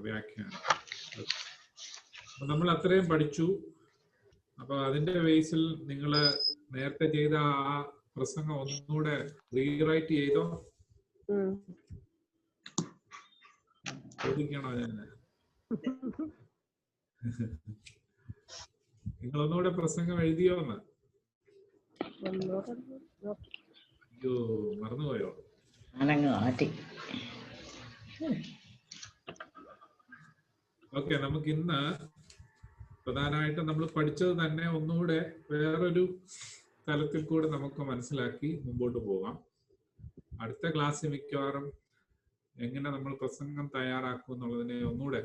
വ്യാഖ്യാനം. അപ്പൊ നമ്മൾ അത്രയും പഠിച്ചു. അപ്പൊ അതിന്റെ ബേസിൽ നിങ്ങൾ നേരത്തെ ചെയ്ത ആ പ്രസംഗം ഒന്നുകൂടെ റീറൈറ്റ് ചെയ്തോ? ചോദിക്കണോ ഞാൻ? നിങ്ങളൊന്നുകൂടെ പ്രസംഗം എഴുതിയോന്ന്? അയ്യോ, മറന്നുപോയോ? ഓക്കെ, നമുക്ക് ഇന്ന് പ്രധാനമായിട്ടും നമ്മൾ പഠിച്ചത് തന്നെ ഒന്നുകൂടെ വേറൊരു തലത്തിൽ കൂടെ നമുക്ക് മനസ്സിലാക്കി മുമ്പോട്ട് പോകാം. അടുത്ത ക്ലാസ്സിൽ മിക്കവാറും എങ്ങനെ നമ്മൾ പ്രസംഗം തയ്യാറാക്കും എന്നുള്ളതിനെ ഒന്നുകൂടെ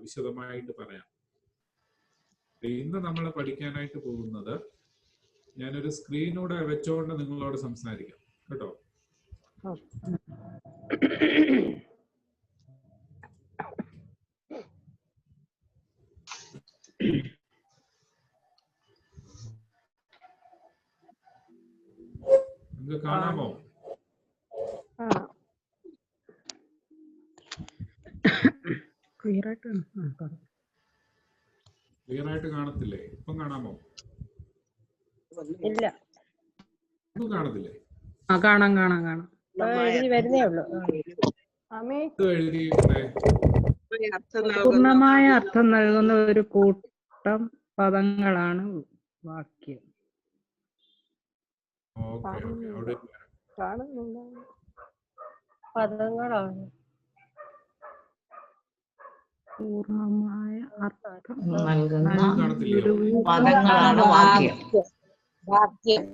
വിശദമായിട്ട് പറയാം. ഇന്ന് നമ്മൾ പഠിക്കാനായിട്ട് പോകുന്നത്, ഞാനൊരു സ്ക്രീനൂടെ വെച്ചോണ്ട് നിങ്ങളോട് സംസാരിക്കാം കേട്ടോ. നിങ്ങൾക്ക് കാണാമോ? ക്ലിയർ ആയിട്ട് കാണത്തില്ലേ? ഇപ്പം കാണാമോ? ഇല്ല, ഒന്നും കാണത്തില്ലേ? കാണാം. വരുന്നേ ഉള്ളൂ. എഴുതിയിട്ടേ പൂർണ്ണമായ അർത്ഥം നൽകുന്ന ഒരു കൂട്ടം പദങ്ങളാണ് വാക്യം. ഓക്കെ, അവിടെ പദങ്ങളാണ്. പൂർണ്ണമായ അർത്ഥം കാണത്തില്ലയോ? പദങ്ങളാണ് വാക്യം. വാക്യം.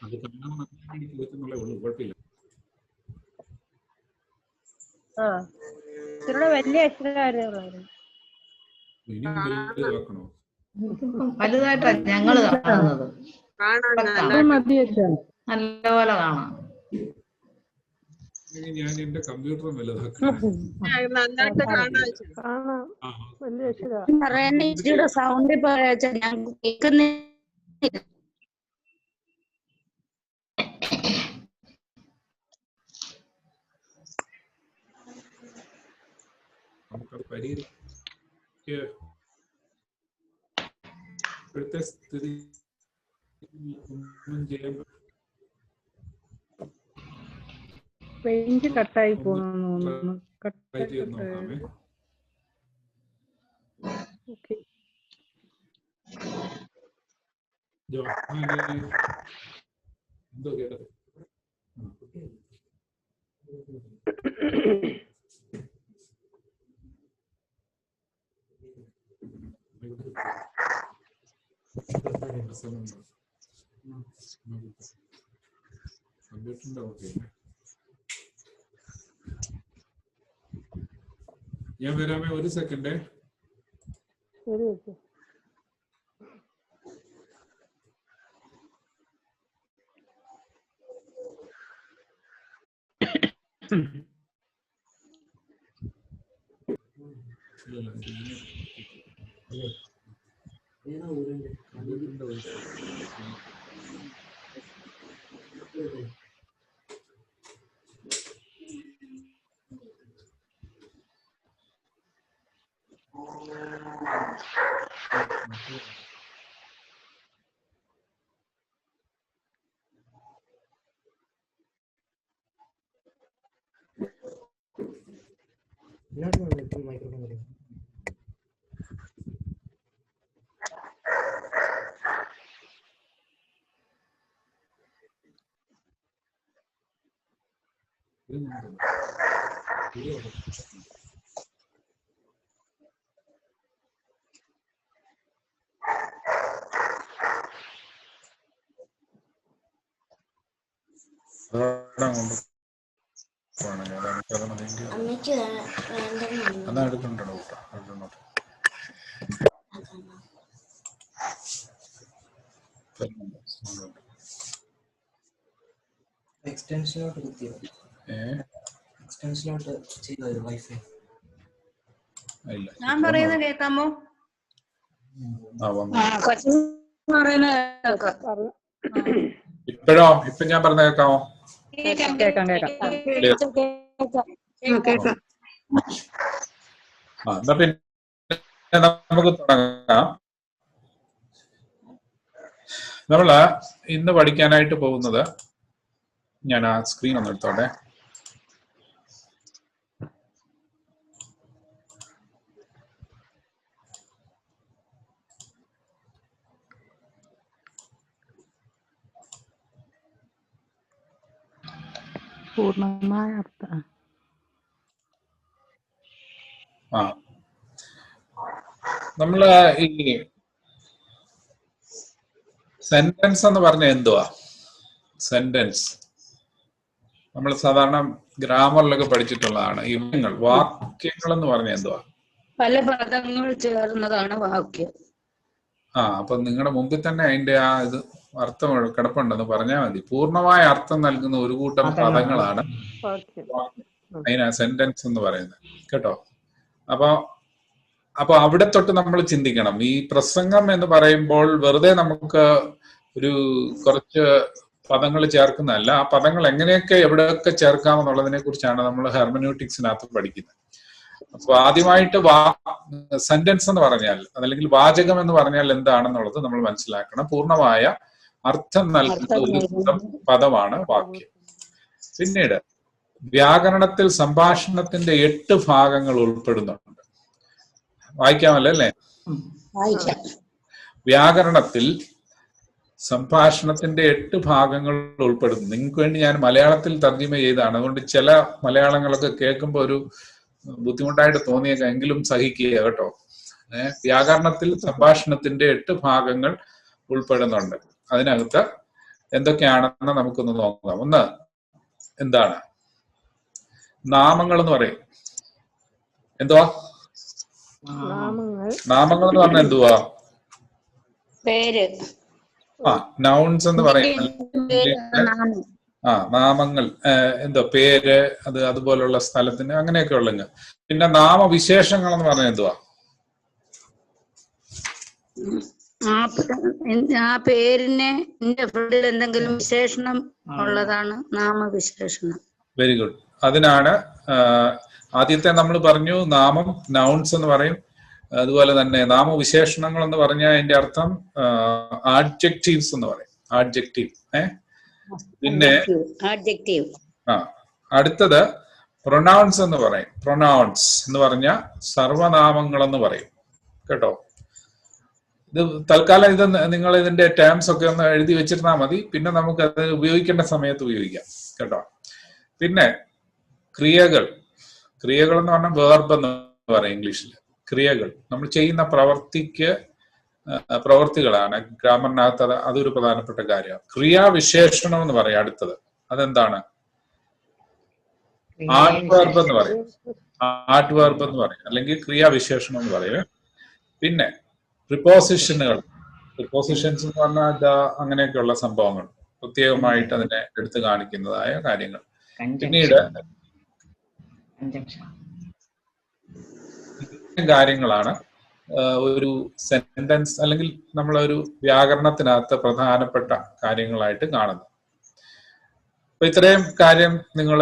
അത് കാണാൻ ചോദിച്ചെന്നുള്ളേ ഉള്ളൂ, കുഴപ്പമില്ല. ഇച്ചിരൂടെ വലിയ അക്ഷരമായിരുന്നു. ഇനിയും വലുതാക്കണോ? വലുതായിട്ടാണ് ഞങ്ങള് കാണുന്നത്. നല്ലപോലെ കാണാം. ഞാൻ എന്റെ കമ്പ്യൂട്ടർ വലുതാക്കണം. സൗണ്ട് ഞാൻ കേൾക്കുന്നില്ല. നമുക്കത് പരിഹരിക്ക് ഇപ്പോഴത്തെ സ്ഥിതി ഒന്നും ചെയ്യാൻ റേഞ്ച് കട്ടായി പോകുന്നു. നോക്കാമേ. എന്തോ കേട്ടത്? കമ്പ്യൂട്ടറിന്റെ ഓക്കെ. ഞാൻ വരാമേ, ഒരു സെക്കൻഡ്. എക്സ്റ്റൻഷനോട്ട് കുത്തിയോ? എക്സ്റ്റൻഷനോട്ട് ചെയ്തോ വൈഫൈ? ഇല്ല. ഞാൻ പറയുന്നത് കേൾക്കാമോ? വന്നു. കൊച്ചു പറയുന്നത് കേൾക്കാം. ഇപ്പോഴോ? ഇപ്പൊ ഞാൻ പറഞ്ഞ കേൾക്കാമോ? കേക്കാം കേക്കാം. കേൾക്കാം. എന്നാ പിന്നെ നമുക്ക് തുടങ്ങാം. നമ്മള് ഇന്ന് പഠിക്കാനായിട്ട് പോകുന്നത്, ഞാൻ ആ സ്ക്രീൻ ഒന്ന് എടുത്തോട്ടെ. പൂർണ്ണമായ അർത്ഥം. നമ്മള് ഈ സെന്റൻസ് എന്ന് പറഞ്ഞ എന്തുവാ? സെന്റൻസ് നമ്മൾ സാധാരണ ഗ്രാമറിലൊക്കെ പഠിച്ചിട്ടുള്ളതാണ്. ഈ വാക്യങ്ങൾ എന്ന് പറഞ്ഞ എന്തുവാ? പല പദങ്ങൾ ചേർന്നതാണ് വാക്യം. അപ്പൊ നിങ്ങളുടെ മുമ്പിൽ തന്നെ അതിന്റെ ആ ഇത് അർത്ഥം കിടപ്പുണ്ടെന്ന് പറഞ്ഞാൽ മതി. പൂർണ്ണമായ അർത്ഥം നൽകുന്ന ഒരു കൂട്ടം പദങ്ങളാണ് അതിനാ സെന്റൻസ് എന്ന് പറയുന്നത്, കേട്ടോ. അപ്പൊ അവിടെ തൊട്ട് നമ്മൾ ചിന്തിക്കണം. ഈ പ്രസംഗം എന്ന് പറയുമ്പോൾ വെറുതെ നമുക്ക് ഒരു കുറച്ച് പദങ്ങൾ ചേർക്കുന്നതല്ല, ആ പദങ്ങൾ എങ്ങനെയൊക്കെ എവിടെയൊക്കെ ചേർക്കാമെന്നുള്ളതിനെ കുറിച്ചാണ് നമ്മൾ ഹെർമന്യൂട്ടിക്സിനകത്ത് പഠിക്കുന്നത്. അപ്പൊ ആദ്യമായിട്ട് സെന്റൻസ് എന്ന് പറഞ്ഞാൽ, അതല്ലെങ്കിൽ വാചകം എന്ന് പറഞ്ഞാൽ എന്താണെന്നുള്ളത് നമ്മൾ മനസ്സിലാക്കണം. പൂർണ്ണമായ അർത്ഥം നൽകുന്ന ഒരു പദമാണ് വാക്യം. പിന്നീട് വ്യാകരണത്തിൽ സംഭാഷണത്തിന്റെ 8 ഭാഗങ്ങൾ ഉൾപ്പെടുന്നുണ്ട്. വായിക്കാമല്ലോ അല്ലേ? വ്യാകരണത്തിൽ സംഭാഷണത്തിന്റെ 8 ഭാഗങ്ങൾ ഉൾപ്പെടുന്നു. നിങ്ങൾക്ക് വേണ്ടി ഞാൻ മലയാളത്തിൽ തർജ്ജിമ ചെയ്താണ്. അതുകൊണ്ട് ചില മലയാളങ്ങളൊക്കെ കേൾക്കുമ്പോൾ ഒരു ബുദ്ധിമുട്ടായിട്ട് തോന്നിയേക്കാം, എങ്കിലും സഹിക്കുക കേട്ടോ. വ്യാകരണത്തിൽ സംഭാഷണത്തിന്റെ 8 ഭാഗങ്ങൾ ഉൾപ്പെടുന്നുണ്ട്. അതിനകത്ത് എന്തൊക്കെയാണെന്ന് നമുക്കൊന്ന് നോക്കാം. ഒന്ന് എന്താണ്? നാമങ്ങൾ എന്ന് പറയും. എന്തുവാ നാമങ്ങൾ എന്ന് പറഞ്ഞാൽ എന്തുവാ? പേര്. നൗൺസ് എന്ന് പറയും. നാമങ്ങൾ എന്തോ പേര്, അത് അതുപോലുള്ള സ്ഥലത്തിന് അങ്ങനെയൊക്കെ ഉള്ളത്. പിന്നെ നാമവിശേഷങ്ങൾ എന്ന് പറഞ്ഞാൽ എന്തുവാ? ആ പേരിന് എന്തെങ്കിലും വിശേഷണം ഉള്ളതാണ് നാമവിശേഷണം. Very good. അതിനാണ് ആദ്യത്തെ നമ്മൾ പറഞ്ഞു നാമം, നൗൺസ് എന്ന് പറയും. അതുപോലെ തന്നെ നാമവിശേഷണങ്ങൾ എന്ന് പറഞ്ഞാൽ അതിന്റെ അർത്ഥം ആഡ്ജക്റ്റീവ്സ് എന്ന് പറയും. ആഡ്ജക്റ്റീവ്. പിന്നെ അടുത്തത് പ്രൊനൗൺസ് എന്ന് പറയും. പ്രൊനൗൺസ് എന്ന് പറഞ്ഞാൽ സർവനാമങ്ങൾ എന്ന് പറയും, കേട്ടോ. ഇത് തൽക്കാലം ഇത് നിങ്ങൾ ഇതിന്റെ ടേംസ് ഒക്കെ ഒന്ന് എഴുതി വെച്ചിരുന്നാൽ മതി. പിന്നെ നമുക്ക് അത് ഉപയോഗിക്കേണ്ട സമയത്ത് ഉപയോഗിക്കാം, കേട്ടോ. പിന്നെ ക്രിയകൾ. ക്രിയകൾ എന്ന് പറഞ്ഞാൽ വേർബ് എന്ന് പറയും ഇംഗ്ലീഷിൽ. ക്രിയകൾ നമ്മൾ ചെയ്യുന്ന പ്രവർത്തികളാണ്. ഗ്രാമറിനകത്ത് അതൊരു പ്രധാനപ്പെട്ട കാര്യമാണ്. ക്രിയാവിശേഷണം എന്ന് പറയും അടുത്തത്. അതെന്താണ്? ആർട്ട് വെർബ് എന്ന് പറയും. ആർട്ട് വെർബ് എന്ന് പറയും, അല്ലെങ്കിൽ ക്രിയാവിശേഷണം എന്ന് പറയും. പിന്നെ പ്രിപ്പോസിഷനുകൾ. പ്രിപ്പോസിഷൻസ് എന്ന് പറഞ്ഞാൽ അങ്ങനെയൊക്കെയുള്ള സംഭവങ്ങൾ, പ്രത്യേകമായിട്ട് അതിനെ എടുത്തു കാണിക്കുന്നതായ കാര്യങ്ങൾ. പിന്നീട് കാര്യങ്ങളാണ് ഒരു സെന്റൻസ് അല്ലെങ്കിൽ നമ്മളൊരു വ്യാകരണത്തിനകത്ത് പ്രധാനപ്പെട്ട കാര്യങ്ങളായിട്ട് കാണുന്നത്. അപ്പൊ ഇത്രയും കാര്യം നിങ്ങൾ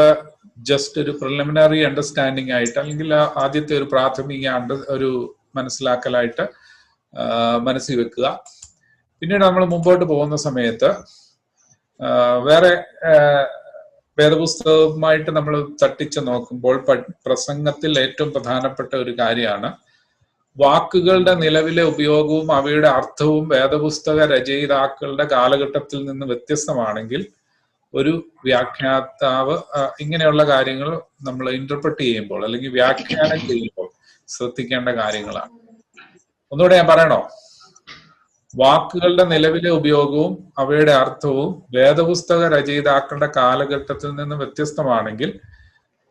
ജസ്റ്റ് ഒരു പ്രിലിമിനറി അണ്ടർസ്റ്റാൻഡിങ് ആയിട്ട്, അല്ലെങ്കിൽ ആദ്യത്തെ ഒരു പ്രാഥമിക ഒരു മനസ്സിലാക്കലായിട്ട് മനസ്സിൽ വെക്കുക. പിന്നീട് നമ്മൾ മുമ്പോട്ട് പോകുന്ന സമയത്ത് വേറെ വേദപുസ്തകവുമായിട്ട് നമ്മൾ തട്ടിച്ച് നോക്കുമ്പോൾ പ്രസംഗത്തിൽ ഏറ്റവും പ്രധാനപ്പെട്ട ഒരു കാര്യമാണ് വാക്കുകളുടെ നിലവിലെ ഉപയോഗവും അവയുടെ അർത്ഥവും വേദപുസ്തക രചയിതാക്കളുടെ കാലഘട്ടത്തിൽ നിന്ന് വ്യത്യസ്തമാണെങ്കിൽ ഒരു വ്യാഖ്യാതാവ് ഇങ്ങനെയുള്ള കാര്യങ്ങൾ നമ്മൾ ഇന്റർപ്രറ്റ് ചെയ്യുമ്പോൾ അല്ലെങ്കിൽ വ്യാഖ്യാനം ചെയ്യുമ്പോൾ ശ്രദ്ധിക്കേണ്ട കാര്യങ്ങളാണ്. ഒന്നുകൂടെ ഞാൻ പറയണോ? വാക്കുകളുടെ നിലവിലെ ഉപയോഗവും അവയുടെ അർത്ഥവും വേദപുസ്തക രചയിതാക്കളുടെ കാലഘട്ടത്തിൽ നിന്ന് വ്യത്യസ്തമാണെങ്കിൽ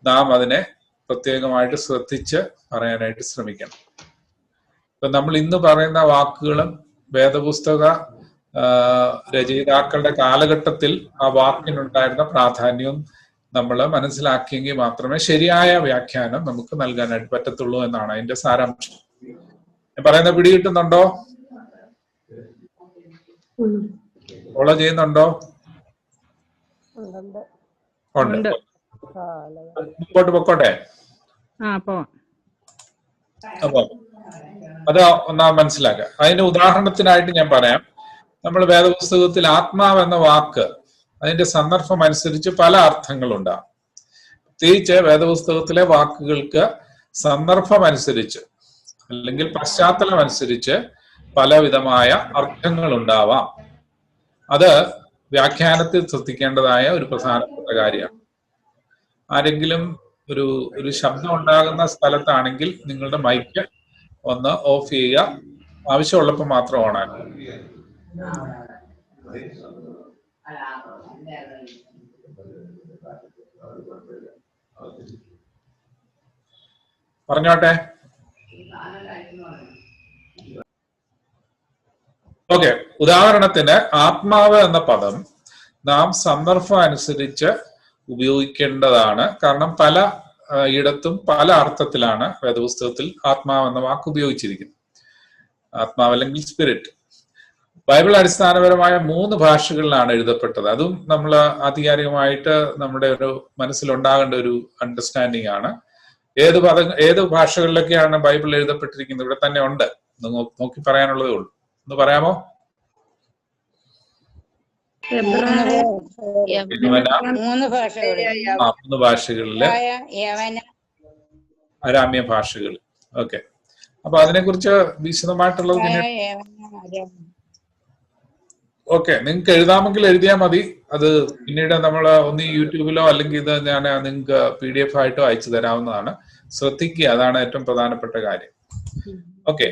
നാം അതിനെ പ്രത്യേകമായിട്ട് ശ്രദ്ധിച്ച് പറയാനായിട്ട് ശ്രമിക്കണം. ഇപ്പൊ നമ്മൾ ഇന്ന് പറയുന്ന വാക്കുകളും വേദപുസ്തക രചയിതാക്കളുടെ കാലഘട്ടത്തിൽ ആ വാക്കിനുണ്ടായിരുന്ന പ്രാധാന്യവും നമ്മൾ മനസ്സിലാക്കിയെങ്കിൽ മാത്രമേ ശരിയായ വ്യാഖ്യാനം നമുക്ക് നൽകാനായിട്ട് പറ്റത്തുള്ളൂ എന്നാണ് അതിന്റെ സാരാംശം. ഞാൻ പറയുന്നത് പിടികിട്ടുന്നുണ്ടോ? ഫോളോ ചെയ്യുന്നുണ്ടോ? ഉണ്ട്. ഉണ്ട്. ആ, അല്ലേ. മുമ്പോട്ട് പൊക്കോട്ടെ. പോവാം. അപ്പൊ അത് ഒന്നാം മനസ്സിലാക്കുക. അതിന്റെ ഉദാഹരണത്തിനായിട്ട് ഞാൻ പറയാം. നമ്മൾ വേദപുസ്തകത്തിൽ ആത്മാവ് എന്ന വാക്ക് അതിന്റെ സന്ദർഭം അനുസരിച്ച് പല അർത്ഥങ്ങളുണ്ടാകും. പ്രത്യേകിച്ച് വേദപുസ്തകത്തിലെ വാക്കുകൾക്ക് സന്ദർഭം അനുസരിച്ച് അല്ലെങ്കിൽ പശ്ചാത്തലം അനുസരിച്ച് പലവിധമായ അർത്ഥങ്ങൾ ഉണ്ടാവാം. അത് വ്യാഖ്യാനത്തിൽ ശ്രദ്ധിക്കേണ്ടതായ ഒരു പ്രധാനപ്പെട്ട കാര്യമാണ്. ആരെങ്കിലും ഒരു ശബ്ദം ഉണ്ടാകുന്ന സ്ഥലത്താണെങ്കിൽ നിങ്ങളുടെ മൈക്ക് ഒന്ന് ഓഫ് ചെയ്യുക. ആവശ്യമുള്ളപ്പോൾ മാത്രം ഓണാക്കുക. പറഞ്ഞോട്ടെ. ഓക്കെ. ഉദാഹരണത്തിന് ആത്മാവ് എന്ന പദം നാം സന്ദർഭം അനുസരിച്ച് ഉപയോഗിക്കേണ്ടതാണ്. കാരണം പല ഇടത്തും പല അർത്ഥത്തിലാണ് വേദപുസ്തകത്തിൽ ആത്മാവ് എന്ന വാക്ക് ഉപയോഗിച്ചിരിക്കുന്നത്. ആത്മാവ് അല്ലെങ്കിൽ സ്പിരിറ്റ്. ബൈബിൾ അടിസ്ഥാനപരമായ 3 ഭാഷകളിലാണ് എഴുതപ്പെട്ടത്. അതും നമ്മൾ ആധികാരികമായിട്ട് നമ്മുടെ ഒരു മനസ്സിലുണ്ടാകേണ്ട ഒരു അണ്ടർസ്റ്റാൻഡിങ് ആണ്. ഏത് ഭാഷകളിലൊക്കെയാണ് ബൈബിൾ എഴുതപ്പെട്ടിരിക്കുന്നത്? ഇവിടെ തന്നെ ഉണ്ട്. നോക്കി പറയാനുള്ളതേ ഉള്ളൂ. ഒന്ന് പറയാമോ? 3 ഭാഷകളിൽ. 3 ഭാഷകളില്, അരാമ്യ ഭാഷകൾ. ഓക്കെ. അപ്പൊ അതിനെക്കുറിച്ച് വിശദമായിട്ടുള്ളത് ഓക്കെ, നിങ്ങൾക്ക് എഴുതാമെങ്കിൽ എഴുതിയാൽ മതി. അത് പിന്നീട് നമ്മൾ ഒന്ന് യൂട്യൂബിലോ അല്ലെങ്കിൽ ഇത് ഞാൻ നിങ്ങൾക്ക് PDF ആയിട്ടോ അയച്ചു തരാവുന്നതാണ്. ശ്രദ്ധിക്കുക, അതാണ് ഏറ്റവും പ്രധാനപ്പെട്ട കാര്യം. ഓക്കെ.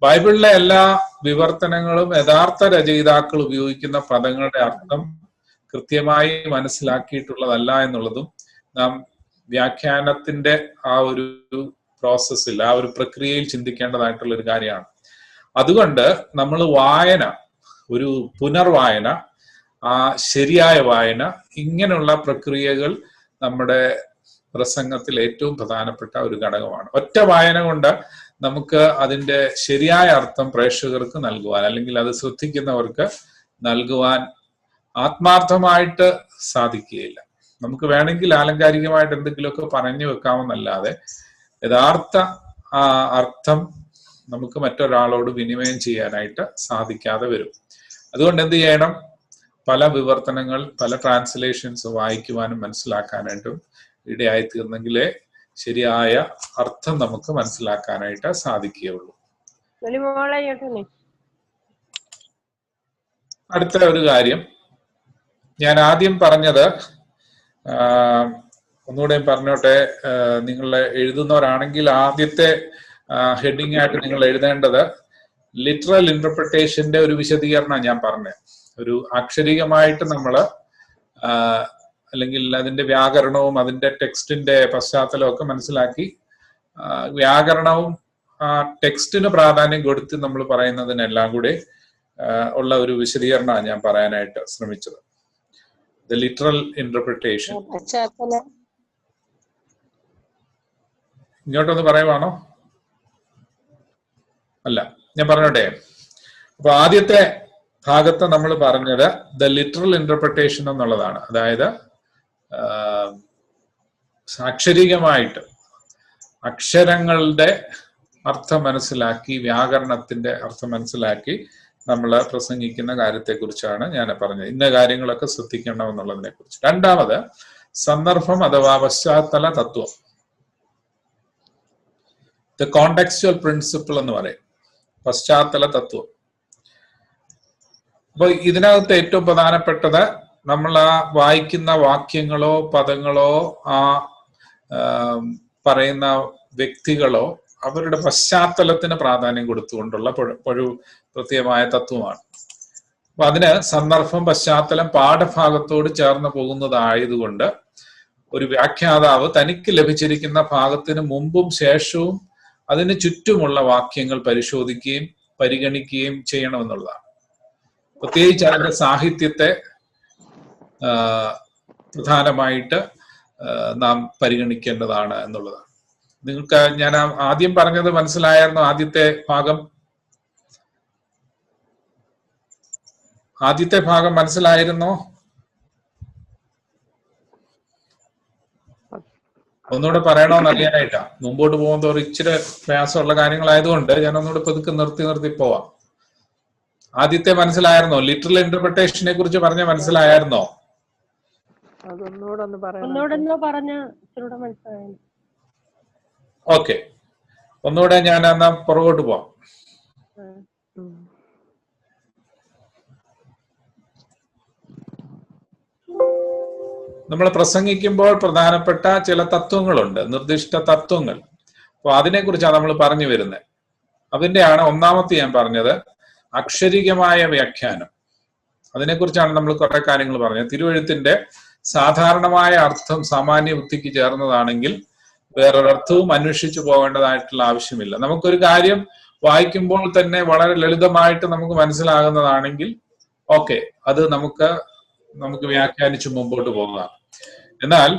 ബൈബിളിലെ എല്ലാ വിവർത്തനങ്ങളും യഥാർത്ഥ രചയിതാക്കൾ ഉപയോഗിക്കുന്ന പദങ്ങളുടെ അർത്ഥം കൃത്യമായി മനസ്സിലാക്കിയിട്ടുള്ളതല്ല എന്നുള്ളതും നാം വ്യാഖ്യാനത്തിന്റെ ആ ഒരു പ്രോസസ്സിൽ, ആ ഒരു പ്രക്രിയയിൽ ചിന്തിക്കേണ്ടതായിട്ടുള്ള ഒരു കാര്യമാണ്. അതുകൊണ്ട് നമ്മൾ വായന, ഒരു പുനർവായന, ആ ശരിയായ വായന, ഇങ്ങനെയുള്ള പ്രക്രിയകൾ നമ്മുടെ പ്രസംഗത്തിൽ ഏറ്റവും പ്രധാനപ്പെട്ട ഒരു ഘടകമാണ്. ഒറ്റ വായന കൊണ്ട് നമുക്ക് അതിന്റെ ശരിയായ അർത്ഥം പ്രേക്ഷകർക്ക് നൽകുവാൻ അല്ലെങ്കിൽ അത് ശ്രദ്ധിക്കുന്നവർക്ക് നൽകുവാൻ ആത്മാർത്ഥമായിട്ട് സാധിക്കുകയില്ല. നമുക്ക് വേണമെങ്കിൽ ആലങ്കാരികമായിട്ട് എന്തെങ്കിലുമൊക്കെ പറഞ്ഞു വെക്കാമെന്നല്ലാതെ യഥാർത്ഥ അർത്ഥം നമുക്ക് മറ്റൊരാളോട് വിനിമയം ചെയ്യാനായിട്ട് സാധിക്കാതെ വരും. അതുകൊണ്ട് എന്ത് ചെയ്യണം? പല വിവർത്തനങ്ങൾ, പല ട്രാൻസ്ലേഷൻസ് വായിക്കുവാനും മനസ്സിലാക്കാനായിട്ടും ഇടയായി തീർന്നെങ്കിലേ ശരിയായ അർത്ഥം നമുക്ക് മനസ്സിലാക്കാനായിട്ട് സാധിക്കുകയുള്ളൂ. അടുത്ത ഒരു കാര്യം ഞാൻ ആദ്യം പറഞ്ഞത്, ഒന്നുകൂടെ പറഞ്ഞോട്ടെ. നിങ്ങൾ എഴുതുന്നവരാണെങ്കിൽ ആദ്യത്തെ ഹെഡിങ് ആയിട്ട് നിങ്ങൾ എഴുതേണ്ടത് ലിറ്ററൽ ഇന്റർപ്രിട്ടേഷന്റെ ഒരു വിശദീകരണം ഞാൻ പറഞ്ഞത്. ഒരു അക്ഷരികമായിട്ട് നമ്മൾ അല്ലെങ്കിൽ അതിന്റെ വ്യാകരണവും അതിന്റെ ടെക്സ്റ്റിന്റെ പശ്ചാത്തലവും ഒക്കെ മനസ്സിലാക്കി വ്യാകരണവും ടെക്സ്റ്റിന് പ്രാധാന്യം കൊടുത്ത് നമ്മൾ പറയുന്നതിനെല്ലാം കൂടി ഉള്ള ഒരു വിശദീകരണമാണ് ഞാൻ പറയാനായിട്ട് ശ്രമിച്ചത്. The literal interpretation. ഇങ്ങോട്ടൊന്ന് പറയുവാണോ? അല്ല, ഞാൻ പറഞ്ഞോട്ടെ. അപ്പൊ ആദ്യത്തെ ഭാഗത്ത് നമ്മൾ പറഞ്ഞത് ദ ലിറ്ററൽ ഇന്റർപ്രിട്ടേഷൻ എന്നുള്ളതാണ്. അതായത് അക്ഷരികമായിട്ട് അക്ഷരങ്ങളുടെ അർത്ഥം മനസ്സിലാക്കി, വ്യാകരണത്തിന്റെ അർത്ഥം മനസ്സിലാക്കി നമ്മൾ പ്രസംഗിക്കുന്ന കാര്യത്തെക്കുറിച്ചാണ് ഞാൻ പറഞ്ഞത്. ഇന്ന കാര്യങ്ങളൊക്കെ ശ്രദ്ധിക്കണമെന്നുള്ളതിനെ കുറിച്ച്. രണ്ടാമത് സന്ദർഭം അഥവാ പശ്ചാത്തല തത്വം, ദ കോണ്ടെക്സ്ച്വൽ പ്രിൻസിപ്പിൾ എന്ന് പറയും, പശ്ചാത്തല തത്വം. അപ്പൊ ഇതിനകത്ത് ഏറ്റവും പ്രധാനപ്പെട്ടത് നമ്മൾ ആ വായിക്കുന്ന വാക്യങ്ങളോ പദങ്ങളോ ആ പറയുന്ന വ്യക്തികളോ അവരുടെ പശ്ചാത്തലത്തിന് പ്രാധാന്യം കൊടുത്തുകൊണ്ടുള്ള ഒരു പ്രത്യേകമായ തത്വമാണ്. അപ്പൊ അതിന് സന്ദർഭം, പശ്ചാത്തലം പാഠഭാഗത്തോട് ചേർന്ന് പോകുന്നതായതുകൊണ്ട് ഒരു വ്യാഖ്യാതാവ് തനിക്ക് ലഭിച്ചിരിക്കുന്ന ഭാഗത്തിന് മുമ്പും ശേഷവും അതിന് ചുറ്റുമുള്ള വാക്യങ്ങൾ പരിശോധിക്കുകയും പരിഗണിക്കുകയും ചെയ്യണമെന്നുള്ളതാണ്. പ്രത്യേകിച്ച് അതിന്റെ സാഹിത്യത്തെ പ്രധാനമായിട്ട് നാം പരിഗണിക്കേണ്ടതാണ് എന്നുള്ളതാണ്. നിങ്ങൾക്ക് ഞാൻ ആദ്യം പറഞ്ഞത് മനസ്സിലായിരുന്നു? ആദ്യത്തെ ഭാഗം മനസ്സിലായിരുന്നോ? ഒന്നുകൂടെ പറയണോന്ന് അറിയാനായിട്ടാ. മുമ്പോട്ട് പോകുമ്പോൾ ഇച്ചിരി പ്രയാസമുള്ള കാര്യങ്ങളായതുകൊണ്ട് ഞാൻ ഒന്നുകൂടെ പതുക്കെ നിർത്തി പോവാം. ആദ്യത്തെ മനസ്സിലായിരുന്നോ? ലിറ്ററൽ ഇന്റർപ്രിട്ടേഷനെ കുറിച്ച് പറഞ്ഞ മനസ്സിലായിരുന്നോ? ഒന്നുകൂടെ പറഞ്ഞ ഇച്ചിരൂടെ മനസ്സിലായി. ഓക്കെ, ഒന്നുകൂടെ ഞാൻ എന്നാ പുറകോട്ട് പോവാം. നമ്മൾ പ്രസംഗിക്കുമ്പോൾ പ്രധാനപ്പെട്ട ചില തത്വങ്ങളുണ്ട്, നിർദ്ദിഷ്ട തത്വങ്ങൾ. അപ്പൊ അതിനെക്കുറിച്ചാണ് നമ്മൾ പറഞ്ഞു വരുന്നത്. അതിന്റെയാണ് ഒന്നാമത്തെ ഞാൻ പറഞ്ഞത്, അക്ഷരികമായ വ്യാഖ്യാനം. അതിനെക്കുറിച്ചാണ് നമ്മൾ കുറെ കാര്യങ്ങൾ പറഞ്ഞത്. തിരുവെഴുത്തിന്റെ സാധാരണമായ അർത്ഥം സാമാന്യ ബുദ്ധിക്ക് ചേർന്നതാണെങ്കിൽ വേറൊരർത്ഥവും അന്വേഷിച്ചു പോകേണ്ടതായിട്ടുള്ള ആവശ്യമില്ല. നമുക്കൊരു കാര്യം വായിക്കുമ്പോൾ തന്നെ വളരെ ലളിതമായിട്ട് നമുക്ക് മനസ്സിലാകുന്നതാണെങ്കിൽ ഓക്കെ, അത് നമുക്ക് വ്യാഖ്യാനിച്ച് മുമ്പോട്ട് പോകാം. എന്നാൽ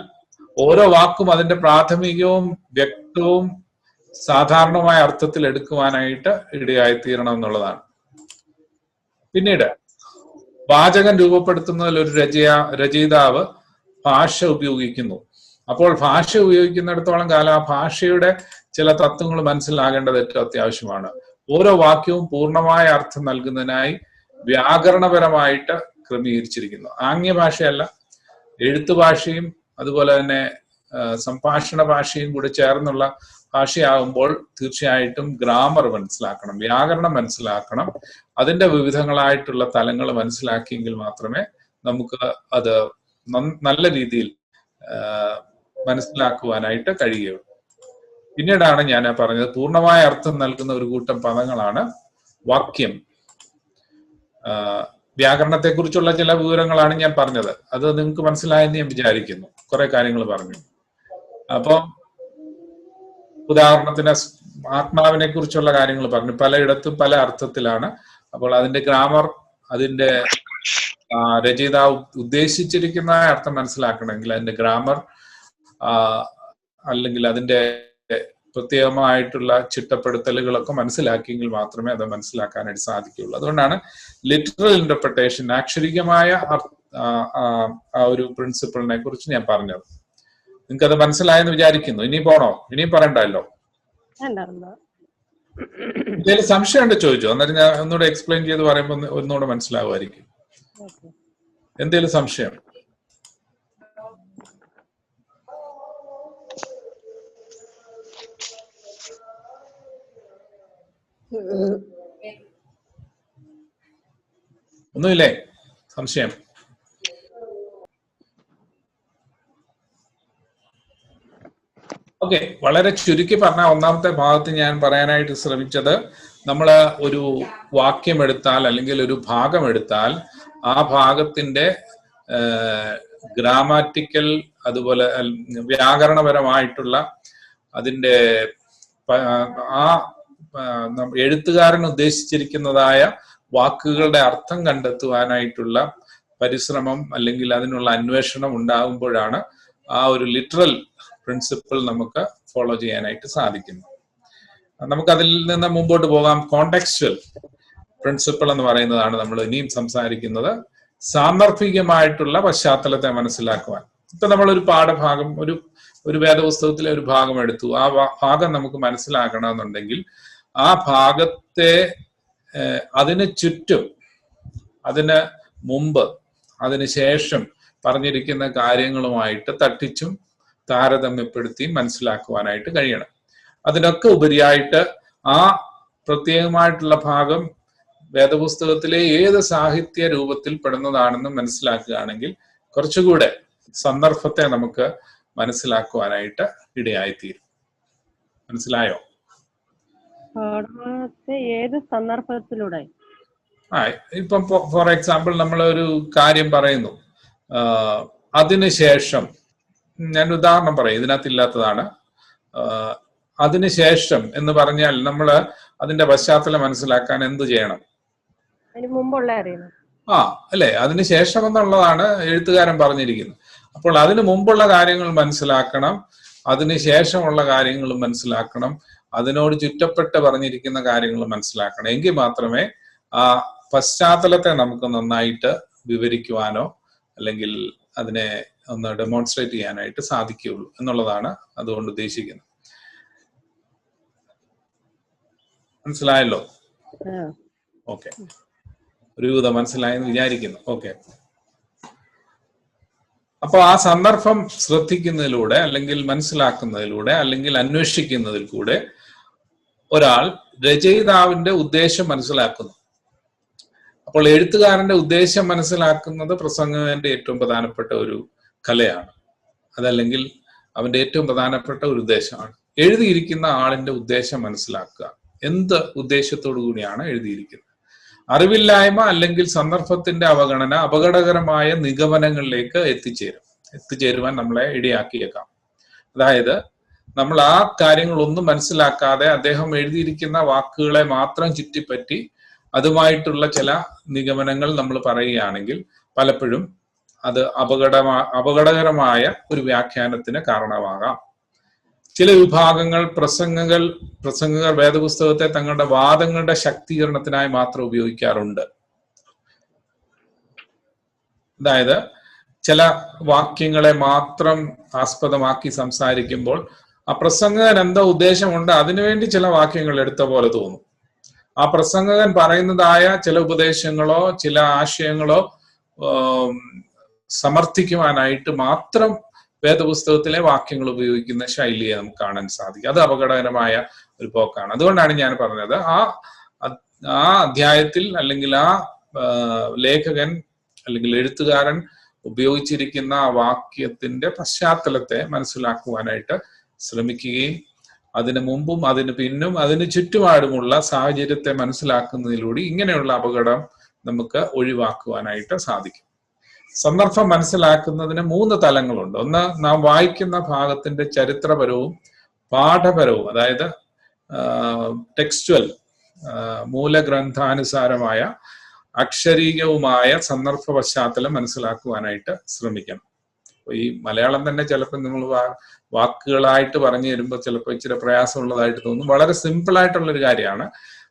ഓരോ വാക്കും അതിന്റെ പ്രാഥമികവും വ്യക്തവും സാധാരണമായ അർത്ഥത്തിൽ എടുക്കുവാനായിട്ട് ഇടയായിത്തീരണം എന്നുള്ളതാണ്. പിന്നീട് വാചകം രൂപപ്പെടുത്തുന്നതിൽ ഒരു രചയിതാവ് ഭാഷ ഉപയോഗിക്കുന്നു. അപ്പോൾ ഭാഷ ഉപയോഗിക്കുന്നിടത്തോളം കാലം ആ ഭാഷയുടെ ചില തത്വങ്ങൾ മനസ്സിലാകേണ്ടത് ഏറ്റവും അത്യാവശ്യമാണ്. ഓരോ വാക്യവും പൂർണ്ണമായ അർത്ഥം നൽകുന്നതിനായി വ്യാകരണപരമായിട്ട് ക്രമീകരിച്ചിരിക്കുന്നു. ആംഗ്യ ഭാഷയല്ല, എഴുത്തു ഭാഷയും അതുപോലെ തന്നെ സംഭാഷണ ഭാഷയും കൂടി ചേർന്നുള്ള ഭാഷയാകുമ്പോൾ തീർച്ചയായിട്ടും ഗ്രാമർ മനസ്സിലാക്കണം, വ്യാകരണം മനസ്സിലാക്കണം. അതിന്റെ വിവിധങ്ങളായിട്ടുള്ള തലങ്ങൾ മനസ്സിലാക്കിയെങ്കിൽ മാത്രമേ നമുക്ക് അത് നല്ല രീതിയിൽ മനസ്സിലാക്കുവാനായിട്ട് കഴിയുകയുള്ളൂ. പിന്നീടാണ് ഞാൻ പറഞ്ഞത്, പൂർണ്ണമായ അർത്ഥം നൽകുന്ന ഒരു കൂട്ടം പദങ്ങളാണ് വാക്യം. വ്യാകരണത്തെ കുറിച്ചുള്ള ചില വിവരങ്ങളാണ് ഞാൻ പറഞ്ഞത്. അത് നിങ്ങൾക്ക് മനസ്സിലായെന്ന് ഞാൻ വിചാരിക്കുന്നു. കുറെ കാര്യങ്ങൾ പറഞ്ഞു. അപ്പൊ ഉദാഹരണത്തിന് ആത്മാവിനെ കുറിച്ചുള്ള കാര്യങ്ങൾ പറഞ്ഞു. പലയിടത്തും പല അർത്ഥത്തിലാണ്. അപ്പോൾ അതിന്റെ ഗ്രാമർ, അതിന്റെ രചയിതാവ് ഉദ്ദേശിച്ചിരിക്കുന്ന അർത്ഥം മനസ്സിലാക്കണമെങ്കിൽ അതിന്റെ ഗ്രാമർ അല്ലെങ്കിൽ അതിന്റെ പ്രത്യേകമായിട്ടുള്ള ചിട്ടപ്പെടുത്തലുകളൊക്കെ മനസ്സിലാക്കിയെങ്കിൽ മാത്രമേ അത് മനസ്സിലാക്കാനായിട്ട് സാധിക്കുകയുള്ളൂ. അതുകൊണ്ടാണ് ലിറ്ററൽ ഇന്റർപ്രിട്ടേഷൻ, അക്ഷരികമായ ആ ഒരു പ്രിൻസിപ്പിളിനെ കുറിച്ച് ഞാൻ പറഞ്ഞത്. നിങ്ങൾക്ക് അത് മനസ്സിലായെന്ന് വിചാരിക്കുന്നു. ഇനി പോണോ? ഇനിയും പറയണ്ടല്ലോ. എന്തെങ്കിലും സംശയം ഉണ്ട് ചോദിച്ചോ, അന്നേരം ഞാൻ ഒന്നുകൂടെ എക്സ്പ്ലെയിൻ ചെയ്ത് പറയുമ്പോൾ ഒന്നുകൂടെ മനസ്സിലാവുമായിരിക്കും. എന്തെങ്കിലും സംശയം? ഒന്നുമില്ലേ? സംശയം? ഓക്കെ, വളരെ ചുരുക്കി പറഞ്ഞ ഒന്നാമത്തെ ഭാഗത്ത് ഞാൻ പറയാനായിട്ട് ശ്രമിച്ചത്, നമ്മൾ ഒരു വാക്യം എടുത്താൽ അല്ലെങ്കിൽ ഒരു ഭാഗം എടുത്താൽ ആ ഭാഗത്തിന്റെ ഗ്രാമാറ്റിക്കൽ അതുപോലെ വ്യാകരണപരമായിട്ടുള്ള അതിന്റെ ആ എഴുത്തുകാരൻ ഉദ്ദേശിച്ചിരിക്കുന്നതായ വാക്കുകളുടെ അർത്ഥം കണ്ടെത്തുവാനായിട്ടുള്ള പരിശ്രമം അല്ലെങ്കിൽ അതിനുള്ള അന്വേഷണം ഉണ്ടാകുമ്പോഴാണ് ആ ഒരു ലിറ്ററൽ പ്രിൻസിപ്പിൾ നമുക്ക് ഫോളോ ചെയ്യാനായിട്ട് സാധിക്കുന്നു. നമുക്കതിൽ നിന്ന് മുമ്പോട്ട് പോകാം. കോണ്ടെക്സ്ച്വൽ പ്രിൻസിപ്പിൾ എന്ന് പറയുന്നതാണ് നമ്മൾ ഇനിയും സംസാരിക്കുന്നത്. സാന്ദർഭികമായിട്ടുള്ള പശ്ചാത്തലത്തെ മനസ്സിലാക്കുവാൻ. ഇപ്പൊ നമ്മളൊരു പാഠഭാഗം, ഒരു വേദപുസ്തകത്തിലെ ഒരു ഭാഗം എടുത്തു. ആ ഭാഗം നമുക്ക് മനസ്സിലാക്കണമെന്നുണ്ടെങ്കിൽ ആ ഭാഗത്തെ അതിന് ചുറ്റും, അതിന് മുമ്പ്, അതിന് ശേഷം പറഞ്ഞിരിക്കുന്ന കാര്യങ്ങളുമായിട്ട് തട്ടിച്ചും താരതമ്യപ്പെടുത്തി മനസ്സിലാക്കുവാനായിട്ട് കഴിയണം. അതിനൊക്കെ ഉപരിയായിട്ട് ആ പ്രത്യേകമായിട്ടുള്ള ഭാഗം വേദപുസ്തകത്തിലെ ഏത് സാഹിത്യ രൂപത്തിൽ പെടുന്നതാണെന്ന് മനസ്സിലാക്കുകയാണെങ്കിൽ കുറച്ചുകൂടെ സന്ദർഭത്തെ നമുക്ക് മനസ്സിലാക്കുവാനായിട്ട് ഇടയായിത്തീരും. മനസ്സിലായോ? ഏത് സന്ദർഭത്തിലൂടെ? ഇപ്പം ഫോർ എക്സാമ്പിൾ നമ്മൾ ഒരു കാര്യം പറയുന്നു, അതിനുശേഷം, ഞാൻ ഉദാഹരണം പറയും, ഇതിനകത്തില്ലാത്തതാണ്. അതിനുശേഷം എന്ന് പറഞ്ഞാൽ നമ്മൾ അതിന്റെ പശ്ചാത്തലം മനസ്സിലാക്കാൻ എന്ത് ചെയ്യണം? അതിന് മുമ്പുള്ള അറിയണം. അല്ലെ, അതിനുശേഷം എന്നുള്ളതാണ് എഴുത്തുകാരൻ പറഞ്ഞിരിക്കുന്നത്. അപ്പോൾ അതിനു മുമ്പുള്ള കാര്യങ്ങൾ മനസ്സിലാക്കണം, അതിന് ശേഷമുള്ള കാര്യങ്ങൾ മനസ്സിലാക്കണം, അതിനോട് ചുറ്റപ്പെട്ട് പറഞ്ഞിരിക്കുന്ന കാര്യങ്ങൾ മനസ്സിലാക്കണം. എങ്കിൽ മാത്രമേ ആ പശ്ചാത്തലത്തെ നമുക്ക് നന്നായിട്ട് വിവരിക്കുവാനോ അല്ലെങ്കിൽ അതിനെ ഒന്ന് ഡെമോൺസ്ട്രേറ്റ് ചെയ്യാനായിട്ട് സാധിക്കുകയുള്ളൂ എന്നുള്ളതാണ് അതുകൊണ്ട് ഉദ്ദേശിക്കുന്നത്. മനസ്സിലായല്ലോ? ഓക്കെ, ഒരുവിധം മനസ്സിലായെന്ന് വിചാരിക്കുന്നു. ഓക്കെ, അപ്പൊ ആ സന്ദർഭം ശ്രദ്ധിക്കുന്നതിലൂടെ അല്ലെങ്കിൽ മനസ്സിലാക്കുന്നതിലൂടെ അല്ലെങ്കിൽ അന്വേഷിക്കുന്നതിൽ കൂടെ ഒരാൾ രചയിതാവിന്റെ ഉദ്ദേശം മനസ്സിലാക്കുന്നു. അപ്പോൾ എഴുത്തുകാരന്റെ ഉദ്ദേശം മനസ്സിലാക്കുന്നത് പ്രസംഗകന്റെ ഏറ്റവും പ്രധാനപ്പെട്ട ഒരു കലയാണ്, അതല്ലെങ്കിൽ അവന്റെ ഏറ്റവും പ്രധാനപ്പെട്ട ഒരു ഉദ്ദേശമാണ്. എഴുതിയിരിക്കുന്ന ആളിന്റെ ഉദ്ദേശം മനസ്സിലാക്കുക. എന്ത് ഉദ്ദേശത്തോടു കൂടിയാണ് എഴുതിയിരിക്കുന്നത്? അറിവില്ലായ്മ അല്ലെങ്കിൽ സന്ദർഭത്തിന്റെ അവഗണന അപകടകരമായ നിഗമനങ്ങളിലേക്ക് എത്തിച്ചേരുവാൻ നമ്മളെ ഇടയാക്കിയേക്കാം. അതായത് നമ്മൾ ആ കാര്യങ്ങളൊന്നും മനസ്സിലാക്കാതെ അദ്ദേഹം എഴുതിയിരിക്കുന്ന വാക്കുകളെ മാത്രം ചുറ്റിപ്പറ്റി അതുമായിട്ടുള്ള ചില നിഗമനങ്ങൾ നമ്മൾ പറയുകയാണെങ്കിൽ പലപ്പോഴും അത് അപകടകരമായ ഒരു വ്യാഖ്യാനത്തിന് കാരണമാകാം. ചില വിഭാഗങ്ങൾ പ്രസംഗകർ വേദപുസ്തകത്തെ തങ്ങളുടെ വാദങ്ങളുടെ ശക്തീകരണത്തിനായി മാത്രം ഉപയോഗിക്കാറുണ്ട്. അതായത് ചില വാക്യങ്ങളെ മാത്രം ആസ്പദമാക്കി സംസാരിക്കുമ്പോൾ ആ പ്രസംഗകൻ എന്താ ഉദ്ദേശമുണ്ട് അതിനുവേണ്ടി ചില വാക്യങ്ങൾ എടുത്ത പോലെ തോന്നും. ആ പ്രസംഗകൻ പറയുന്നതായ ചില ഉപദേശങ്ങളോ ചില ആശയങ്ങളോ സമർത്ഥിക്കുവാനായിട്ട് മാത്രം വേദപുസ്തകത്തിലെ വാക്യങ്ങൾ ഉപയോഗിക്കുന്ന ശൈലിയെ നമുക്ക് കാണാൻ സാധിക്കും. അത് അപകടകരമായ ഒരു പോക്കാണ്. അതുകൊണ്ടാണ് ഞാൻ പറഞ്ഞത് ആ അധ്യായത്തിൽ അല്ലെങ്കിൽ ആ ലേഖകൻ അല്ലെങ്കിൽ എഴുത്തുകാരൻ ഉപയോഗിച്ചിരിക്കുന്ന ആ വാക്യത്തിന്റെ പശ്ചാത്തലത്തെ മനസ്സിലാക്കുവാനായിട്ട് ശ്രമിക്കുകയും അതിനു മുമ്പും അതിന് പിന്നും അതിന് ചുറ്റുപാടുമുള്ള സാഹചര്യത്തെ മനസ്സിലാക്കുന്നതിലൂടെ ഇങ്ങനെയുള്ള അപകടം നമുക്ക് ഒഴിവാക്കുവാനായിട്ട് സാധിക്കും. സന്ദർഭം മനസ്സിലാക്കുന്നതിന് 3 തലങ്ങളുണ്ട്. ഒന്ന്, നാം വായിക്കുന്ന ഭാഗത്തിന്റെ ചരിത്രപരവും പാഠപരവും, അതായത് ടെക്സ്റ്റുവൽ മൂലഗ്രന്ഥാനുസാരമായ അക്ഷരീകവുമായ സന്ദർഭ പശ്ചാത്തലം മനസ്സിലാക്കുവാനായിട്ട് ശ്രമിക്കണം. ഈ മലയാളം തന്നെ ചിലപ്പോൾ നിങ്ങൾ വാക്കുകളായിട്ട് പറഞ്ഞു തരുമ്പോൾ ചിലപ്പോൾ ഇച്ചിരി പ്രയാസമുള്ളതായിട്ട് തോന്നും. വളരെ സിമ്പിൾ ആയിട്ടുള്ളൊരു കാര്യമാണ്.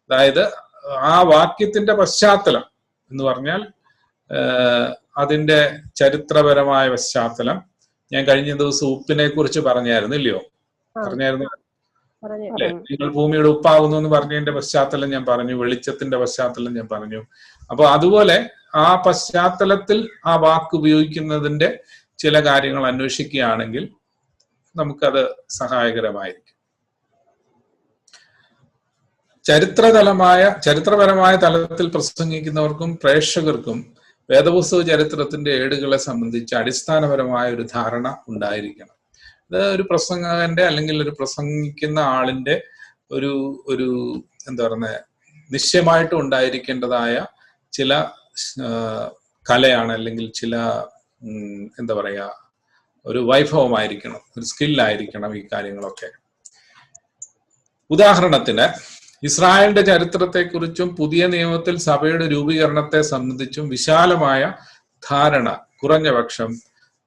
അതായത് ആ വാക്യത്തിന്റെ പശ്ചാത്തലം എന്ന് പറഞ്ഞാൽ അതിന്റെ ചരിത്രപരമായ പശ്ചാത്തലം. ഞാൻ കഴിഞ്ഞ ദിവസം ഉപ്പിനെ കുറിച്ച് പറഞ്ഞായിരുന്നു, ഇല്ലയോ? പറഞ്ഞായിരുന്നു അല്ലെ? നിങ്ങൾ ഭൂമിയുടെ ഉപ്പാകുന്നു എന്ന് പറഞ്ഞതിന്റെ പശ്ചാത്തലം ഞാൻ പറഞ്ഞു, വെളിച്ചത്തിന്റെ പശ്ചാത്തലം ഞാൻ പറഞ്ഞു. അപ്പൊ അതുപോലെ ആ പശ്ചാത്തലത്തിൽ ആ വാക്ക് ഉപയോഗിക്കുന്നതിന്റെ ചില കാര്യങ്ങൾ അന്വേഷിക്കുകയാണെങ്കിൽ നമുക്കത് സഹായകരമായിരിക്കും. ചരിത്രപരമായ തലത്തിൽ പ്രസംഗിക്കുന്നവർക്കും പ്രേക്ഷകർക്കും വേദപുസ്തക ചരിത്രത്തിന്റെ ഏടുകളെ സംബന്ധിച്ച് അടിസ്ഥാനപരമായ ഒരു ധാരണ ഉണ്ടായിരിക്കണം. ഇത് ഒരു പ്രസംഗകന്റെ അല്ലെങ്കിൽ ഒരു പ്രസംഗിക്കുന്ന ആളിന്റെ ഒരു എന്താ പറയുക നിശ്ചയമായിട്ടും ഉണ്ടായിരിക്കേണ്ടതായ ചില കലയാണ്, അല്ലെങ്കിൽ ചില എന്താ പറയാ ഒരു വൈഭവമായിരിക്കണം, ഒരു സ്കില്ലായിരിക്കണം ഈ കാര്യങ്ങളൊക്കെ. ഉദാഹരണത്തിന് ഇസ്രായേലിന്റെ ചരിത്രത്തെക്കുറിച്ചും പുതിയ നിയമത്തിൽ സഭയുടെ രൂപീകരണത്തെ സംബന്ധിച്ചും വിശാലമായ ധാരണ കുറഞ്ഞപക്ഷം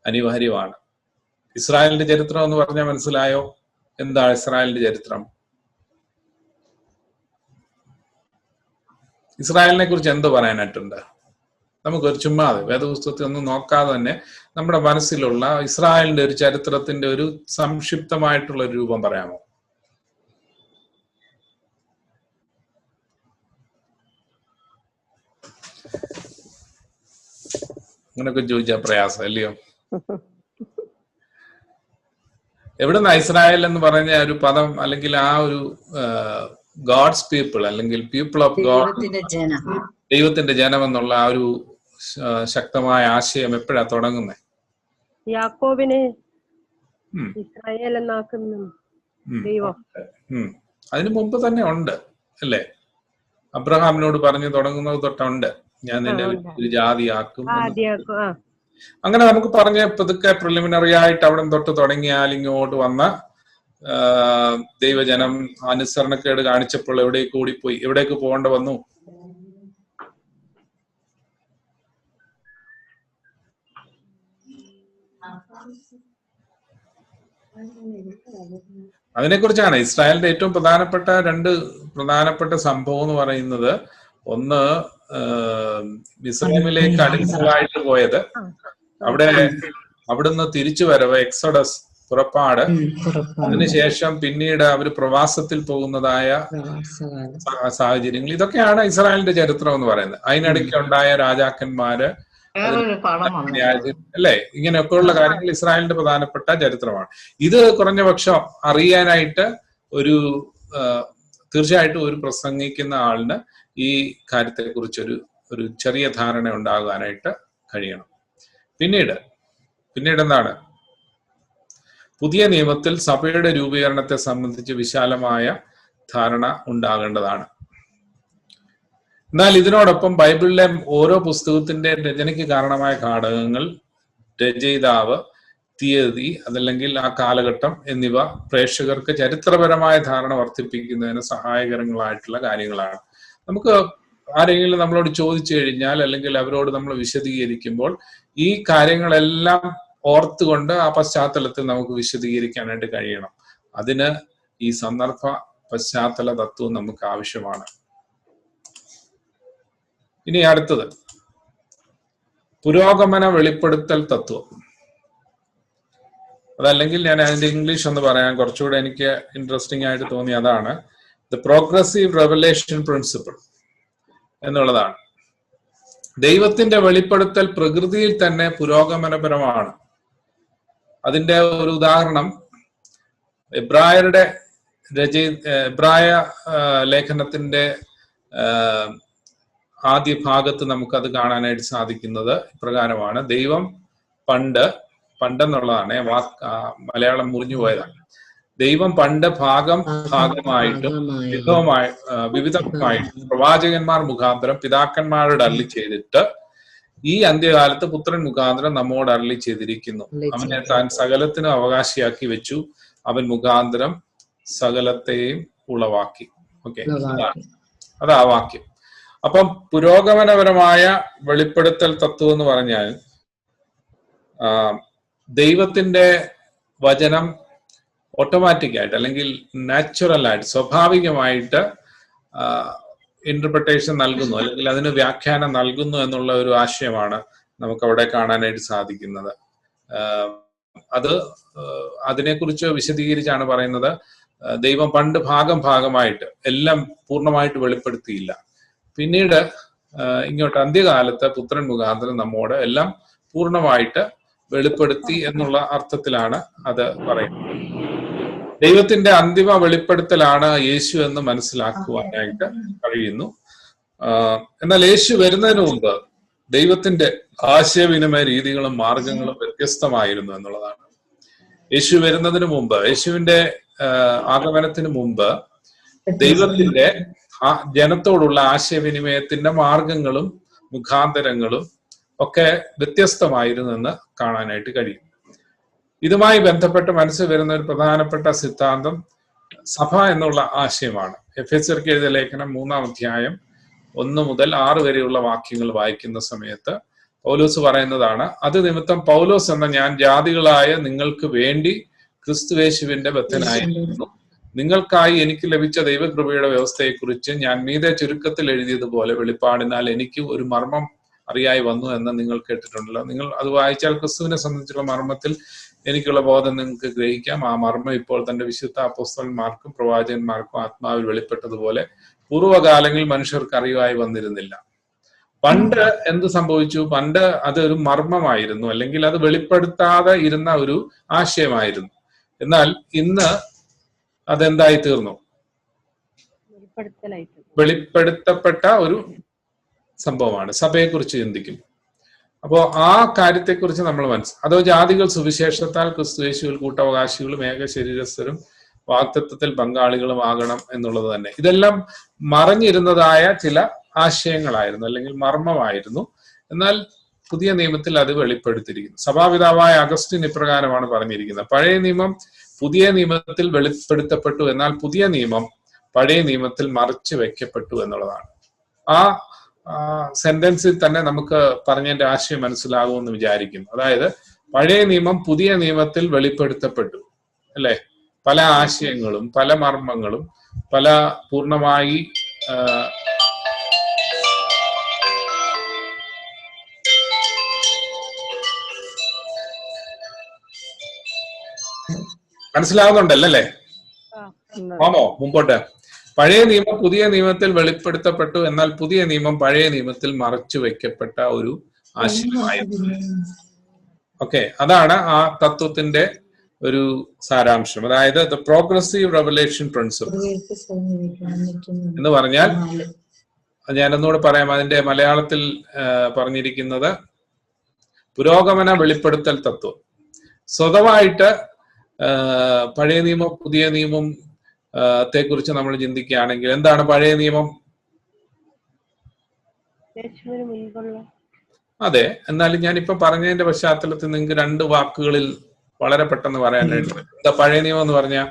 അനിവാര്യമാണ്. ഇസ്രായേലിന്റെ ചരിത്രം എന്ന് പറഞ്ഞാൽ മനസ്സിലായോ? എന്താണ് ഇസ്രായേലിന്റെ ചരിത്രം? ഇസ്രായേലിനെ കുറിച്ച് എന്ത് പറയാനായിട്ടുണ്ട്? നമുക്കൊരു ചുമ്മാതെ വേദപുസ്തകത്തിൽ ഒന്നും നോക്കാതെ തന്നെ നമ്മുടെ മനസ്സിലുള്ള ഇസ്രായേലിന്റെ ഒരു ചരിത്രത്തിന്റെ ഒരു സംക്ഷിപ്തമായിട്ടുള്ള ഒരു രൂപം പറയാമോ? അങ്ങനൊക്കെ ചോദിച്ചാൽ പ്രയാസം അല്ലയോ? എവിടുന്ന ഇസ്രായേൽ എന്ന് പറഞ്ഞ ഒരു പദം, അല്ലെങ്കിൽ ആ ഒരു ഗോഡ്സ് പീപ്പിൾ അല്ലെങ്കിൽ പീപ്പിൾ ഓഫ് ഗോഡ്, ദൈവത്തിന്റെ ജനം എന്നുള്ള ആ ഒരു ശക്തമായ ആശയം എപ്പോഴാ തുടങ്ങുന്നത്? യാക്കോബിനെ ഇസ്രായേൽ എന്നാക്കുന്നു ദൈവം. അതിനു മുമ്പ് തന്നെ ഉണ്ട് അല്ലേ? അബ്രഹാമിനോട് പറഞ്ഞു തുടങ്ങുന്നത് തൊട്ടുണ്ട്, ഞാൻ നിന്നെ ഒരു ജാതിയാക്കും. അങ്ങനെ നമുക്ക് പറഞ്ഞ പതുക്കെ പ്രിലിമിനറി ആയിട്ട് അവിടെ തൊട്ട് തുടങ്ങിയാൽ ഇങ്ങോട്ട് വന്ന ദൈവജനം അനുസരണക്കേട് കാണിച്ചപ്പോൾ എവിടേക്ക് ഓടിപ്പോയി? എവിടേക്ക് പോകേണ്ട വന്നു? അതിനെക്കുറിച്ചാണ് ഇസ്രായേലിന്റെ ഏറ്റവും രണ്ട് പ്രധാനപ്പെട്ട സംഭവം എന്ന് പറയുന്നത്. ഒന്ന്, മിസ്രൈമിലേക്ക് അടിമകളായിട്ട് പോയത്, അവിടുന്ന് തിരിച്ചു വരവ്, എക്സോഡസ്, പുറപ്പാട്. അതിനുശേഷം പിന്നീട് അവർ പ്രവാസത്തിൽ പോകുന്നതായ സാഹചര്യങ്ങൾ. ഇതൊക്കെയാണ് ഇസ്രായേലിന്റെ ചരിത്രം എന്ന് പറയുന്നത്. അതിനിടയ്ക്ക് ഉണ്ടായ രാജാക്കന്മാര്, അല്ലെ, ഇങ്ങനെയൊക്കെയുള്ള കാര്യങ്ങൾ ഇസ്രായേലിന്റെ പ്രധാനപ്പെട്ട ചരിത്രമാണ്. ഇത് കുറഞ്ഞപക്ഷം അറിയാനായിട്ട് തീർച്ചയായിട്ടും ഒരു പ്രസംഗിക്കുന്ന ആളിന് ഈ കാര്യത്തെക്കുറിച്ച് ഒരു ചെറിയ ധാരണ ഉണ്ടാകാനായിട്ട് കഴിയണം. പിന്നീട് എന്താണ്? പുതിയ നിയമത്തിൽ സഭയുടെ രൂപീകരണത്തെ സംബന്ധിച്ച് വിശാലമായ ധാരണ ഉണ്ടാകേണ്ടതാണ്. എന്നാൽ ഇതിനോടൊപ്പം ബൈബിളിലെ ഓരോ പുസ്തകത്തിന്റെ രചനയ്ക്ക് കാരണമായ ഘടകങ്ങൾ, രചയിതാവ്, തീയതി, അതല്ലെങ്കിൽ ആ കാലഘട്ടം എന്നിവ പ്രേക്ഷകർക്ക് ചരിത്രപരമായ ധാരണ വർദ്ധിപ്പിക്കുന്നതിന് സഹായകരങ്ങളായിട്ടുള്ള കാര്യങ്ങളാണ്. നമുക്ക് ആരെങ്കിലും നമ്മളോട് ചോദിച്ചു കഴിഞ്ഞാൽ, അല്ലെങ്കിൽ അവരോട് നമ്മൾ വിശദീകരിക്കുമ്പോൾ ഈ കാര്യങ്ങളെല്ലാം ഓർത്തുകൊണ്ട് ആ പശ്ചാത്തലത്തിൽ നമുക്ക് വിശദീകരിക്കാനായിട്ട് കഴിയണം. അതിന് ഈ സന്ദർഭ പശ്ചാത്തല തത്വം നമുക്ക് ആവശ്യമാണ്. ഇനി അടുത്തത് പുരോഗമന വെളിപ്പെടുത്തൽ തത്വം. അതല്ലെങ്കിൽ ഞാൻ അതിന്റെ ഇംഗ്ലീഷ് ഒന്ന് പറയാൻ കുറച്ചുകൂടെ എനിക്ക് ഇൻട്രസ്റ്റിംഗ് ആയിട്ട് തോന്നി. അതാണ് ദ പ്രോഗ്രസീവ് റെവലേഷൻ പ്രിൻസിപ്പിൾ എന്നുള്ളതാണ്. ദൈവത്തിന്റെ വെളിപ്പെടുത്തൽ പ്രകൃതിയിൽ തന്നെ പുരോഗമനപരമാണ്. അതിന്റെ ഒരു ഉദാഹരണം എബ്രായ ലേഖനത്തിന്റെ ആദ്യ ഭാഗത്ത് നമുക്കത് കാണാനായിട്ട് സാധിക്കുന്നത് ഇപ്രകാരമാണ്. ദൈവം പണ്ടെന്നുള്ളതാണ് മലയാളം മുറിഞ്ഞു പോയതാണ്. ദൈവം പണ്ട് ഭാഗമായിട്ടും വിവിധമായിട്ടും പ്രവാചകന്മാർ മുഖാന്തരം പിതാക്കന്മാരോട് അരുളി ചെയ്തിട്ട് ഈ അന്ത്യകാലത്ത് പുത്രൻ മുഖാന്തരം നമ്മോട് അരുളി ചെയ്തിരിക്കുന്നു. അവനെ താൻ സകലത്തിനും അവകാശിയാക്കി വെച്ചു. അവൻ മുഖാന്തരം സകലത്തെയും ഉളവാക്കി. ഓക്കെ, അതാ വാക്യം. അപ്പം പുരോഗമനപരമായ വെളിപ്പെടുത്തൽ തത്വം എന്ന് പറഞ്ഞാൽ ദൈവത്തിന്റെ വചനം ഓട്ടോമാറ്റിക്കായിട്ട് അല്ലെങ്കിൽ നാച്ചുറലായിട്ട് സ്വാഭാവികമായിട്ട് ഇന്റർപ്രിട്ടേഷൻ നൽകുന്നു, അല്ലെങ്കിൽ അതിന് വ്യാഖ്യാനം നൽകുന്നു എന്നുള്ള ഒരു ആശയമാണ് നമുക്ക് അവിടെ കാണാനായിട്ട് സാധിക്കുന്നത്. അതിനെക്കുറിച്ച് വിശദീകരിച്ചാണ് പറയുന്നത്. ദൈവം പണ്ട് ഭാഗമായിട്ട് എല്ലാം പൂർണ്ണമായിട്ട് വെളിപ്പെടുത്തിയില്ല. പിന്നീട് ഇങ്ങോട്ട് അന്ത്യകാലത്ത് പുത്രൻ മുഖാന്തരം നമ്മോട് എല്ലാം പൂർണ്ണമായിട്ട് വെളിപ്പെടുത്തി എന്നുള്ള അർത്ഥത്തിലാണ് അത് പറയുന്നത്. ദൈവത്തിന്റെ അന്തിമ വെളിപ്പെടുത്തലാണ് യേശു എന്ന് മനസ്സിലാക്കുവാനായിട്ട് കഴിയുന്നു. എന്നാൽ യേശു വരുന്നതിന് മുമ്പ് ദൈവത്തിന്റെ ആശയവിനിമയ രീതികളും മാർഗങ്ങളും വ്യത്യസ്തമായിരുന്നു എന്നുള്ളതാണ്. യേശു വരുന്നതിന് മുമ്പ്, യേശുവിന്റെ ആഗമനത്തിന് മുമ്പ് ദൈവത്തിന്റെ ജനത്തോടുള്ള ആശയവിനിമയത്തിന്റെ മാർഗങ്ങളും മുഖാന്തരങ്ങളും ഒക്കെ വ്യത്യസ്തമായിരുന്നു എന്ന് കാണാനായിട്ട് കഴിയും. ഇതുമായി ബന്ധപ്പെട്ട് മനസ്സിൽ വരുന്ന ഒരു പ്രധാനപ്പെട്ട സിദ്ധാന്തം സഭ എന്നുള്ള ആശയമാണ്. എഫെസ്യർക്ക് എഴുതിയ ലേഖനം 3-ാം അധ്യായം 1 മുതൽ 6 വരെയുള്ള വാക്യങ്ങൾ വായിക്കുന്ന സമയത്ത് പൗലോസ് പറയുന്നതാണ്: അത് നിമിത്തം പൗലോസ് എന്ന ഞാൻ ജാതികളായ നിങ്ങൾക്ക് വേണ്ടി ക്രിസ്തുയേശുവിന്റെ ബദ്ധനായിരുന്നു. നിങ്ങൾക്കായി എനിക്ക് ലഭിച്ച ദൈവകൃപയുടെ വ്യവസ്ഥയെക്കുറിച്ച് ഞാൻ മീതെ ചുരുക്കത്തിൽ എഴുതിയതുപോലെ വെളിപ്പാടിനാൽ എനിക്ക് ഒരു മർമ്മം അറിയായി വന്നു എന്ന് നിങ്ങൾ കേട്ടിട്ടുണ്ടല്ലോ. നിങ്ങൾ അത് വായിച്ചാൽ ക്രിസ്തുവിനെ സംബന്ധിച്ചുള്ള മർമ്മത്തിൽ എനിക്കുള്ള ബോധം നിങ്ങൾക്ക് ഗ്രഹിക്കാം. ആ മർമ്മം ഇപ്പോൾ തന്റെ വിശുദ്ധ അപ്പോസ്തലന്മാർക്കും പ്രവാചകന്മാർക്കും ആത്മാവിൽ വെളിപ്പെട്ടതുപോലെ പൂർവ്വകാലങ്ങളിൽ മനുഷ്യർക്ക് അറിവായി വന്നിരുന്നില്ല. പണ്ട് എന്ത് സംഭവിച്ചു? പണ്ട് അതൊരു മർമ്മമായിരുന്നു, അല്ലെങ്കിൽ അത് വെളിപ്പെടുത്താതെ ഇരുന്ന ഒരു ആശയമായിരുന്നു. എന്നാൽ ഇന്ന് അതെന്തായി തീർന്നു? വെളിപ്പെടുത്തപ്പെട്ട ഒരു സംഭവമാണ്. സഭയെക്കുറിച്ച് ചിന്തിക്കും. അപ്പോ ആ കാര്യത്തെക്കുറിച്ച് നമ്മൾ അതോ ജാതികൾ സുവിശേഷത്താൽ ക്രിസ്തുയേശുവിൽ കൂട്ടവകാശികളും ഏക ശരീരസ്ഥരും വാഗ്ദത്തത്തിൽ പങ്കാളികളും ആകണം എന്നുള്ളത് തന്നെ. ഇതെല്ലാം മറഞ്ഞിരുന്നതായ ചില ആശയങ്ങളായിരുന്നു, അല്ലെങ്കിൽ മർമ്മമായിരുന്നു. എന്നാൽ പുതിയ നിയമത്തിൽ അത് വെളിപ്പെടുത്തിയിരിക്കുന്നു. സഭാപിതാവായ അഗസ്റ്റിൻ ഇപ്രകാരമാണ് പറഞ്ഞിരിക്കുന്നത്: പഴയ നിയമം പുതിയ നിയമത്തിൽ വെളിപ്പെടുത്തപ്പെട്ടു, എന്നാൽ പുതിയ നിയമം പഴയ നിയമത്തിൽ മറച്ചു വെക്കപ്പെട്ടു എന്നുള്ളതാണ്. ആ സെന്റൻസിൽ തന്നെ നമുക്ക് പറഞ്ഞതിന്റെ ആശയം മനസ്സിലാകുമെന്ന് വിചാരിക്കുന്നു. അതായത് പഴയ നിയമം പുതിയ നിയമത്തിൽ വെളിപ്പെടുത്തപ്പെട്ടു, അല്ലെ? പല ആശയങ്ങളും പല മർമ്മങ്ങളും പല പൂർണ്ണമായി മനസ്സിലാവുന്നുണ്ടല്ലേ? ആമോ? മുമ്പോട്ട്. പഴയ നിയമം പുതിയ നിയമത്തിൽ വെളിപ്പെടുത്തപ്പെട്ടു, എന്നാൽ പുതിയ നിയമം പഴയ നിയമത്തിൽ മറച്ചു വെക്കപ്പെട്ട ഒരു ആശയമായിരുന്നു. ഓക്കെ, അതാണ് ആ തത്വത്തിന്റെ ഒരു സാരാംശം. അതായത് ദ പ്രോഗ്രസീവ് റെവലേഷൻ പ്രിൻസിപ്പിൾ എന്ന് പറഞ്ഞാൽ, ഞാനൊന്നുകൂടെ പറയാം, അതിന്റെ മലയാളത്തിൽ പറഞ്ഞിരിക്കുന്നത് പുരോഗമന വെളിപ്പെടുത്തൽ തത്വം. സ്വതമായിട്ട് പഴയ നിയമം പുതിയ നിയമം ത്തെക്കുറിച്ച് നമ്മൾ ചിന്തിക്കുകയാണെങ്കിൽ എന്താണ് പഴയ നിയമം? അതെ, എന്നാലും ഞാനിപ്പോ പറഞ്ഞതിന്റെ പശ്ചാത്തലത്തിൽ നിങ്ങൾക്ക് 2 വാക്കുകളിൽ വളരെ പെട്ടെന്ന് പറയാൻ കഴിയും. എന്താ പഴയ നിയമം എന്ന് പറഞ്ഞാൽ?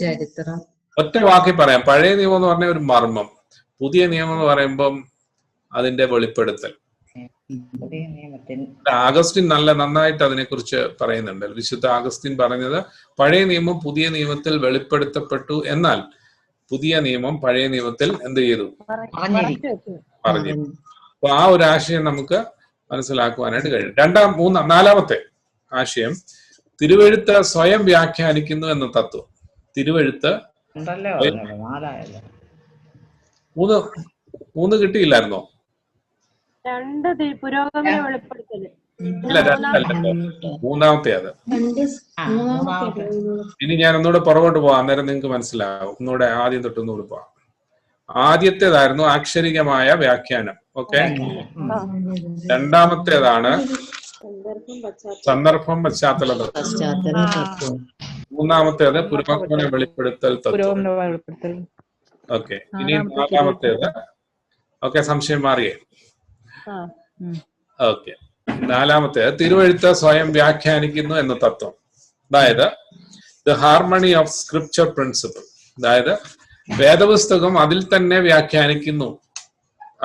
ചരിത്രം. ഒറ്റ വാക്കിൽ പറയാം. പഴയ നിയമം എന്ന് പറഞ്ഞ ഒരു മർമ്മം, പുതിയ നിയമം എന്ന് പറയുമ്പം അതിന്റെ വെളിപ്പെടുത്തൽ. ആഗസ്റ്റിൻ നന്നായിട്ട് അതിനെക്കുറിച്ച് പറയുന്നുണ്ട്. വിശുദ്ധ ആഗസ്റ്റിൻ പറഞ്ഞത് പഴയ നിയമം പുതിയ നിയമത്തിൽ വെളിപ്പെടുത്തപ്പെട്ടു, എന്നാൽ പുതിയ നിയമം പഴയ നിയമത്തിൽ എന്ത് ചെയ്തു? പറഞ്ഞു. അപ്പൊ ആ ഒരു ആശയം നമുക്ക് മനസ്സിലാക്കുവാനായിട്ട് കഴിയും. നാലാമത്തെ ആശയം തിരുവെഴുത്ത് സ്വയം വ്യാഖ്യാനിക്കുന്നു എന്ന തത്വം. തിരുവെഴുത്ത് 3 കിട്ടിയില്ലായിരുന്നോ? 2 പുരോഗമന വെളിപ്പെടുത്തല്. ഇല്ല, 2 മൂന്നാമത്തെ അത്. ഇനി ഞാൻ ഒന്നുകൂടെ പുറകോട്ട് പോവാം, അന്നേരം നിങ്ങൾക്ക് മനസ്സിലാവും. ഒന്നുകൂടെ ആദ്യം തൊട്ട് ഒന്നുകൂടെ പോവാം. ആദ്യത്തേതായിരുന്നു ആക്ഷരികമായ വ്യാഖ്യാനം. ഓക്കെ, രണ്ടാമത്തേതാണ് സന്ദർഭം പശ്ചാത്തല തത്വം. മൂന്നാമത്തേത് പുരോഗമന വെളിപ്പെടുത്തൽ തത്വം. ഓക്കെ, ഇനി നാലാമത്തേത്. ഓക്കെ, സംശയം മാറിയേ? ഓക്കെ, നാലാമത്തേത് തിരുവെഴുത്ത് സ്വയം വ്യാഖ്യാനിക്കുന്നു എന്ന തത്വം. അതായത് the harmony of scripture principle. അതായത് വേദപുസ്തകം അതിൽ തന്നെ വ്യാഖ്യാനിക്കുന്നു,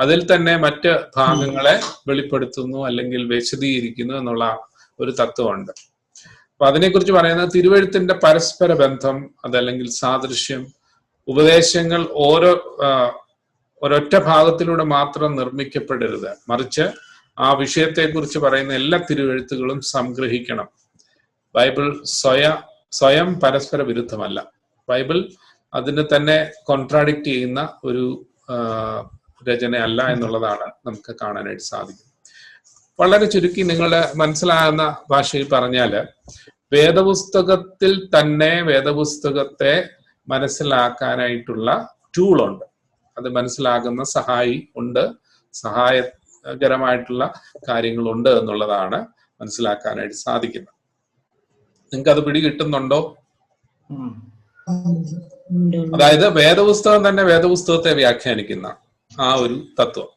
അതിൽ തന്നെ മറ്റ് ഭാഗങ്ങളെ വെളിപ്പെടുത്തുന്നു അല്ലെങ്കിൽ വിശദീകരിക്കുന്നു എന്നുള്ള ഒരു തത്വമുണ്ട്. അപ്പൊ അതിനെക്കുറിച്ച് പറയുന്നത് തിരുവെഴുത്തിന്റെ പരസ്പര ബന്ധം, അതല്ലെങ്കിൽ സാദൃശ്യം, ഉപദേശങ്ങൾ ഒരൊറ്റ ഭാഗത്തിലൂടെ മാത്രം നിർമ്മിക്കപ്പെടരുത്, മറിച്ച് ആ വിഷയത്തെക്കുറിച്ച് പറയുന്ന എല്ലാ തിരുവെഴുത്തുകളും സംഗ്രഹിക്കണം. ബൈബിൾ സ്വയം പരസ്പര വിരുദ്ധമല്ല. ബൈബിൾ അതിനെ തന്നെ കോൺട്രാഡിക്റ്റ് ചെയ്യുന്ന ഒരു രചനയല്ല എന്നുള്ളതാണ് നമുക്ക് കാണാനായിട്ട് സാധിക്കും. വളരെ ചുരുക്കി നിങ്ങളുടെ മനസ്സിലാകുന്ന ഭാഷയിൽ പറഞ്ഞാല്, വേദപുസ്തകത്തിൽ തന്നെ വേദപുസ്തകത്തെ മനസ്സിലാക്കാനായിട്ടുള്ള ടൂളുണ്ട്. അത് മനസ്സിലാകുന്ന സഹായി ഉണ്ട്, സഹായകരമായിട്ടുള്ള കാര്യങ്ങളുണ്ട് എന്നുള്ളതാണ് മനസ്സിലാക്കാനായിട്ട് സാധിക്കുന്നത്. നിങ്ങൾക്ക് അത് പിടികിട്ടുന്നുണ്ടോ? അതായത് വേദപുസ്തകം തന്നെ വേദപുസ്തകത്തെ വ്യാഖ്യാനിക്കുന്ന ആ ഒരു തത്വം.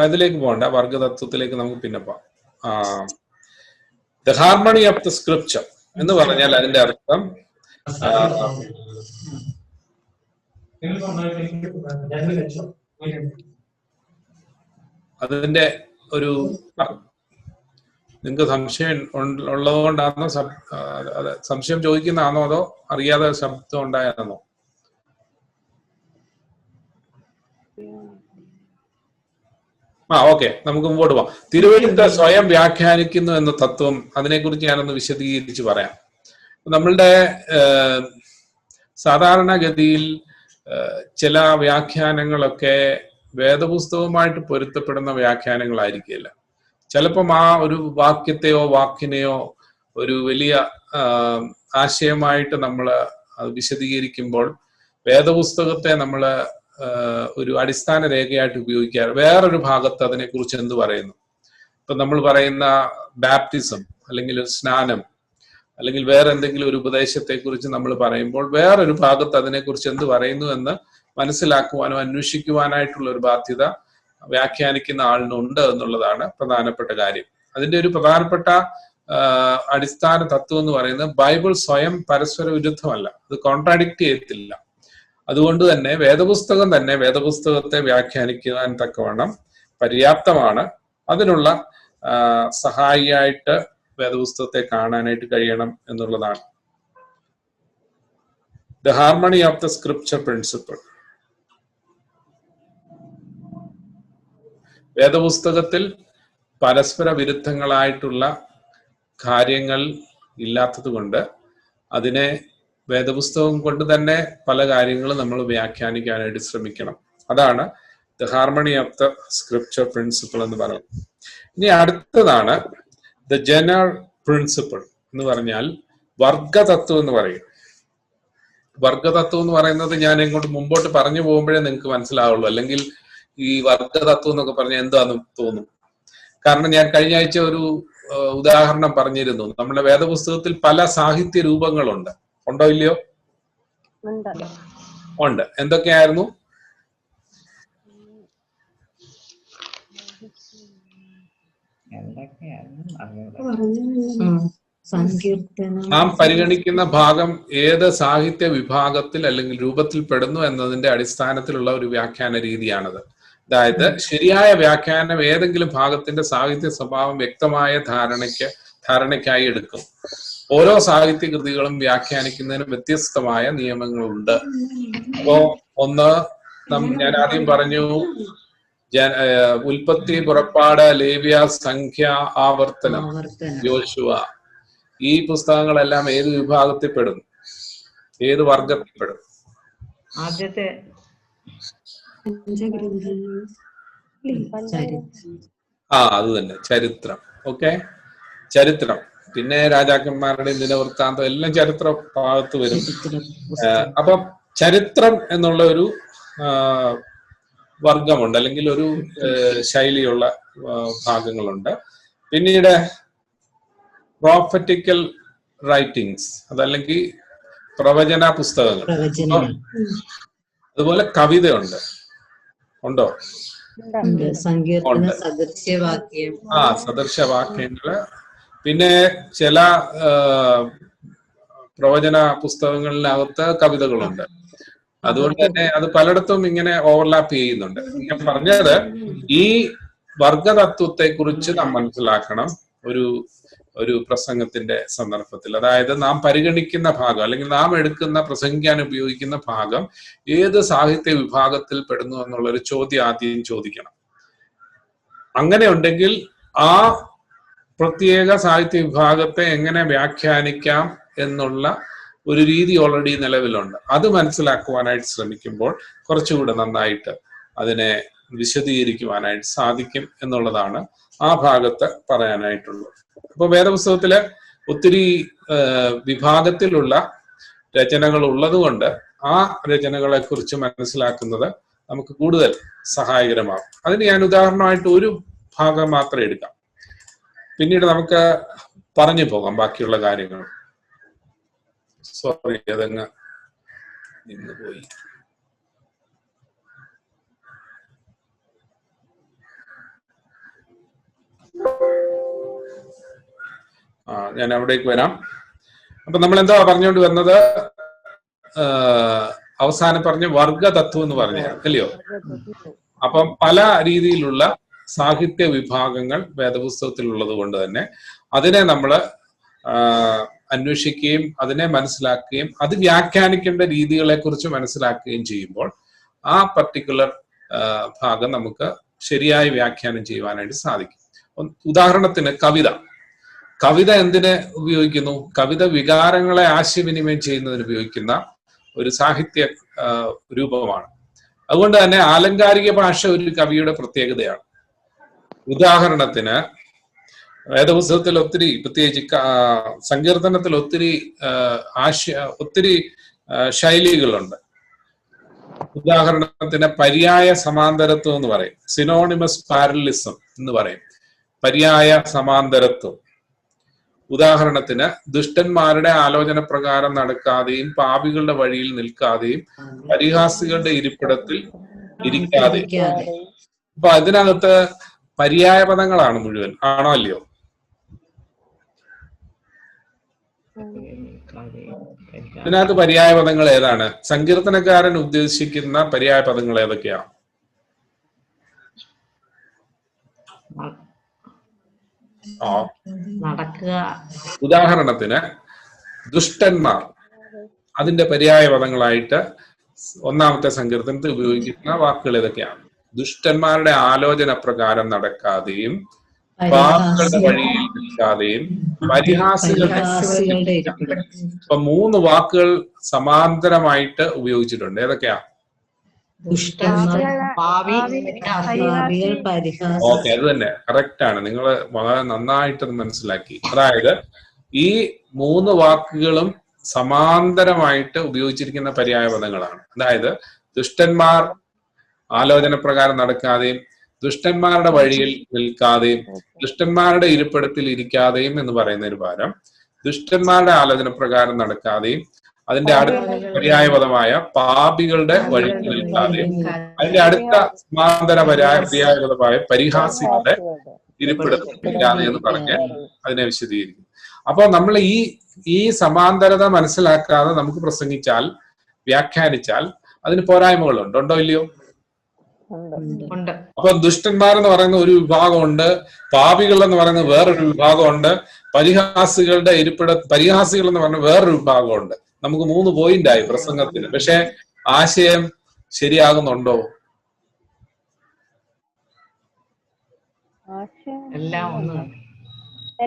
അതിലേക്ക് പോകണ്ട, വർഗതത്വത്തിലേക്ക് നമുക്ക് പിന്നെ പോവാം. The harmony of the scripture എന്ന് പറഞ്ഞാൽ അതിന്റെ അർത്ഥം അതിന്റെ ഒരു നിങ്ങൾക്ക് സംശയം ഉള്ളതുകൊണ്ടാണോ, സംശയം ചോദിക്കുന്നതാണോ, അതോ അറിയാതെ ശബ്ദം ഉണ്ടായതാണോ? ഓക്കെ, നമുക്ക് മുമ്പോട്ട് പോവാം. തിരുവെഴുത്ത് സ്വയം വ്യാഖ്യാനിക്കുന്നു എന്ന തത്വം, അതിനെക്കുറിച്ച് ഞാനൊന്ന് വിശദീകരിച്ച് പറയാം. നമ്മളുടെ സാധാരണഗതിയിൽ ചില വ്യാഖ്യാനങ്ങളൊക്കെ വേദപുസ്തകവുമായിട്ട് പൊരുത്തപ്പെടുന്ന വ്യാഖ്യാനങ്ങളായിരിക്കില്ല. ചിലപ്പം ആ ഒരു വാക്യത്തെയോ വാക്കിനെയോ ഒരു വലിയ ആശയമായിട്ട് നമ്മൾ വിശദീകരിക്കുമ്പോൾ വേദപുസ്തകത്തെ നമ്മൾ ഒരു അടിസ്ഥാന രേഖയായിട്ട് ഉപയോഗിക്കാറ്. വേറൊരു ഭാഗത്ത് അതിനെക്കുറിച്ച് എന്ത് പറയുന്നു, ഇപ്പൊ നമ്മൾ പറയുന്ന ബാപ്റ്റിസം അല്ലെങ്കിൽ സ്നാനം അല്ലെങ്കിൽ വേറെ എന്തെങ്കിലും ഒരു ഉപദേശത്തെക്കുറിച്ച് നമ്മൾ പറയുമ്പോൾ വേറൊരു ഭാഗത്ത് അതിനെക്കുറിച്ച് എന്ത് പറയുന്നു എന്ന് മനസ്സിലാക്കുവാനോ അന്വേഷിക്കുവാനായിട്ടുള്ള ഒരു ബാധ്യത വ്യാഖ്യാനിക്കുന്ന ആളിനുണ്ട് എന്നുള്ളതാണ് പ്രധാനപ്പെട്ട കാര്യം. അതിന്റെ ഒരു പ്രധാനപ്പെട്ട അടിസ്ഥാന തത്വം എന്ന് പറയുന്നത് ബൈബിൾ സ്വയം പരസ്പര വിരുദ്ധമല്ല, അത് കോൺട്രാഡിക്റ്റ് ചെയ്യത്തില്ല. അതുകൊണ്ട് തന്നെ വേദപുസ്തകത്തെ വ്യാഖ്യാനിക്കുവാൻ തക്കവണ്ണം പര്യാപ്തമാണ്. അതിനുള്ള സഹായിയായിട്ട് വേദപുസ്തകത്തെ കാണാനായിട്ട് കഴിയണം എന്നുള്ളതാണ്. The harmony of the scripture principle. വേദപുസ്തകത്തിൽ പരസ്പര വിരുദ്ധങ്ങളായിട്ടുള്ള കാര്യങ്ങൾ ഇല്ലാത്തത് കൊണ്ട് അതിനെ വേദപുസ്തകം കൊണ്ട് തന്നെ പല കാര്യങ്ങളും നമ്മൾ വ്യാഖ്യാനിക്കാനായിട്ട് ശ്രമിക്കണം. അതാണ് the harmony of the scripture principle എന്ന് പറയുന്നത്. ഇനി അടുത്തതാണ് ദ ജനറൽ പ്രിൻസിപ്പിൾ എന്ന് പറഞ്ഞാൽ വർഗതത്വം എന്ന് പറയും. വർഗതത്വം എന്ന് പറയുന്നത് ഞാൻ ഇങ്ങോട്ട് മുമ്പോട്ട് പറഞ്ഞു പോകുമ്പോഴേ നിങ്ങൾക്ക് മനസ്സിലാവുള്ളൂ. അല്ലെങ്കിൽ ഈ വർഗതത്വം എന്നൊക്കെ പറഞ്ഞാൽ എന്താന്ന് തോന്നും. കാരണം ഞാൻ കഴിഞ്ഞ ആഴ്ച ഒരു ഉദാഹരണം പറഞ്ഞിരുന്നു. നമ്മുടെ വേദപുസ്തകത്തിൽ പല സാഹിത്യ രൂപങ്ങളുണ്ട്. ഉണ്ടോ ഇല്ലയോ? ഉണ്ട്. എന്തൊക്കെയായിരുന്നു? നാം പരിഗണിക്കുന്ന ഭാഗം ഏത് സാഹിത്യ വിഭാഗത്തിൽ അല്ലെങ്കിൽ രൂപത്തിൽ പെടുന്നു എന്നതിന്റെ അടിസ്ഥാനത്തിലുള്ള ഒരു വ്യാഖ്യാന രീതിയാണത്. അതായത് ശരിയായ വ്യാഖ്യാനം ഏതെങ്കിലും ഭാഗത്തിന്റെ സാഹിത്യ സ്വഭാവം വ്യക്തമായ ധാരണയ്ക്കായി എടുക്കും. ഓരോ സാഹിത്യ കൃതികളും വ്യാഖ്യാനിക്കുന്നതിന് വ്യത്യസ്തമായ നിയമങ്ങളുണ്ട്. അപ്പോ ഒന്ന് ഞാൻ ആദ്യം പറഞ്ഞു, ഉൽപ്പത്തി, പുറപ്പാട്, ലേവ്യ, സംഖ്യ, ആവർത്തനം, യോശുവ, ഈ പുസ്തകങ്ങളെല്ലാം ഏത് വിഭാഗത്തിൽ പെടും? ഏത് വർഗത്തിൽപ്പെടും? ആദ്യത്തെ അത് തന്നെ, ചരിത്രം. ഓക്കെ, ചരിത്രം. പിന്നെ രാജാക്കന്മാരുടെ ദിനവൃത്താന്തം എല്ലാം ചരിത്ര ഭാഗത്ത് വരും. അപ്പം ചരിത്രം എന്നുള്ള ഒരു വർഗമുണ്ട്, അല്ലെങ്കിൽ ഒരു ശൈലിയുള്ള ഭാഗങ്ങളുണ്ട്. പിന്നീട് പ്രോഫറ്റിക്കൽ റൈറ്റിംഗ്സ്, അതല്ലെങ്കിൽ പ്രവചന പുസ്തകങ്ങൾ. അതുപോലെ കവിതയുണ്ട്. ഉണ്ടോ? സദൃശവാക്യങ്ങള്. പിന്നെ ചില പ്രവചന പുസ്തകങ്ങളിനകത്ത് കവിതകളുണ്ട്. അതുകൊണ്ട് തന്നെ അത് പലയിടത്തും ഇങ്ങനെ ഓവർലാപ്പ് ചെയ്യുന്നുണ്ട്. ഞാൻ പറഞ്ഞത് ഈ വർഗതത്വത്തെ കുറിച്ച് നാം മനസ്സിലാക്കണം ഒരു പ്രസംഗത്തിന്റെ സന്ദർഭത്തിൽ. അതായത് നാം പരിഗണിക്കുന്ന ഭാഗം, അല്ലെങ്കിൽ നാം എടുക്കുന്ന പ്രസംഗിക്കാൻ ഉപയോഗിക്കുന്ന ഭാഗം ഏത് സാഹിത്യ വിഭാഗത്തിൽ പെടുന്നു എന്നുള്ളൊരു ചോദ്യം ആദ്യം ചോദിക്കണം. അങ്ങനെ ഉണ്ടെങ്കിൽ ആ പ്രത്യേക സാഹിത്യ വിഭാഗത്തെ എങ്ങനെ വ്യാഖ്യാനിക്കാം എന്നുള്ള ഒരു രീതി ഓൾറെഡി നിലവിലുണ്ട്. അത് മനസ്സിലാക്കുവാനായിട്ട് ശ്രമിക്കുമ്പോൾ കുറച്ചുകൂടെ നന്നായിട്ട് അതിനെ വിശദീകരിക്കുവാനായിട്ട് സാധിക്കും എന്നുള്ളതാണ് ആ ഭാഗത്ത് പറയാനായിട്ടുള്ളത്. അപ്പൊ വേദപുസ്തകത്തില് ഒത്തിരി വിഭാഗത്തിലുള്ള രചനകൾ ഉള്ളത് കൊണ്ട് ആ രചനകളെ കുറിച്ച് മനസ്സിലാക്കുന്നത് നമുക്ക് കൂടുതൽ സഹായകരമാകും. അതിന് ഞാൻ ഉദാഹരണമായിട്ട് ഒരു ഭാഗം മാത്രം എടുക്കാം, പിന്നീട് നമുക്ക് പറഞ്ഞു പോകാം ബാക്കിയുള്ള കാര്യങ്ങൾ. സോറി, അതങ്ങ് നിന്ന് പോയി. ഞാൻ അവിടേക്ക് വരാം. അപ്പൊ നമ്മൾ എന്താ പറഞ്ഞുകൊണ്ട് വന്നത്? അവസാനം പറഞ്ഞ വർഗതത്വം എന്ന് പറഞ്ഞ അല്ലയോ? അപ്പം പല രീതിയിലുള്ള സാഹിത്യ വിഭാഗങ്ങൾ വേദപുസ്തകത്തിൽ ഉള്ളത് കൊണ്ട് തന്നെ അതിനെ നമ്മൾ അന്വേഷിക്കുകയും അതിനെ മനസ്സിലാക്കുകയും അത് വ്യാഖ്യാനിക്കേണ്ട രീതികളെ കുറിച്ച് മനസ്സിലാക്കുകയും ചെയ്യുമ്പോൾ ആ പർട്ടിക്കുലർ ഭാഗം നമുക്ക് ശരിയായി വ്യാഖ്യാനം ചെയ്യുവാനായിട്ട് സാധിക്കും. ഉദാഹരണത്തിന് കവിത എന്തിനെ ഉപയോഗിക്കുന്നു? കവിത വികാരങ്ങളെ ആശയവിനിമയം ചെയ്യുന്നതിന് ഉപയോഗിക്കുന്ന ഒരു സാഹിത്യ രൂപമാണ്. അതുകൊണ്ട് തന്നെ ആലങ്കാരിക ഭാഷ ഒരു കവിയുടെ പ്രത്യേകതയാണ്. ഉദാഹരണത്തിന് വേദപുസ്തകത്തിൽ ഒത്തിരി, പ്രത്യേകിച്ച് സങ്കീർത്തനത്തിൽ ഒത്തിരി ശൈലികളുണ്ട്. ഉദാഹരണത്തിന് പര്യായ സമാന്തരത്വം എന്ന് പറയും, സിനോണിമസ് പാരലിസം എന്ന് പറയും, പര്യായ സമാന്തരത്വം. ഉദാഹരണത്തിന് ദുഷ്ടന്മാരുടെ ആലോചന പ്രകാരം നടക്കാതെയും പാപികളുടെ വഴിയിൽ നിൽക്കാതെയും പരിഹാസികളുടെ ഇരിപ്പിടത്തിൽ ഇരിക്കാതെയും. അപ്പൊ അതിനകത്ത് പര്യായ പദങ്ങളാണ് മുഴുവൻ, ആണോ അല്ലയോ? ഇതിനകത്ത് പര്യായ പദങ്ങൾ ഏതാണ്? സങ്കീർത്തനക്കാരൻ ഉദ്ദേശിക്കുന്ന പര്യായ പദങ്ങൾ ഏതൊക്കെയാ? നടക്കുക. ഉദാഹരണത്തിന് ദുഷ്ടന്മാർ, അതിന്റെ പര്യായ പദങ്ങളായിട്ട് ഒന്നാമത്തെ സങ്കീർത്തനത്തിൽ ഉപയോഗിക്കുന്ന വാക്കുകൾ ഏതൊക്കെയാണ്? ദുഷ്ടന്മാരുടെ ആലോചന പ്രകാരം നടക്കാതെയും പാപികളുടെ വഴിയിൽ നിൽക്കാതെയും പരിഹാസികളുടെ. ഇപ്പൊ 3 വാക്കുകൾ സമാന്തരമായിട്ട് ഉപയോഗിച്ചിട്ടുണ്ട്. ഏതൊക്കെയാ? ഓക്കെ, അത് തന്നെ കറക്റ്റ് ആണ്. നിങ്ങൾ വളരെ നന്നായിട്ട് മനസ്സിലാക്കി. അതായത് ഈ 3 വാക്കുകളും സമാന്തരമായിട്ട് ഉപയോഗിച്ചിരിക്കുന്ന പര്യായ പദങ്ങളാണ്. അതായത് ദുഷ്ടന്മാർ ആലോചന പ്രകാരം നടക്കാതെയും ദുഷ്ടന്മാരുടെ വഴിയിൽ നിൽക്കാതെയും ദുഷ്ടന്മാരുടെ ഇരിപ്പിടത്തിൽ ഇരിക്കാതെയും എന്ന് പറയുന്നതിന് പകരം ദുഷ്ടന്മാരുടെ ആലോചന പ്രകാരം നടക്കാതെയും അതിന്റെ അടുത്ത പര്യായ പദമായ പാപികളുടെ വഴിയിൽ നിൽക്കാതെയും അതിന്റെ അടുത്ത സമാന്തര പര്യായ പദമായ പരിഹാസികളുടെ ഇരിപ്പിടത്തിൽ നിൽക്കാതെ എന്ന് പറഞ്ഞ് അതിനെ വിശദീകരിക്കും. അപ്പൊ നമ്മൾ ഈ സമാന്തരത മനസ്സിലാക്കാതെ നമുക്ക് പ്രസംഗിച്ചാൽ, വ്യാഖ്യാനിച്ചാൽ അതിന് പോരായ്മകളുണ്ട്. ഉണ്ടോ ഇല്ലയോ? അപ്പൊ ദുഷ്ടന്മാർ എന്ന് പറയുന്ന ഒരു വിഭാഗമുണ്ട്, പാപികൾ എന്ന് പറയുന്ന വേറൊരു വിഭാഗമുണ്ട്, പരിഹാസികൾ എന്ന് പറഞ്ഞ വേറൊരു വിഭാഗമുണ്ട്. നമുക്ക് 3 പോയിന്റായി പ്രസംഗത്തിന്. പക്ഷെ ആശയം ശരിയാകുന്നുണ്ടോ?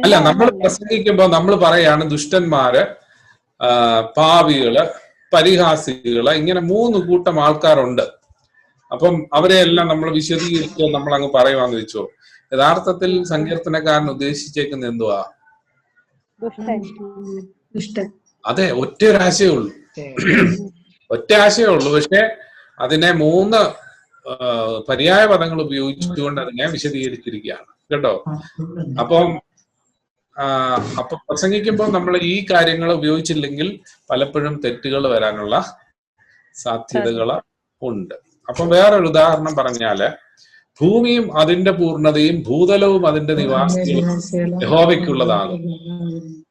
അല്ല, നമ്മൾ പ്രസംഗിക്കുമ്പോ നമ്മൾ പറയാണ് ദുഷ്ടന്മാര്, പാപികള്, പരിഹാസികള്, ഇങ്ങനെ 3 കൂട്ടം ആൾക്കാരുണ്ട്. അപ്പം അവരെയെല്ലാം നമ്മൾ വിശദീകരിച്ചോ നമ്മൾ അങ്ങ് പറയുവാന്ന് വെച്ചോ. യഥാർത്ഥത്തിൽ സങ്കീർത്തനക്കാരൻ ഉദ്ദേശിച്ചേക്കുന്ന എന്തുവാ? അതെ, ഒറ്റ ആശയമേ ഉള്ളൂ. പക്ഷെ അതിനെ 3 പര്യായ പദങ്ങൾ ഉപയോഗിച്ചുകൊണ്ട് അതിനെ വിശദീകരിച്ചിരിക്കുകയാണ് കേട്ടോ. അപ്പൊ പ്രസംഗിക്കുമ്പോൾ നമ്മൾ ഈ കാര്യങ്ങൾ ഉപയോഗിച്ചില്ലെങ്കിൽ പലപ്പോഴും തെറ്റുകൾ വരാനുള്ള സാധ്യതകൾ ഉണ്ട്. അപ്പൊ വേറൊരു ഉദാഹരണം പറഞ്ഞാല്, ഭൂമിയും അതിന്റെ പൂർണ്ണതയും ഭൂതലവും അതിന്റെ നിവാസികളും യഹോവയ്ക്കുള്ളതാകും.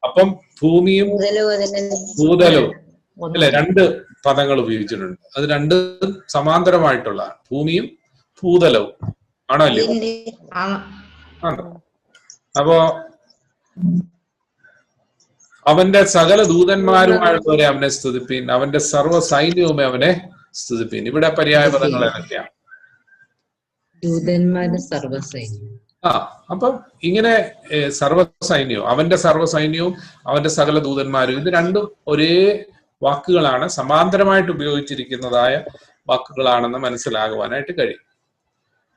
അപ്പം ഭൂമിയും ഭൂതലവും അല്ലെ, 2 പദങ്ങൾ ഉപയോഗിച്ചിട്ടുണ്ട്. അത് 2 സമാന്തരമായിട്ടുള്ള ഭൂമിയും ഭൂതലവും ആണോ അല്ലയോ? ആണോ? അപ്പോ അവന്റെ സകല ദൂതന്മാരുമായുള്ളവരെ അവനെ സ്തുതിപ്പീൻ, അവന്റെ സർവ്വ സൈന്യവുമേ അവനെ സ്തുതിപ്പീൻ. ഇവിടെ പര്യായ പദങ്ങൾ ഏതൊക്കെയാണ്? അപ്പം ഇങ്ങനെ സർവ്വസൈന്യവും, അവന്റെ സർവ്വസൈന്യവും അവന്റെ സകല ദൂതന്മാരും, ഇത് 2 ഒരേ വാക്കുകളാണ്, സമാന്തരമായിട്ട് ഉപയോഗിച്ചിരിക്കുന്നതായ വാക്കുകളാണെന്ന് മനസ്സിലാകുവാനായിട്ട് കഴിയും.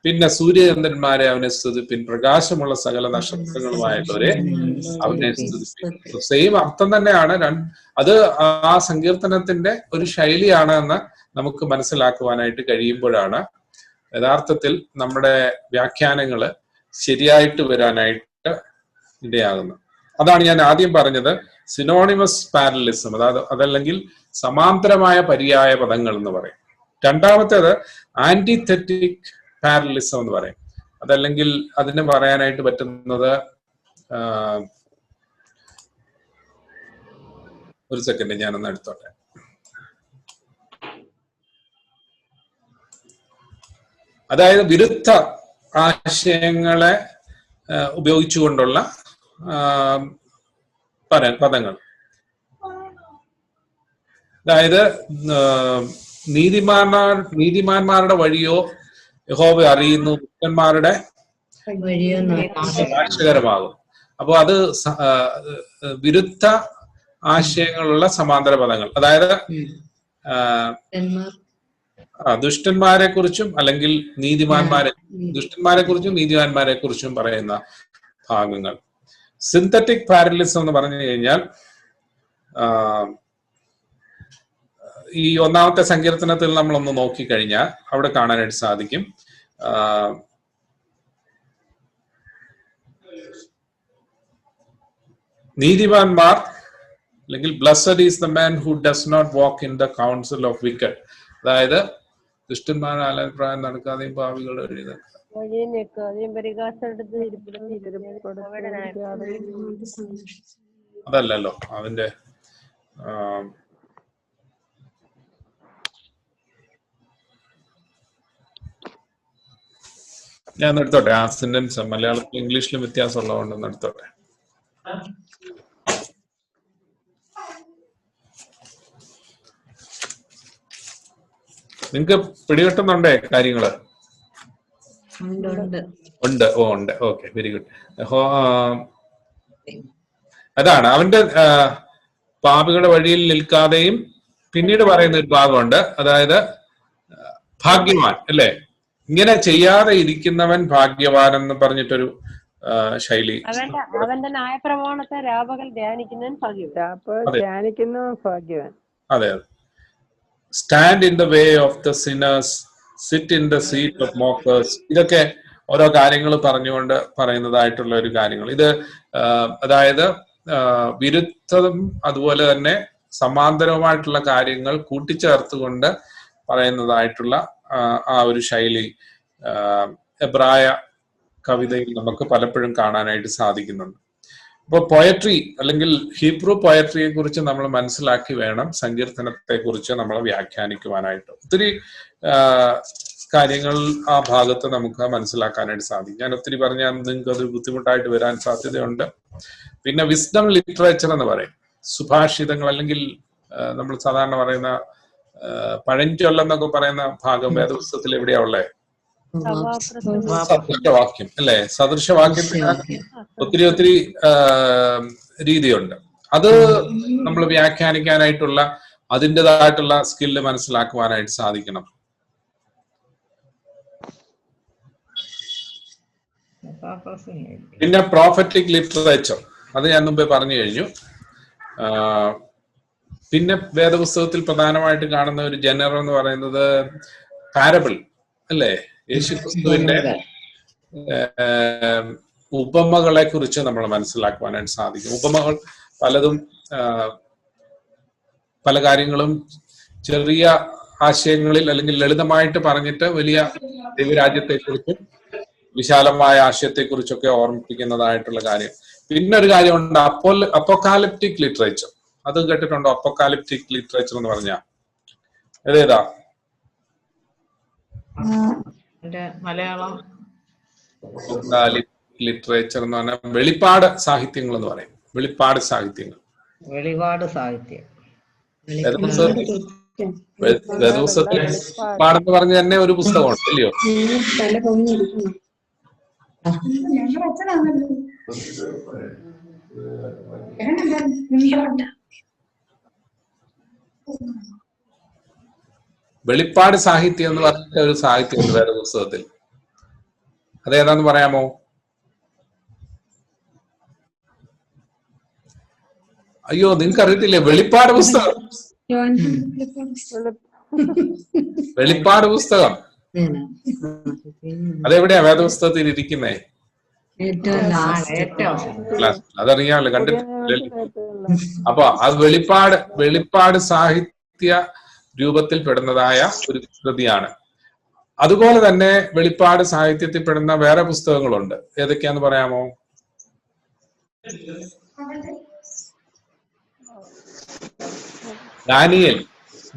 പിന്നെ സൂര്യചന്ദ്രന്മാരെ അവനെ സ്തുതിപ്പിൻ, പ്രകാശമുള്ള സകല നക്ഷത്രങ്ങളുമായുള്ളവരെ അവനെ സ്തുതിപ്പിൻ. സെയിം അർത്ഥം തന്നെയാണ്. അത് ആ സങ്കീർത്തനത്തിന്റെ ഒരു ശൈലിയാണ് എന്ന് നമുക്ക് മനസ്സിലാക്കുവാനായിട്ട് കഴിയുമ്പോഴാണ് യഥാർത്ഥത്തിൽ നമ്മുടെ വ്യാഖ്യാനങ്ങള് ശരിയായിട്ട് വരാനായിട്ട് ഇടയാകുന്നത്. അതാണ് ഞാൻ ആദ്യം പറഞ്ഞത്, സിനോണിമസ് പാരലിസം, അതല്ലെങ്കിൽ സമാന്തരമായ പര്യായ പദങ്ങൾ എന്ന് പറയും. രണ്ടാമത്തേത് ആന്റിതെറ്റിക് പാരലിസം എന്ന് പറയും. അതല്ലെങ്കിൽ അതിന് പറയാനായിട്ട് പറ്റുന്നത്, ഒരു സെക്കൻഡ് ഞാനൊന്ന് എടുത്തോട്ടെ. അതായത് വിരുദ്ധ ആശയങ്ങളെ ഉപയോഗിച്ചുകൊണ്ടുള്ള പദങ്ങൾ. അതായത് നീതിമാന്മാരുടെ വഴിയോ യഹോവ അറിയുന്നു, ദുഷ്ടന്മാരുടെ നാശകരമാകും. അപ്പൊ അത് വിരുദ്ധ ആശയങ്ങളുള്ള സമാന്തര പദങ്ങൾ. അതായത് ദുഷ്ടന്മാരെ കുറിച്ചും അല്ലെങ്കിൽ ദുഷ്ടന്മാരെ കുറിച്ചും നീതിമാന്മാരെ കുറിച്ചും പറയുന്ന ഭാഗങ്ങൾ. സിന്തറ്റിക് പാരലിസം എന്ന് പറഞ്ഞു കഴിഞ്ഞാൽ ഈ ഒന്നാമത്തെ സങ്കീർത്തനത്തിൽ നമ്മളൊന്ന് നോക്കിക്കഴിഞ്ഞാൽ അവിടെ കാണാനായിട്ട് സാധിക്കും. നീതിമാന്മാർ അല്ലെങ്കിൽ blessed is the man who does not walk in the council of wicked. അതായത് ദുഷ്ടന്മാരുടെ അഭിപ്രായം നടക്കാതെയും പാപികളുടെ അതല്ലല്ലോ അതിന്റെ ഞാൻ എടുത്തോട്ടെ ആ സെന്റൻസ്. മലയാളത്തിലും ഇംഗ്ലീഷിലും വ്യത്യാസം ഉള്ളതുകൊണ്ടൊന്ന് എടുത്തോട്ടെ. നിങ്ങക്ക് പിടികിട്ടുന്നുണ്ടേ കാര്യങ്ങള്? ഉണ്ട്. ഉണ്ട്. Okay, very good. അതാണ് അവന്റെ പാപികളുടെ വഴിയിൽ നിൽക്കാതെയും പിന്നീട് പറയുന്ന ഒരു ഭാഗമുണ്ട്. അതായത് ഭാഗ്യവാൻ അല്ലേ, ഇങ്ങനെ ചെയ്യാതെ ഇരിക്കുന്നവൻ ഭാഗ്യവാൻ എന്ന് പറഞ്ഞിട്ടൊരു ശൈലി. അവന്റെ ന്യായപ്രമാണത്തെ രാപകൽ ധ്യാനിക്കുന്നവൻ ഭാഗ്യവാൻ. അതെ. Stand in the way of the sinners, sit in the seat of mockers. ഇതൊക്കെ ഓരോ കാര്യങ്ങൾ പറഞ്ഞുകൊണ്ട് പറയുന്നതായിട്ടുള്ള ഒരു കാര്യങ്ങൾ. ഇത് അതായത് വിരുദ്ധവും അതുപോലെ തന്നെ സമാന്തരവുമായിട്ടുള്ള കാര്യങ്ങൾ കൂട്ടിച്ചേർത്തുകൊണ്ട് പറയുന്നതായിട്ടുള്ള ആ ഒരു ശൈലി എബ്രായ കവിതയിൽ നമുക്ക് പലപ്പോഴും കാണാനായിട്ട് സാധിക്കുന്നുണ്ട്. അപ്പോൾ പോയട്രി അല്ലെങ്കിൽ ഹീബ്രു പോയട്രിയെ കുറിച്ച് നമ്മൾ മനസ്സിലാക്കി വേണം സങ്കീർത്തനത്തെ കുറിച്ച് നമ്മൾ വ്യാഖ്യാനിക്കുവാനായിട്ട്. ഒത്തിരി കാര്യങ്ങൾ ആ ഭാഗത്ത് നമുക്ക് മനസ്സിലാക്കാനായിട്ട് സാധിക്കും. ഞാൻ ഒത്തിരി പറഞ്ഞാൽ നിങ്ങൾക്ക് അത് ബുദ്ധിമുട്ടായിട്ട് വരാൻ സാധ്യതയുണ്ട്. പിന്നെ വിസ്ഡം ലിറ്ററേച്ചർ എന്ന് പറയും, സുഭാഷിതങ്ങൾ അല്ലെങ്കിൽ നമ്മൾ സാധാരണ പറയുന്ന പഴഞ്ചൊല്ലെന്നൊക്കെ പറയുന്ന ഭാഗം വേദപുസ്തകത്തിൽ എവിടെയാ ഉള്ളത്? സദൃശവാക്യം അല്ലെ? സദൃശവാക്യത്തിന് ഒത്തിരി ഒത്തിരി രീതിയുണ്ട്. അത് നമ്മൾ വ്യാഖ്യാനിക്കാനായിട്ടുള്ള അതിൻ്റെതായിട്ടുള്ള സ്കില്ല് മനസ്സിലാക്കുവാനായിട്ട് സാധിക്കണം. പിന്നെ പ്രോഫറ്റിക് ലിറ്ററേച്ചർ, അത് ഞാൻ മുമ്പേ പറഞ്ഞു കഴിഞ്ഞു. പിന്നെ വേദപുസ്തകത്തിൽ പ്രധാനമായിട്ട് കാണുന്ന ഒരു ജനർ എന്ന് പറയുന്നത് പാരബിൾ അല്ലേ? യേശുക്രിസ്തുവിന്റെ ഉപമകളെ കുറിച്ച് നമ്മൾ മനസ്സിലാക്കുവാനായിട്ട് സാധിക്കും. ഉപമകൾ പലതും പല കാര്യങ്ങളും ചെറിയ ആശയങ്ങളിൽ അല്ലെങ്കിൽ ലളിതമായിട്ട് പറഞ്ഞിട്ട് വലിയ ദൈവരാജ്യത്തെക്കുറിച്ചും വിശാലമായ ആശയത്തെക്കുറിച്ചൊക്കെ ഓർമ്മിപ്പിക്കുന്നതായിട്ടുള്ള കാര്യം. പിന്നെ ഒരു കാര്യമുണ്ട്, അപ്പോക്കാലിപ്റ്റിക് ലിറ്ററേച്ചർ. അത് കേട്ടിട്ടുണ്ടോ? അപ്പോക്കാലിപ്റ്റിക് ലിറ്ററേച്ചർ എന്ന് പറഞ്ഞാൽ ഏതാ? മലയാളം ലിറ്ററേച്ചർ എന്ന് പറഞ്ഞാൽ വെളിപ്പാട് സാഹിത്യങ്ങൾ എന്ന് പറയും. വെളിപ്പാട് സാഹിത്യങ്ങൾ, വേദപുസ്തകത്തിൽ പാടെന്ന് പറഞ്ഞ തന്നെ ഒരു പുസ്തകമാണ് അല്ലയോ? വെളിപ്പാട് സാഹിത്യം എന്ന് പറഞ്ഞ ഒരു സാഹിത്യമുണ്ട് വേദപുസ്തകത്തിൽ. അതേതാന്ന് പറയാമോ? അയ്യോ, നിങ്ങൾക്ക് അറിയത്തില്ലേ? വെളിപ്പാട് പുസ്തകം, വെളിപ്പാട് പുസ്തകം അതെവിടെയാ വേദപുസ്തകത്തിൽ ഇരിക്കുന്നേ? അതറിയാമല്ലോ, കണ്ടിട്ടില്ല. അപ്പൊ അത് വെളിപ്പാട് സാഹിത്യ രൂപത്തിൽ പെടുന്നതായ ഒരു കൃതിയാണ്. അതുപോലെ തന്നെ വെളിപ്പാട് സാഹിത്യത്തിൽ പെടുന്ന വേറെ പുസ്തകങ്ങളുണ്ട്. ഏതൊക്കെയാന്ന് പറയാമോ?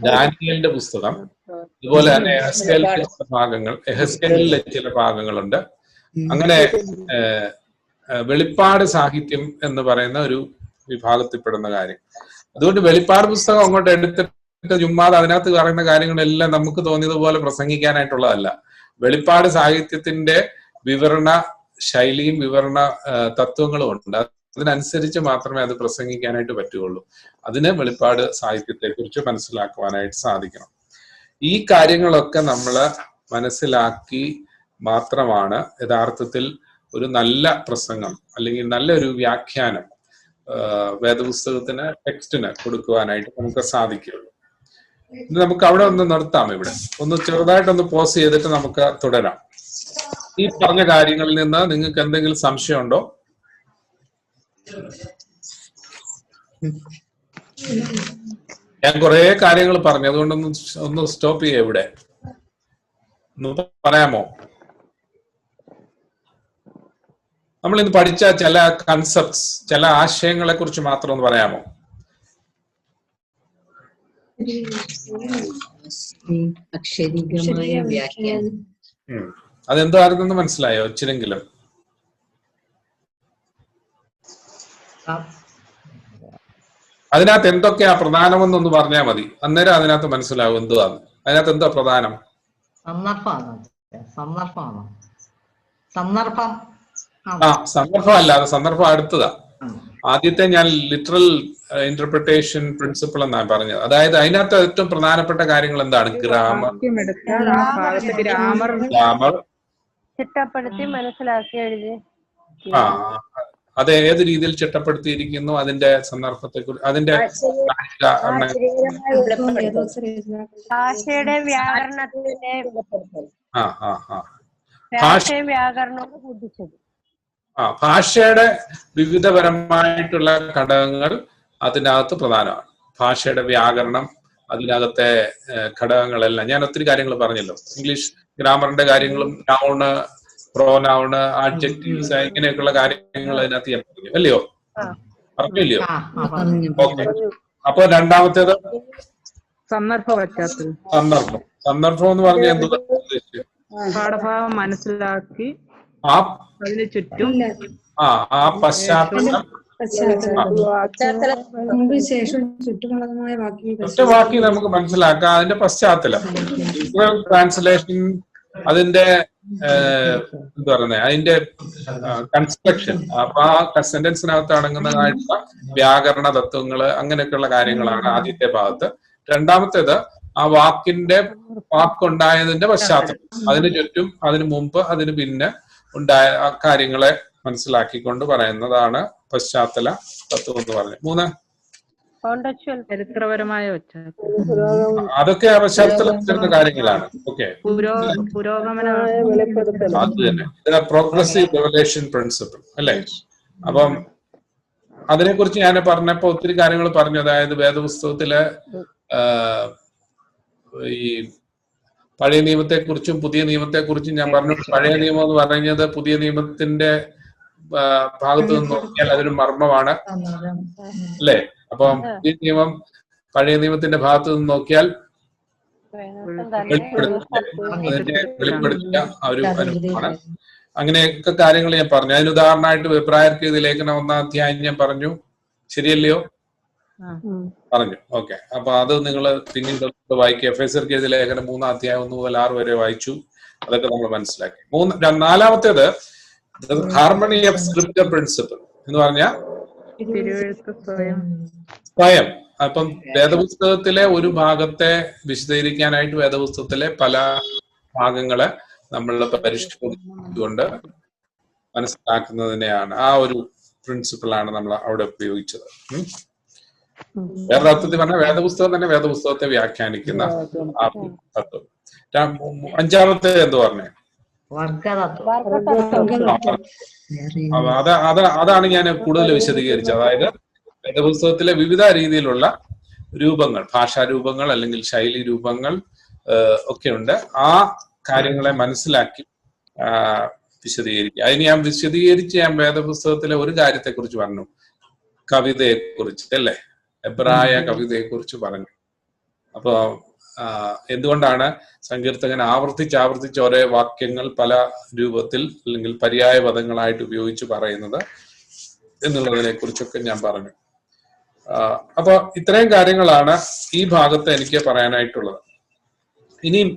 ദാനിയേലിന്റെ പുസ്തകം, അതുപോലെ തന്നെ എഹെസ്കേലിലെ ചില ഭാഗങ്ങളുണ്ട്. അങ്ങനെ വെളിപ്പാട് സാഹിത്യം എന്ന് പറയുന്ന ഒരു വിഭാഗത്തിൽപ്പെടുന്ന കാര്യം. അതുകൊണ്ട് വെളിപ്പാട് പുസ്തകം അങ്ങോട്ട് എടുത്തിട്ട് ചുമ്മാതെ അതിനകത്ത് പറയുന്ന കാര്യങ്ങളെല്ലാം നമുക്ക് തോന്നിയതുപോലെ പ്രസംഗിക്കാനായിട്ടുള്ളതല്ല. വെളിപ്പാട് സാഹിത്യത്തിന്റെ വിവരണ ശൈലിയും വിവരണ തത്വങ്ങളും ഉണ്ട്. അതിനനുസരിച്ച് മാത്രമേ അത് പ്രസംഗിക്കാനായിട്ട് പറ്റുകയുള്ളൂ. അതിന് വെളിപ്പാട് സാഹിത്യത്തെ കുറിച്ച് മനസ്സിലാക്കുവാനായിട്ട് സാധിക്കണം. ഈ കാര്യങ്ങളൊക്കെ നമ്മൾ മനസ്സിലാക്കി മാത്രമാണ് യഥാർത്ഥത്തിൽ ഒരു നല്ല പ്രസംഗം അല്ലെങ്കിൽ നല്ലൊരു വ്യാഖ്യാനം വേദപുസ്തകത്തിന് ടെക്സ്റ്റിന് കൊടുക്കുവാനായിട്ട് നമുക്ക് സാധിക്കുള്ളൂ. നമുക്ക് അവിടെ ഒന്ന് നിർത്താം. ഇവിടെ ഒന്ന് ചെറുതായിട്ടൊന്ന് പോസ് ചെയ്തിട്ട് നമുക്ക് തുടരാം. ഈ പറഞ്ഞ കാര്യങ്ങളിൽ നിന്ന് നിങ്ങൾക്ക് എന്തെങ്കിലും സംശയമുണ്ടോ? ഞാൻ കുറെ കാര്യങ്ങൾ പറഞ്ഞു, അതുകൊണ്ടൊന്ന് സ്റ്റോപ്പ് ചെയ്യാം. ഇവിടെ ഒന്ന് പറയാമോ? നമ്മൾ ഇന്ന് പഠിച്ച ചില കൺസെപ്റ്റ്സ്, ചില ആശയങ്ങളെ കുറിച്ച് മാത്രം ഒന്ന് പറയാമോ? അക്ഷരികമായ വ്യാഖ്യാനം. അതെന്തായിരുന്നെന്ന് മനസ്സിലായോ ഇച്ചിരെങ്കിലും? അതിനകത്ത് എന്തൊക്കെയാ പ്രധാനമെന്നൊന്ന് പറഞ്ഞാൽ മതി, അന്നേരം അതിനകത്ത് മനസ്സിലാവും എന്തുവാന്ന്. അതിനകത്ത് എന്താ പ്രധാനം? സന്ദർഭം അല്ല, അത് സന്ദർഭം അടുത്തതാ. ആദ്യത്തെ ഞാൻ ലിറ്ററൽ ഇന്റർപ്രിട്ടേഷൻ പ്രിൻസിപ്പിൾ എന്നാണ് പറഞ്ഞത്. അതായത് അതിനകത്ത് ഏറ്റവും പ്രധാനപ്പെട്ട കാര്യങ്ങൾ എന്താണ്? ഗ്രാമർ ചിട്ടപ്പെടുത്തി മനസ്സിലാക്കി എഴുതി. അത് ഏത് രീതിയിൽ ചിട്ടപ്പെടുത്തിയിരിക്കുന്നു, അതിന്റെ സന്ദർഭത്തെ കുറിച്ച്, അതിന്റെ ഭാഷയുടെ വ്യാകരണത്തിന്റെ വ്യാകരണവും കൂട്ടിച്ചത്. ഭാഷയുടെ വിവിധപരമായിട്ടുള്ള ഘടകങ്ങൾ അതിനകത്ത് പ്രധാനമാണ്. ഭാഷയുടെ വ്യാകരണം, അതിനകത്തെ ഘടകങ്ങളെല്ലാം ഞാൻ ഒത്തിരി കാര്യങ്ങൾ പറഞ്ഞല്ലോ. ഇംഗ്ലീഷ് ഗ്രാമറിന്റെ കാര്യങ്ങളും നൗണ്, പ്രോനൗണ്, ആഡ്ജക്റ്റീവ്സ്, ഇങ്ങനെയൊക്കെയുള്ള കാര്യങ്ങൾ അതിനകത്ത് ഞാൻ പറഞ്ഞു അല്ലയോ? പറഞ്ഞില്ലയോ? ഓക്കെ. അപ്പൊ രണ്ടാമത്തേത് സന്ദർഭം. സന്ദർഭം എന്ന് പറഞ്ഞാൽ എന്തുവാ ഉദ്ദേശിച്ചത്? പാഠഭാഗം മനസ്സിലാക്കി അതിന് ചുറ്റും ആ പശ്ചാത്തലം, ഒറ്റ വാക്കി നമുക്ക് മനസ്സിലാക്കാം അതിന്റെ പശ്ചാത്തലം. ട്രാൻസ്ലേഷൻ, അതിന്റെ എന്താ പറയുന്നത്, അതിന്റെ കൺസ്ട്രക്ഷൻ. അപ്പൊ ആ സെന്റൻസിനകത്ത് അടങ്ങുന്നതായിട്ടുള്ള വ്യാകരണ തത്വങ്ങള്, അങ്ങനെയൊക്കെയുള്ള കാര്യങ്ങളാണ് ആദ്യത്തെ ഭാഗത്ത്. രണ്ടാമത്തേത് ആ വാക്കുണ്ടായതിന്റെ പശ്ചാത്തലം, അതിന് ചുറ്റും, അതിന് മുമ്പ്, അതിന് പിന്നെ ഉണ്ടായ കാര്യങ്ങളെ മനസ്സിലാക്കിക്കൊണ്ട് പറയുന്നതാണ് പശ്ചാത്തല തത്വം എന്ന് പറഞ്ഞു. 3 ചരിത്രപരമായ അതൊക്കെ പശ്ചാത്തലത്തിലുള്ള കാര്യങ്ങളാണ്. ഓക്കെ, അത് തന്നെ പ്രോഗ്രസീവ് റിവലേഷൻ പ്രിൻസിപ്പിൾ അല്ലേ? അപ്പം അതിനെക്കുറിച്ച് ഞാൻ പറഞ്ഞപ്പോ ഒത്തിരി കാര്യങ്ങൾ പറഞ്ഞു. അതായത് വേദപുസ്തകത്തിലെ ഈ പഴയ നിയമത്തെക്കുറിച്ചും പുതിയ നിയമത്തെക്കുറിച്ചും ഞാൻ പറഞ്ഞു. പഴയ നിയമം എന്ന് പറയുന്നത് പുതിയ നിയമത്തിന്റെ ഭാഗത്ത് നിന്ന് നോക്കിയാൽ അതൊരു മർമ്മമാണ് അല്ലേ? അപ്പം പുതിയ നിയമം പഴയ നിയമത്തിന്റെ ഭാഗത്ത് നിന്ന് നോക്കിയാൽ വെളിപ്പെടുത്തിയ ഒരു അനുഭവമാണ്. അങ്ങനെയൊക്കെ കാര്യങ്ങൾ ഞാൻ പറഞ്ഞു. അതിന് ഉദാഹരണമായിട്ട് എബ്രായർക്ക് ഇത് ലേഖനം 1-ാം അധ്യായം ഞാൻ പറഞ്ഞു, ശരിയല്ലയോ? പറഞ്ഞു. ഓക്കെ. അപ്പൊ അത് നിങ്ങൾ പിന്നീട് വായിക്കുക. എഫേസ്യർക്ക് എഴുതിയ ലേഖനം 3-ാം അധ്യായം 1 മുതൽ 6 വരെ വായിച്ചു. അതൊക്കെ നമ്മൾ മനസ്സിലാക്കി. നാലാമത്തേത് ഹാർമണി ഓഫ് സ്ക്രിപ്ചർ പ്രിൻസിപ്പിൾ എന്ന് പറഞ്ഞാൽ സ്വയം. അപ്പം വേദപുസ്തകത്തിലെ ഒരു ഭാഗത്തെ വിശദീകരിക്കാനായിട്ട് വേദപുസ്തകത്തിലെ പല ഭാഗങ്ങളെ നമ്മൾ പരിശോധിച്ചുകൊണ്ട് മനസ്സിലാക്കുന്നതിനെയാണ്, ആ ഒരു പ്രിൻസിപ്പിളാണ് നമ്മൾ അവിടെ ഉപയോഗിച്ചത്. വേറെ അർത്ഥത്തിൽ പറഞ്ഞാൽ വേദപുസ്തകം തന്നെ വേദപുസ്തകത്തെ വ്യാഖ്യാനിക്കുന്ന ആ തത്വം. 5-ാമത്തെ എന്ത് പറഞ്ഞേ? അതാണ് ഞാൻ കൂടുതൽ വിശദീകരിച്ചത്. അതായത് വേദപുസ്തകത്തിലെ വിവിധ രീതിയിലുള്ള രൂപങ്ങൾ, ഭാഷാരൂപങ്ങൾ അല്ലെങ്കിൽ ശൈലി രൂപങ്ങൾ ഒക്കെ ഉണ്ട്. ആ കാര്യങ്ങളെ മനസ്സിലാക്കി വിശദീകരിക്കുക. അതിന് ഞാൻ വിശദീകരിച്ച് ഞാൻ വേദപുസ്തകത്തിലെ ഒരു കാര്യത്തെക്കുറിച്ച് പറഞ്ഞു, കവിതയെക്കുറിച്ച് അല്ലേ? എബ്രായ കവിതയെക്കുറിച്ച് പറഞ്ഞു. അപ്പൊ എന്തുകൊണ്ടാണ് സങ്കീർത്തകൻ ആവർത്തിച്ച് ഒരേ വാക്യങ്ങൾ പല രൂപത്തിൽ അല്ലെങ്കിൽ പര്യായ പദങ്ങളായിട്ട് ഉപയോഗിച്ച് പറയുന്നത് എന്നുള്ളതിനെ കുറിച്ചൊക്കെ ഞാൻ പറഞ്ഞു. അപ്പൊ ഇത്രയും കാര്യങ്ങളാണ് ഈ ഭാഗത്ത് എനിക്ക് പറയാനായിട്ടുള്ളത്. ഇനിയും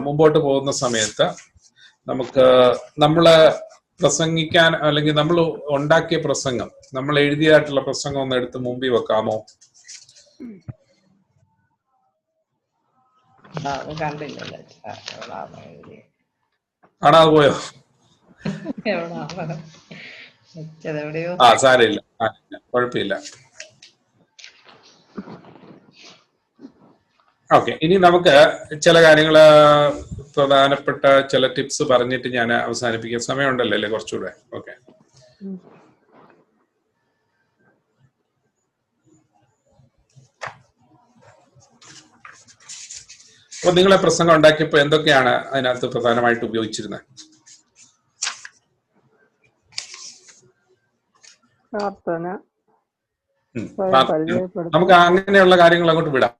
മുമ്പോട്ട് പോകുന്ന സമയത്ത് നമുക്ക് നമ്മള് പ്രസംഗിക്കാൻ അല്ലെങ്കിൽ നമ്മൾ ഉണ്ടാക്കിയ പ്രസംഗം, നമ്മൾ എഴുതിയായിട്ടുള്ള പ്രസംഗം ഒന്ന് എടുത്ത് മുമ്പിൽ വെക്കാമോ? കാണാതെ പോയോ? സാരമില്ല, കുഴപ്പമില്ല. ഓക്കെ, ഇനി നമുക്ക് ചില കാര്യങ്ങള് പ്രധാനപ്പെട്ട ചില ടിപ്സ് പറഞ്ഞിട്ട് ഞാൻ അവസാനിപ്പിക്കാൻ സമയമുണ്ടല്ലോ അല്ലേ? കുറച്ചുകൂടെ. ഓക്കെ, അപ്പൊ നിങ്ങളെ പ്രസംഗം ഉണ്ടാക്കിയപ്പോ എന്തൊക്കെയാണ് അതിനകത്ത് പ്രധാനമായിട്ട് ഉപയോഗിച്ചിരുന്നത്? നമുക്ക് അങ്ങനെയുള്ള കാര്യങ്ങൾ അങ്ങോട്ട് വിടാം.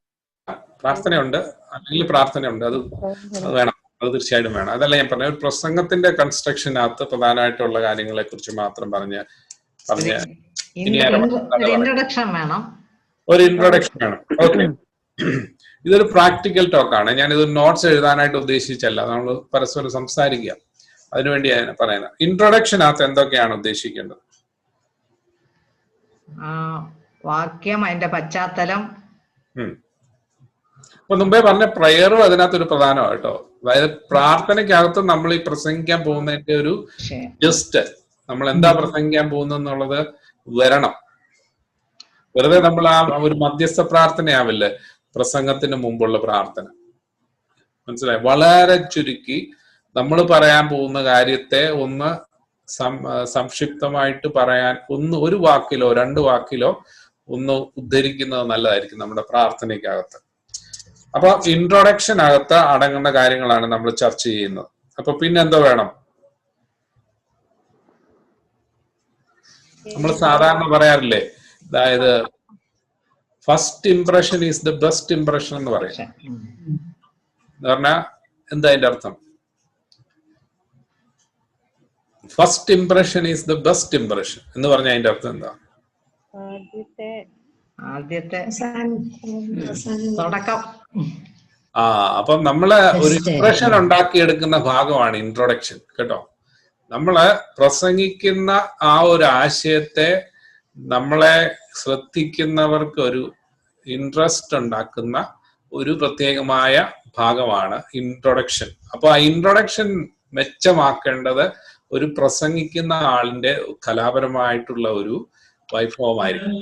പ്രാർത്ഥനയുണ്ട്, അല്ലെങ്കിൽ പ്രാർത്ഥനയുണ്ട്, അത് വേണം. അത് തീർച്ചയായിട്ടും വേണം. അതല്ല ഞാൻ പറഞ്ഞ ഒരു പ്രസംഗത്തിന്റെ കൺസ്ട്രക്ഷനകത്ത് പ്രധാനമായിട്ടുള്ള കാര്യങ്ങളെ കുറിച്ച് മാത്രം പറഞ്ഞ് ഇനി ഇൻട്രൊഡക്ഷൻ വേണം. ഒരു ഇൻട്രൊഡക്ഷൻ വേണം. ഓക്കെ, ഇതൊരു പ്രാക്ടിക്കൽ ടോക്കാണ്. ഞാൻ ഇത് നോട്ട്സ് എഴുതാനായിട്ട് ഉദ്ദേശിച്ചല്ല, നമ്മൾ പരസ്പരം സംസാരിക്കുക, അതിനുവേണ്ടിയാണ് പറയുന്നത്. ഇൻട്രൊഡക്ഷനകത്ത് എന്തൊക്കെയാണ് ഉദ്ദേശിക്കേണ്ടത്? വാക്യം, അതിന്റെ പശ്ചാത്തലം. അപ്പൊ മുമ്പേ പറഞ്ഞ പ്രയറും അതിനകത്തൊരു പ്രധാനമാണ് കേട്ടോ. അതായത് പ്രാർത്ഥനയ്ക്കകത്ത് നമ്മൾ ഈ പ്രസംഗിക്കാൻ പോകുന്നതിന്റെ ഒരു ജസ്റ്റ് നമ്മൾ എന്താ പ്രസംഗിക്കാൻ പോകുന്നെന്നുള്ളത് വരണം. വെറുതെ നമ്മൾ ആ ഒരു മധ്യസ്ഥ പ്രാർത്ഥനയാവില്ലേ പ്രസംഗത്തിന് മുമ്പുള്ള പ്രാർത്ഥന, മനസ്സിലായി? വളരെ ചുരുക്കി നമ്മൾ പറയാൻ പോകുന്ന കാര്യത്തെ ഒന്ന് സംക്ഷിപ്തമായിട്ട് പറയാൻ ഒരു വാക്കിലോ 2 വാക്കിലോ ഒന്ന് ഉദ്ധരിക്കുന്നത് നല്ലതായിരിക്കും നമ്മുടെ പ്രാർത്ഥനയ്ക്കകത്ത്. അപ്പൊ ഇൻട്രൊഡക്ഷൻ അകത്ത് അടങ്ങുന്ന കാര്യങ്ങളാണ് നമ്മൾ ചർച്ച ചെയ്യുന്നത്. അപ്പൊ പിന്നെന്തോ വേണം? നമ്മൾ സാധാരണ പറയാറില്ലേ, അതായത് first impression is the best impression എന്ന് പറയും. എന്ന് പറഞ്ഞാൽ എന്താ അതിന്റെ അർത്ഥം? First impression is the best impression എന്ന് പറഞ്ഞാൽ അതിന്റെ അർത്ഥം എന്താ? ആദ്യത്തെ തുടക്കം. അപ്പം നമ്മള് ഒരു ഇംപ്രഷൻ ഉണ്ടാക്കിയെടുക്കുന്ന ഭാഗമാണ് ഇൻട്രൊഡക്ഷൻ കേട്ടോ. നമ്മള് പ്രസംഗിക്കുന്ന ആ ഒരു ആശയത്തെ നമ്മളെ ശ്രദ്ധിക്കുന്നവർക്ക് ഒരു ഇൻട്രസ്റ്റ് ഉണ്ടാക്കുന്ന ഒരു പ്രത്യേകമായ ഭാഗമാണ് ഇൻട്രൊഡക്ഷൻ. അപ്പൊ ആ ഇൻട്രൊഡക്ഷൻ മെച്ചമാക്കേണ്ടത് ഒരു പ്രസംഗിക്കുന്ന ആളിന്റെ കലാപരമായിട്ടുള്ള ഒരു വൈഭവമായിരിക്കും.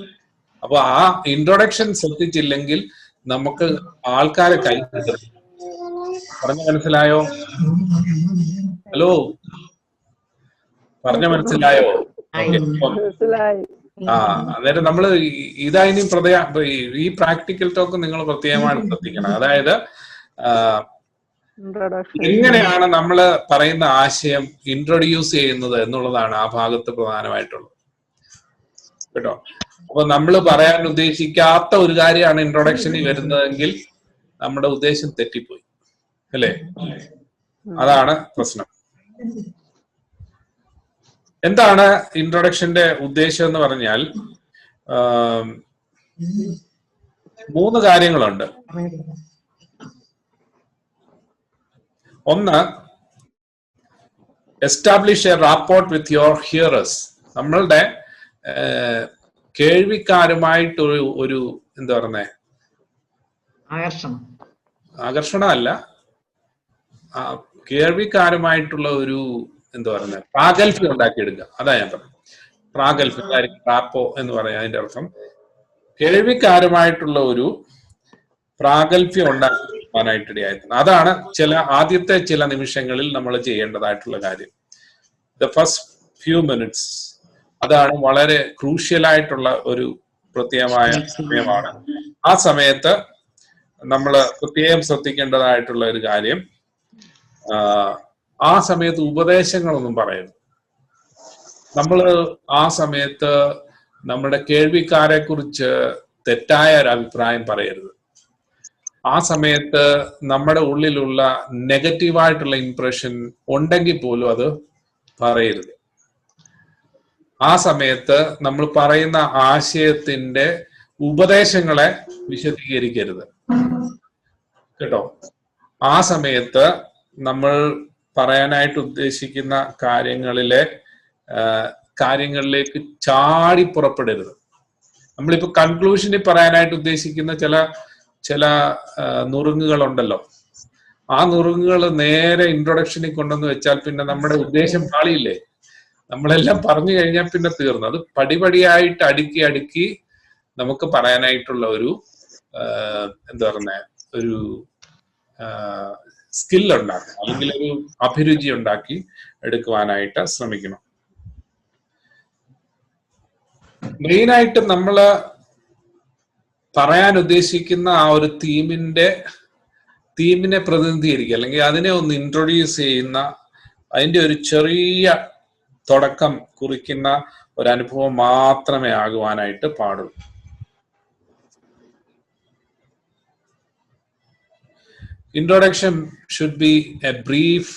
അപ്പൊ ആ ഇൻട്രൊഡക്ഷൻ ശ്രദ്ധിച്ചില്ലെങ്കിൽ നമുക്ക് ആൾക്കാരെ കൈ പറഞ്ഞ മനസ്സിലായോ? ഹലോ, പറഞ്ഞ മനസ്സിലായോ? അന്നേരം നമ്മള് ഇതായി ഈ പ്രാക്ടിക്കൽ ടോക്ക് നിങ്ങൾ പ്രത്യേകമായിട്ട് ശ്രദ്ധിക്കണം. അതായത് എങ്ങനെയാണ് നമ്മൾ പറയുന്ന ആശയം ഇൻട്രൊഡ്യൂസ് ചെയ്യുന്നത് എന്നുള്ളതാണ് ആ ഭാഗത്ത് പ്രധാനമായിട്ടുള്ളത് കേട്ടോ. അപ്പൊ നമ്മൾ പറയാൻ ഉദ്ദേശിക്കാത്ത ഒരു കാര്യമാണ് ഇൻട്രൊഡക്ഷനിൽ വരുന്നതെങ്കിൽ നമ്മുടെ ഉദ്ദേശം തെറ്റിപ്പോയി, അല്ലേ? അതാണ് പ്രശ്നം. എന്താണ് ഇൻട്രൊഡക്ഷന്റെ ഉദ്ദേശം എന്ന് പറഞ്ഞാൽ 3 കാര്യങ്ങളുണ്ട്. ഒന്ന്, establish A rapport with your hearers. നമ്മളുടെ കേൾവിക്കാരുമായിട്ട് ഒരു എന്താ പറയുന്നേ, ആകർഷണമല്ല, കേൾവിക്കാരുമായിട്ടുള്ള ഒരു എന്താ പറയുന്നത്, പ്രാഗൽഭ്യം ഉണ്ടാക്കിയെടുക്കുക. അതാ ഞാൻ പറഞ്ഞത്. പ്രാഗൽഭ്യം, റാപ്പോ എന്ന് പറയാം. അതിന്റെ അർത്ഥം കേൾവിക്കാരുമായിട്ടുള്ള ഒരു പ്രാഗൽഭ്യം ഉണ്ടാക്കാനായിട്ടിടയായിരുന്നു. അതാണ് ആദ്യത്തെ ചില നിമിഷങ്ങളിൽ നമ്മൾ ചെയ്യേണ്ടതായിട്ടുള്ള കാര്യം. ദ ഫസ്റ്റ് ഫ്യൂ മിനിറ്റ്സ്, അതാണ് വളരെ ക്രൂഷ്യലായിട്ടുള്ള ഒരു പ്രത്യേകമായ സമയമാണ്. ആ സമയത്ത് നമ്മൾ പ്രത്യേകം ശ്രദ്ധിക്കേണ്ടതായിട്ടുള്ള ഒരു കാര്യം, ആ സമയത്ത് ഉപദേശങ്ങളൊന്നും പറയരുത്. നമ്മൾ ആ സമയത്ത് നമ്മുടെ കേൾവിക്കാരെ കുറിച്ച് തെറ്റായ ഒരു അഭിപ്രായം പറയരുത്. ആ സമയത്ത് നമ്മുടെ ഉള്ളിലുള്ള നെഗറ്റീവായിട്ടുള്ള ഇംപ്രഷൻ ഉണ്ടെങ്കിൽ പോലും അത് പറയരുത്. ആ സമയത്ത് നമ്മൾ പറയുന്ന ആശയത്തിന്റെ ഉപദേശങ്ങളെ വിശദീകരിക്കരുത് കേട്ടോ. ആ സമയത്ത് നമ്മൾ പറയാനായിട്ട് ഉദ്ദേശിക്കുന്ന കാര്യങ്ങളിലേക്ക് ചാടി പുറപ്പെടരുത്. നമ്മളിപ്പോ കൺക്ലൂഷനിൽ പറയാനായിട്ട് ഉദ്ദേശിക്കുന്ന ചില നുറുങ്ങുകളുണ്ടല്ലോ, ആ നുറുങ്ങുകൾ നേരെ ഇൻട്രൊഡക്ഷനിൽ കൊണ്ടുവന്ന് വെച്ചാൽ പിന്നെ നമ്മുടെ ഉദ്ദേശം പാളിയില്ലേ. നമ്മളെല്ലാം പറഞ്ഞു കഴിഞ്ഞാൽ പിന്നെ തീർന്നു. അത് പടിപടിയായിട്ട് അടുക്കി നമുക്ക് പറയാനായിട്ടുള്ള ഒരു എന്താ പറയുന്ന ഒരു സ്കിൽ ഉണ്ടാക്കുക, അല്ലെങ്കിൽ ഒരു അഭിരുചി ഉണ്ടാക്കി എടുക്കുവാനായിട്ട് ശ്രമിക്കണം. മെയിനായിട്ട് നമ്മള് പറയാൻ ഉദ്ദേശിക്കുന്ന ആ ഒരു തീമിനെ പ്രതിനിധീകരിക്കുക, അല്ലെങ്കിൽ അതിനെ ഒന്ന് ഇൻട്രൊഡ്യൂസ് ചെയ്യുന്ന, അതിന്റെ ഒരു ചെറിയ തുടക്കം കുറിക്കുന്ന ഒരു അനുഭവം മാത്രമേ ആകുവാനായിട്ട് പാടുള്ളൂ. Introduction should be A brief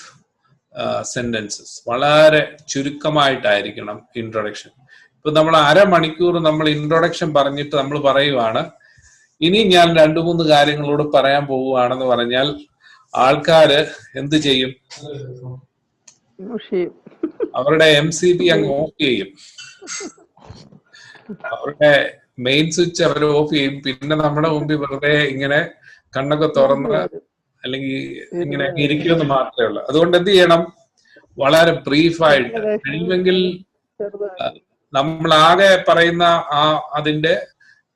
sentences, വളരെ ചുരുക്കമായിട്ടായിരിക്കണം ഇൻട്രൊഡക്ഷൻ. ഇപ്പൊ നമ്മൾ അരമണിക്കൂർ നമ്മൾ ഇൻട്രൊഡക്ഷൻ പറഞ്ഞിട്ട് നമ്മൾ പറയുവാണ് ഇനി ഞാൻ 2-3 കാര്യങ്ങളോട് പറയാൻ പോവുകയാണെന്ന് പറഞ്ഞാൽ ആൾക്കാര് എന്ത് ചെയ്യും? അവരുടെ MCB അങ്ങ് ഓഫ് ചെയ്യും, അവരുടെ മെയിൻ സ്വിച്ച് അവർ ഓഫ് ചെയ്യും. പിന്നെ നമ്മുടെ മുമ്പിൽ വെറുതെ ഇങ്ങനെ കണ്ണൊക്കെ തുറന്ന് അല്ലെങ്കിൽ ഇങ്ങനെ ഇരിക്കുമെന്ന് മാത്രമേ ഉള്ളൂ. അതുകൊണ്ട് എന്ത് ചെയ്യണം? വളരെ ബ്രീഫായിട്ട് കഴിയുമെങ്കിൽ നമ്മളാകെ പറയുന്ന അതിന്റെ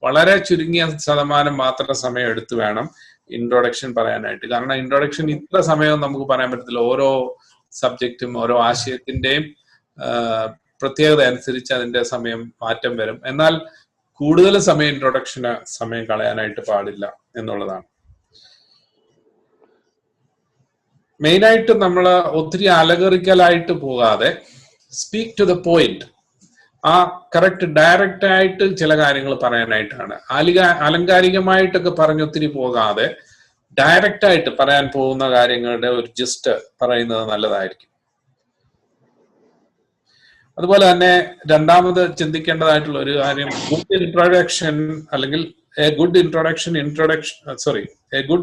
വളരെ ചുരുങ്ങിയ ശതമാനം മാത്രം സമയം എടുത്ത് വേണം ഇൻട്രൊഡക്ഷൻ പറയാനായിട്ട്. കാരണം ഇൻട്രൊഡക്ഷൻ ഇത്ര സമയം നമുക്ക് പറയാൻ പറ്റത്തില്ല. ഓരോ സബ്ജക്റ്റും ഓരോ ആശയത്തിന്റെയും പ്രത്യേകത അനുസരിച്ച് അതിന്റെ സമയം മാറ്റം വരും. എന്നാൽ കൂടുതൽ സമയം ഇൻട്രൊഡക്ഷന് സമയം കളയാനായിട്ട് പാടില്ല എന്നുള്ളതാണ്. മെയിനായിട്ട് നമ്മൾ ഒത്തിരി അലകറിക്കലായിട്ട് പോകാതെ സ്പീക്ക് ടു ദ പോയിന്റ്, ആ കറക്റ്റ് ഡയറക്റ്റ് ആയിട്ട് ചില കാര്യങ്ങൾ പറയാനായിട്ടാണ്. അലങ്കാരികമായിട്ടൊക്കെ പറഞ്ഞൊത്തിരി പോകാതെ ഡയറക്റ്റ് ആയിട്ട് പറയാൻ പോകുന്ന കാര്യങ്ങളുടെ ഒരു ജസ്റ്റ് പറയുന്നത് നല്ലതായിരിക്കും. അതുപോലെ തന്നെ രണ്ടാമത് ചിന്തിക്കേണ്ടതായിട്ടുള്ള ഒരു കാര്യം, ഗുഡ് ഇൻട്രൊഡക്ഷൻ അല്ലെങ്കിൽ A good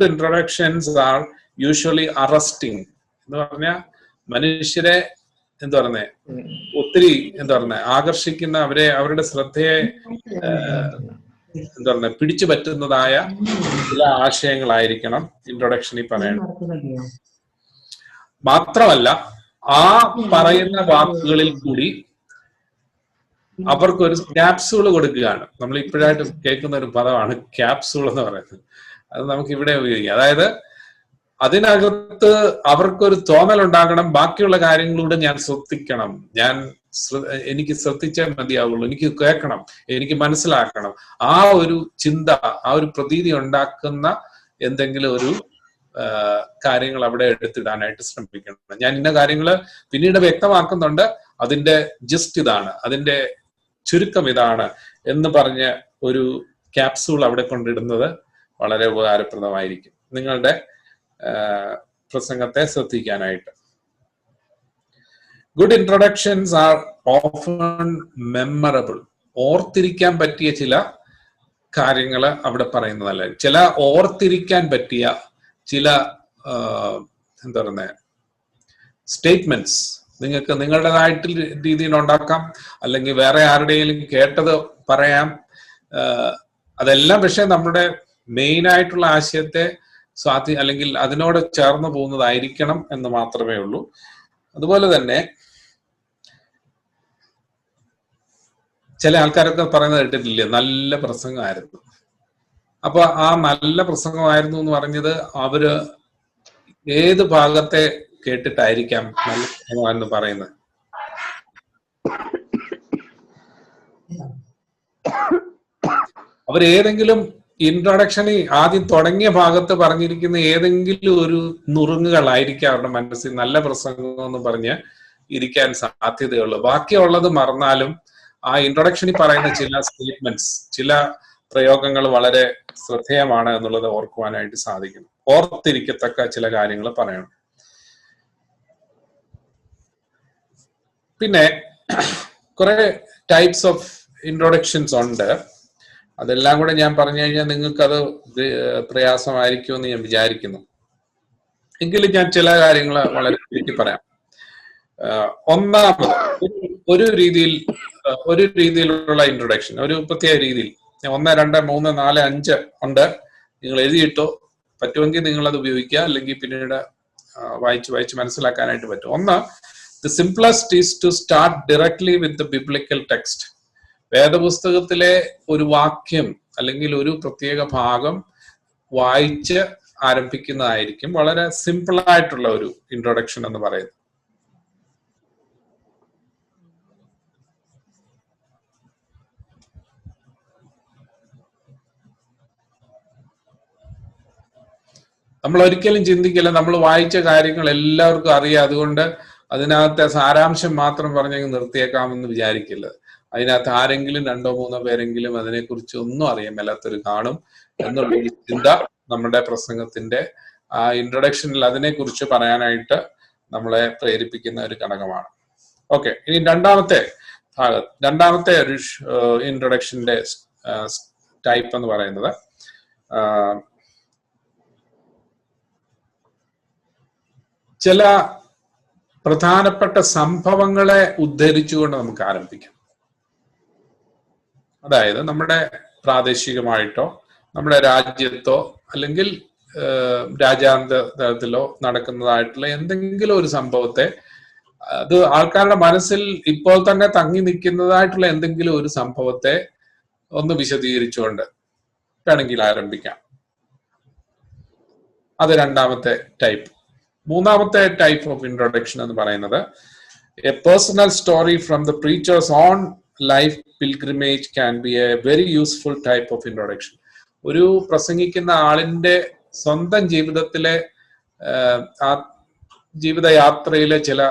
introductions are usually arresting എന്ന് പറഞ്ഞാൽ മനുഷ്യരെ ഒത്തിരി ആകർഷിക്കുന്ന, അവരുടെ ശ്രദ്ധയെ പിടിച്ചു പറ്റുന്നതായ ചില ആശയങ്ങളായിരിക്കണം ഇൻട്രൊഡക്ഷനിൽ പറയണം. മാത്രമല്ല ആ പറയുന്ന വാക്കുകളിൽ കൂടി അവർക്കൊരു ക്യാപ്സൂൾ കൊടുക്കുകയാണ്. നമ്മൾ ഇപ്പോഴായിട്ട് കേൾക്കുന്ന ഒരു പദമാണ് ക്യാപ്സൂൾ എന്ന് പറയുന്നത്. അത് നമുക്ക് ഇവിടെ ഉപയോഗിക്കാം. അതായത് അതിനകത്ത് അവർക്കൊരു തോന്നലുണ്ടാകണം, ബാക്കിയുള്ള കാര്യങ്ങളിലൂടെ ഞാൻ ശ്രദ്ധിക്കണം, എനിക്ക് ശ്രദ്ധിച്ചേ മതിയാവുള്ളൂ, എനിക്ക് കേൾക്കണം, എനിക്ക് മനസ്സിലാക്കണം. ആ ഒരു ചിന്ത, ആ ഒരു പ്രതീതി ഉണ്ടാക്കുന്ന എന്തെങ്കിലും ഒരു കാര്യങ്ങൾ അവിടെ എടുത്തിടാനായിട്ട് ശ്രമിക്കണം. ഞാൻ ഇന്ന കാര്യങ്ങൾ പിന്നീട് വ്യക്തമാക്കുന്നുണ്ട്, അതിന്റെ ജസ്റ്റ് ഇതാണ്, അതിന്റെ ചുരുക്കം ഇതാണ് എന്ന് പറഞ്ഞ് ഒരു ക്യാപ്സൂൾ അവിടെ കൊണ്ടിടുന്നത് വളരെ ഉപകാരപ്രദമായിരിക്കും നിങ്ങളുടെ പ്രസംഗത്തെ ശ്രദ്ധിക്കാനായിട്ട്. Good introductions are often memorable. ഓർത്തിരിക്കാൻ പറ്റിയ ചില കാര്യങ്ങൾ അവിടെ പറയുന്നതല്ല. ചില ഓർത്തിരിക്കാൻ പറ്റിയ ചില സ്റ്റേറ്റ്മെന്റ്സ് നിങ്ങൾക്ക് നിങ്ങളുടേതായിട്ട് രീതിയിൽ ഉണ്ടാക്കാം, അല്ലെങ്കിൽ വേറെ ആരുടെയും കേട്ടത് പറയാം. അതെല്ലാം പക്ഷെ നമ്മുടെ മെയിൻ ആയിട്ടുള്ള ആശയത്തെ അല്ലെങ്കിൽ അതിനോട് ചേർന്ന് പോകുന്നതായിരിക്കണം എന്ന് മാത്രമേ ഉള്ളൂ. അതുപോലെ തന്നെ ചില ആൾക്കാരൊക്കെ പറയുന്നത് കേട്ടിട്ടില്ലേ, നല്ല പ്രസംഗമായിരുന്നു. അപ്പൊ ആ നല്ല പ്രസംഗമായിരുന്നു എന്ന് പറഞ്ഞത് അവര് ഏത് ഭാഗത്തെ കേട്ടിട്ടായിരിക്കാം നല്ല പ്രസംഗമാണെന്ന് പറയുന്നത്? അവരേതെങ്കിലും ഇൻട്രൊഡക്ഷന് ആദ്യം തുടങ്ങിയ ഭാഗത്ത് പറഞ്ഞിരിക്കുന്ന ഏതെങ്കിലും ഒരു നുറുങ്ങുകളായിരിക്കും അവരുടെ മനസ്സിൽ നല്ല പ്രസംഗം എന്ന് പറഞ്ഞ് ഇരിക്കാൻ സാധ്യതയുള്ളൂ. ബാക്കിയുള്ളത് മറന്നാലും ആ ഇൻട്രൊഡക്ഷനിൽ പറയുന്ന ചില സ്റ്റേറ്റ്മെന്റ്സ്, ചില പ്രയോഗങ്ങൾ വളരെ ശ്രദ്ധേയമാണ് എന്നുള്ളത് ഓർക്കുവാനായിട്ട് സാധിക്കണം. ഓർത്തിരിക്കത്തക്ക ചില കാര്യങ്ങൾ പറയണം. പിന്നെ കുറെ ടൈപ്സ് ഓഫ് ഇൻട്രൊഡക്ഷൻസ് ഉണ്ട്. അതെല്ലാം കൂടെ ഞാൻ പറഞ്ഞു കഴിഞ്ഞാൽ നിങ്ങൾക്കത് പ്രയാസമായിരിക്കുമെന്ന് ഞാൻ വിചാരിക്കുന്നു. എങ്കിലും ഞാൻ ചില കാര്യങ്ങൾ വളരെ ചുരുക്കി പറയാം. ഒന്നാമത് ഒരു രീതിയിലുള്ള ഇൻട്രൊഡക്ഷൻ, ഒരു പ്രത്യേക രീതിയിൽ 1, 2, 3, 4, 5 ഉണ്ട്. നിങ്ങൾ എഴുതിയിട്ടോ, പറ്റുമെങ്കിൽ നിങ്ങൾ അത് ഉപയോഗിക്കുക, അല്ലെങ്കിൽ പിന്നീട് വായിച്ച് മനസ്സിലാക്കാനായിട്ട് പറ്റും. ഒന്ന്, the simplest is to start directly with the biblical text. വേദപുസ്തകത്തിലെ ഒരു വാക്യം അല്ലെങ്കിൽ ഒരു പ്രത്യേക ഭാഗം വായിച്ച് ആരംഭിക്കുന്നതായിരിക്കും വളരെ സിമ്പിൾ ആയിട്ടുള്ള ഒരു ഇൻട്രൊഡക്ഷൻ എന്ന് പറയുന്നത്. നമ്മൾ ഒരിക്കലും ചിന്തിക്കില്ല നമ്മൾ വായിച്ച കാര്യങ്ങൾ എല്ലാവർക്കും അറിയാം, അതുകൊണ്ട് അതിനകത്തെ സാരാംശം മാത്രം പറഞ്ഞങ്ങ് നിർത്തിയേക്കാമെന്ന് വിചാരിക്കില്ല. അതിനകത്ത് ആരെങ്കിലും 2 3 പേരെങ്കിലും അതിനെക്കുറിച്ച് ഒന്നും അറിയാൻ മേലാത്തൊരു കാണും എന്നുള്ളൊരു ചിന്ത നമ്മുടെ പ്രസംഗത്തിന്റെ ആ ഇൻട്രൊഡക്ഷനിൽ അതിനെക്കുറിച്ച് പറയാനായിട്ട് നമ്മളെ പ്രേരിപ്പിക്കുന്ന ഒരു ഘടകമാണ്. ഓക്കെ, ഇനി രണ്ടാമത്തെ ഒരു ഇൻട്രൊഡക്ഷന്റെ ടൈപ്പ് എന്ന് പറയുന്നത് ചില പ്രധാനപ്പെട്ട സംഭവങ്ങളെ ഉദ്ധരിച്ചുകൊണ്ട് നമുക്ക് ആരംഭിക്കാം. അതായത് നമ്മുടെ പ്രാദേശികമായിട്ടോ നമ്മുടെ രാജ്യത്തോ അല്ലെങ്കിൽ രാജ്യാന്തര തലത്തിലോ നടക്കുന്നതായിട്ടുള്ള എന്തെങ്കിലും ഒരു സംഭവത്തെ, അത് ആൾക്കാരുടെ മനസ്സിൽ ഇപ്പോൾ തന്നെ തങ്ങി നിൽക്കുന്നതായിട്ടുള്ള എന്തെങ്കിലും ഒരു സംഭവത്തെ ഒന്ന് വിശദീകരിച്ചുകൊണ്ട് വേണമെങ്കിൽ ആരംഭിക്കാം. അത് രണ്ടാമത്തെ ടൈപ്പ്. മൂന്നാമത്തെ ടൈപ്പ് ഓഫ് ഇൻട്രൊഡക്ഷൻ എന്ന് പറയുന്നത് A personal story from the preachers on life pilgrimage can be A very useful type of introduction. ഒരു പ്രസംഗിക്കുന്ന ആളിന്റെ സ്വന്തം ജീവിതത്തിലെ ആ ജീവിതയാത്രയിലെ ചില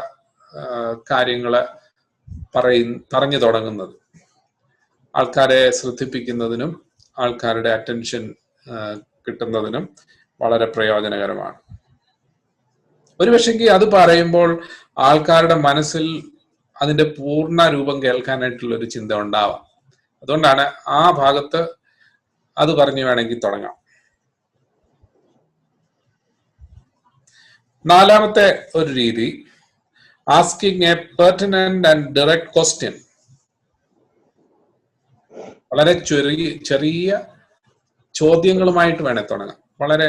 കാര്യങ്ങള് പറഞ്ഞു തുടങ്ങുന്നത് ആൾക്കാരെ ശ്രദ്ധിപ്പിക്കുന്നതിനും ആൾക്കാരുടെ അറ്റൻഷൻ കിട്ടുന്നതിനും വളരെ പ്രയോജനകരമാണ്. ഒരു പക്ഷെങ്കിൽ അത് പറയുമ്പോൾ ആൾക്കാരുടെ മനസ്സിൽ അതിന്റെ പൂർണ്ണ രൂപം കേൾക്കാനായിട്ടുള്ള ഒരു ചിന്ത ഉണ്ടാവാം. അതുകൊണ്ടാണ് ആ ഭാഗത്ത് അത് പറഞ്ഞു വേണമെങ്കിൽ തുടങ്ങാം. നാലാമത്തെ ഒരു രീതി, asking a pertinent and direct question. വളരെ ചെറിയ ചോദ്യങ്ങളുമായിട്ട് വേണേ തുടങ്ങാം. വളരെ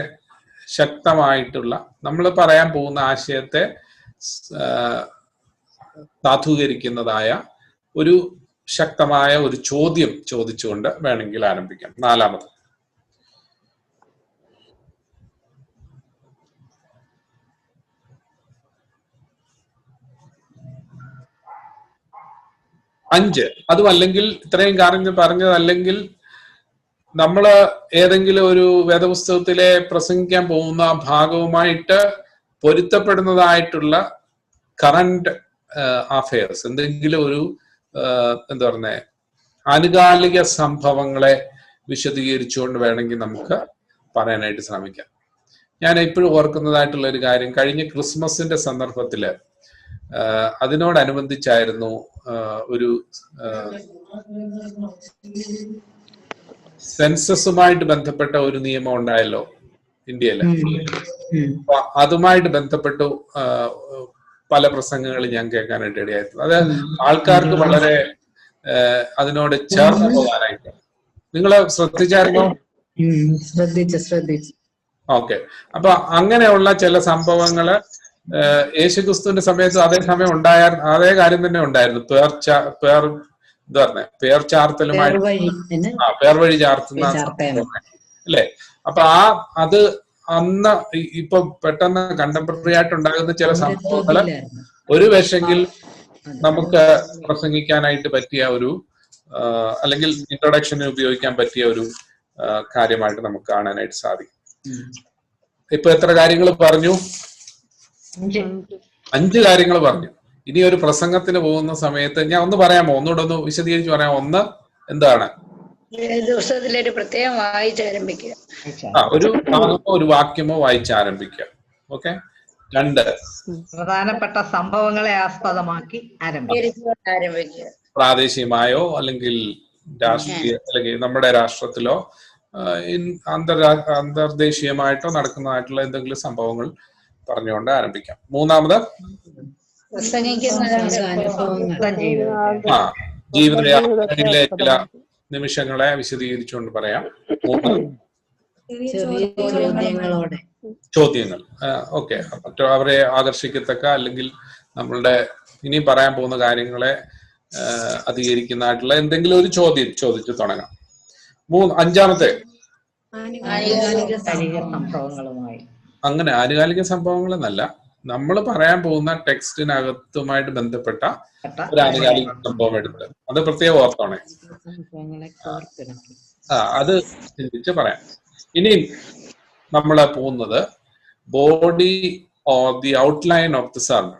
ശക്തമായിട്ടുള്ള, നമ്മൾ പറയാൻ പോകുന്ന ആശയത്തെ സാധൂകരിക്കുന്നതായ ഒരു ശക്തമായ ഒരു ചോദ്യം ചോദിച്ചുകൊണ്ട് വേണമെങ്കിൽ ആരംഭിക്കാം. നാലാമത്. അഞ്ച്, അതുമല്ലെങ്കിൽ ഇത്രയും കാര്യം പറഞ്ഞതല്ലെങ്കിൽ നമ്മൾ ഏതെങ്കിലും ഒരു വേദപുസ്തകത്തിലെ പ്രസംഗിക്കാൻ പോകുന്ന ഭാഗവുമായിട്ട് പൊരുത്തപ്പെടുന്നതായിട്ടുള്ള കറന്റ് അഫയേഴ്സ്, എന്തെങ്കിലും ഒരു എന്താ പറഞ്ഞ ആനുകാലിക സംഭവങ്ങളെ വിശദീകരിച്ചുകൊണ്ട് വേണമെങ്കിൽ നമുക്ക് പറയാനായിട്ട് ശ്രമിക്കാം. ഞാൻ ഇപ്പോഴും ഓർക്കുന്നതായിട്ടുള്ള ഒരു കാര്യം, കഴിഞ്ഞ ക്രിസ്മസിന്റെ സന്ദർഭത്തില് അതിനോടനുബന്ധിച്ചായിരുന്നു ഒരു സെൻസസുമായിട്ട് ബന്ധപ്പെട്ട ഒരു നിയമം ഉണ്ടായല്ലോ ഇന്ത്യയില്. അപ്പൊ അതുമായിട്ട് ബന്ധപ്പെട്ടു പല പ്രസംഗങ്ങളും ഞാൻ കേൾക്കാനായിട്ട് ഇടയായിരുന്നു. അത് ആൾക്കാർക്ക് വളരെ അതിനോട് ചേർന്ന് പോകാനായിട്ട്. നിങ്ങൾ ശ്രദ്ധിച്ചായിരുന്നോ? ശ്രദ്ധിച്ചു. ഓക്കെ, അപ്പൊ അങ്ങനെയുള്ള ചില സംഭവങ്ങള് യേശുക്രിസ്തുവിന്റെ സമയത്ത് അതേ സമയം അതേ കാര്യം തന്നെ ഉണ്ടായിരുന്നു. പേർ ചാർത്തലുമായിട്ട് പേർ വഴി ചാർത്തുന്ന അല്ലേ? അപ്പൊ അത് അന്ന് ഇപ്പൊ പെട്ടെന്ന് കണ്ടംപററി ആയിട്ട് ഉണ്ടാകുന്ന ചില സംഭവങ്ങള് ഒരു വേഷെങ്കിൽ നമുക്ക് പ്രസംഗിക്കാനായിട്ട് പറ്റിയ ഒരു അല്ലെങ്കിൽ ഇൻട്രൊഡക്ഷന് ഉപയോഗിക്കാൻ പറ്റിയ ഒരു കാര്യമായിട്ട് നമുക്ക് കാണാനായിട്ട് സാധിക്കും. ഇപ്പൊ എത്ര കാര്യങ്ങൾ പറഞ്ഞു? 5 കാര്യങ്ങൾ പറഞ്ഞു. ഇനി ഒരു പ്രസംഗത്തിന് പോകുന്ന സമയത്ത് ഞാൻ ഒന്ന് പറയാമോ? ഒന്നുകൂടെ ഒന്ന് വിശദീകരിച്ച് പറയാമോ? ഒന്ന് എന്താണ്? ദിവസത്തിലൊരു പ്രത്യേകം വായിച്ചാരംഭിക്കുക. ഒരു ഭാഗമോ ഒരു വാക്യമോ വായിച്ചാരംഭിക്കുക. ഓക്കെ. 2, പ്രധാനപ്പെട്ട സംഭവങ്ങളെ ആസ്പദമാക്കി ആരംഭിക്കുക. പ്രാദേശികമായോ അല്ലെങ്കിൽ രാഷ്ട്രീയ അല്ലെങ്കിൽ നമ്മുടെ രാഷ്ട്രത്തിലോ അന്തർദേശീയമായിട്ടോ നടക്കുന്നതായിട്ടുള്ള എന്തെങ്കിലും സംഭവങ്ങൾ പറഞ്ഞുകൊണ്ട് ആരംഭിക്കാം. 3ാമത് ജീവിതത്തിലെ ചില നിമിഷങ്ങളെ വിശദീകരിച്ചുകൊണ്ട് പറയാം. 3 ചോദ്യങ്ങൾ. ഓക്കെ, അവരെ ആകർഷിക്കത്തക്ക അല്ലെങ്കിൽ നമ്മളുടെ ഇനി പറയാൻ പോകുന്ന കാര്യങ്ങളെ അധികരിക്കുന്നതായിട്ടുള്ള എന്തെങ്കിലും ഒരു ചോദ്യം ചോദിച്ചു തുടങ്ങാം. 5ാമത്തെ അങ്ങനെ ആനുകാലിക സംഭവങ്ങളെന്നല്ല, നമ്മൾ പറയാൻ പോകുന്ന ടെക്സ്റ്റിനകത്തുമായിട്ട് ബന്ധപ്പെട്ട ഒരു ആനുകാലിക സംഭവം എടുത്ത് അത് പ്രത്യേകം ഓർത്തോണേ. അത് ചിന്തിച്ച് പറയാം. ഇനി നമ്മള് പോകുന്നത് body or the outline of the sermon.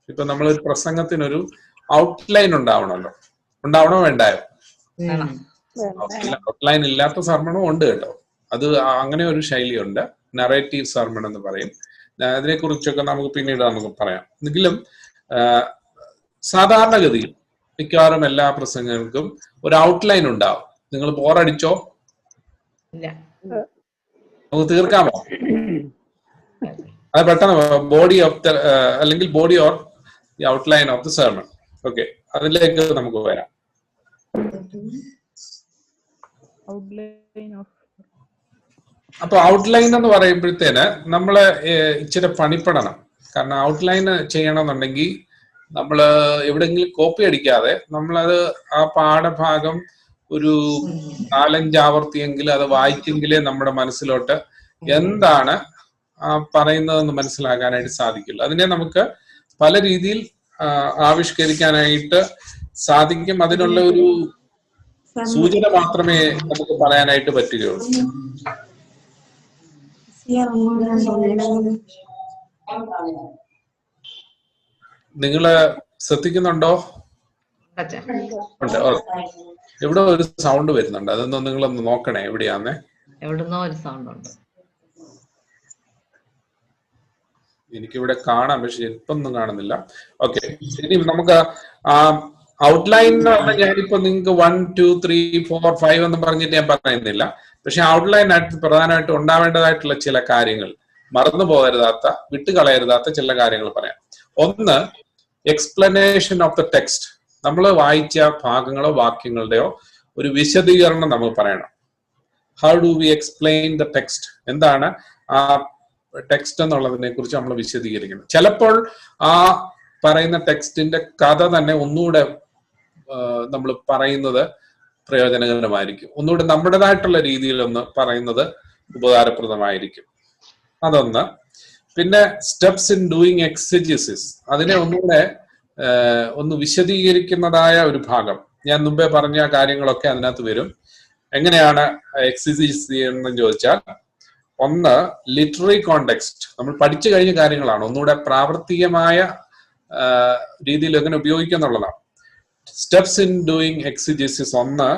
ഇപ്പൊ നമ്മളൊരു പ്രസംഗത്തിനൊരു ഔട്ട്ലൈൻ ഉണ്ടാവണോ വേണ്ടായോ? ഔട്ട്ലൈൻ ഇല്ലാത്ത സർമണും ഉണ്ട് കേട്ടോ. അത് അങ്ങനെ ഒരു ശൈലിയുണ്ട്. നറേറ്റീവ് സർമൺ എന്ന് പറയും. അതിനെക്കുറിച്ചൊക്കെ നമുക്ക് പിന്നീട് നമുക്ക് പറയാം. എങ്കിലും സാധാരണഗതിയിൽ മിക്കവാറും എല്ലാ പ്രസംഗങ്ങൾക്കും ഒരു ഔട്ട്ലൈൻ ഉണ്ടാവും. നിങ്ങൾ ബോറടിച്ചോ? നമുക്ക് തീർക്കാമോ? അത് പെട്ടെന്ന് ബോഡി ഓഫ് ദ അല്ലെങ്കിൽ body or the outline of the sermon. Okay, അതിലേക്ക് നമുക്ക് വരാം. അപ്പൊ ഔട്ട്ലൈൻ എന്ന് പറയുമ്പോഴത്തേന് നമ്മള് ഇച്ചിരി പണിപ്പെടണം. കാരണം ഔട്ട്ലൈൻ ചെയ്യണമെന്നുണ്ടെങ്കിൽ നമ്മൾ എവിടെയെങ്കിലും കോപ്പി അടിക്കാതെ നമ്മളത് ആ പാഠഭാഗം ഒരു 4-5 ആവർത്തിയെങ്കിലും അത് വായിച്ചെങ്കിലേ നമ്മുടെ മനസ്സിലോട്ട് എന്താണ് പറയുന്നതെന്ന് മനസ്സിലാക്കാനായിട്ട് സാധിക്കുള്ളൂ. അതിനെ നമുക്ക് പല രീതിയിൽ ആവിഷ്കരിക്കാനായിട്ട് സാധിക്കും. അതിനുള്ള ഒരു സൂചന മാത്രമേ നമുക്ക് പറയാനായിട്ട് പറ്റുകയുള്ളൂ. നിങ്ങള് ശ്രദ്ധിക്കുന്നുണ്ടോ? എവിടെ ഒരു സൗണ്ട് വരുന്നുണ്ട്, അതൊന്നും നിങ്ങളൊന്ന് നോക്കണേ. എവിടെയാന്നേ? എവിടുന്നോ ഒരു സൗണ്ട് ഉണ്ട്. എനിക്കിവിടെ കാണാം, പക്ഷെ ഇപ്പൊന്നും കാണുന്നില്ല. ഓക്കെ, ഇനി നമുക്ക് ഔട്ട്ലൈൻ എന്ന് പറഞ്ഞാൽ ഞാനിപ്പോ നിങ്ങൾക്ക് 1, 2, 3, 4, 5 എന്ന് പറഞ്ഞിട്ട് ഞാൻ പറയുന്നില്ല. പക്ഷെ ഔട്ട്ലൈൻ ആയിട്ട് പ്രധാനമായിട്ട് ഉണ്ടാവേണ്ടതായിട്ടുള്ള ചില കാര്യങ്ങൾ, മറന്നു പോകരുതാത്ത, വിട്ടുകളയരുതാത്ത ചില കാര്യങ്ങൾ പറയാം. ഒന്ന്, എക്സ്പ്ലനേഷൻ ഓഫ് ദ ടെക്സ്റ്റ്. നമ്മൾ വായിച്ച ഭാഗങ്ങളോ വാക്യങ്ങളുടെയോ ഒരു വിശദീകരണം നമ്മൾ പറയണം. How do we explain the text? എന്താണ് ആ ടെക്സ്റ്റ് എന്നുള്ളതിനെ കുറിച്ച് നമ്മൾ വിശദീകരിക്കണം. ചിലപ്പോൾ ആ പറയുന്ന ടെക്സ്റ്റിന്റെ കഥ തന്നെ ഒന്നുകൂടെ നമ്മൾ പറയുന്നത് പ്രയോജനകരമായിരിക്കും. ഒന്നുകൂടെ നമ്മുടേതായിട്ടുള്ള രീതിയിൽ ഒന്ന് പറയുന്നത് ഉപകാരപ്രദമായിരിക്കും. അതൊന്ന്. പിന്നെ സ്റ്റെപ്സ് ഇൻ ഡൂയിങ് എക്സെജസിസ്, അതിനെ ഒന്നുകൂടെ ഒന്ന് വിശദീകരിക്കുന്നതായ ഒരു ഭാഗം. ഞാൻ മുമ്പേ പറഞ്ഞ കാര്യങ്ങളൊക്കെ അതിനകത്ത് വരും. എങ്ങനെയാണ് എക്സെജസിസ് ചെയ്യുന്നതെന്ന് ചോദിച്ചാൽ, ഒന്ന്, ലിറ്റററി കോണ്ടെക്സ്റ്റ്. നമ്മൾ പഠിച്ചു കഴിഞ്ഞ കാര്യങ്ങളാണ്, ഒന്നുകൂടെ പ്രാവർത്തികമായ രീതിയിൽ എങ്ങനെ ഉപയോഗിക്കുക എന്നുള്ളതാണ്. Steps in doing exegesis. ഒന്ന്,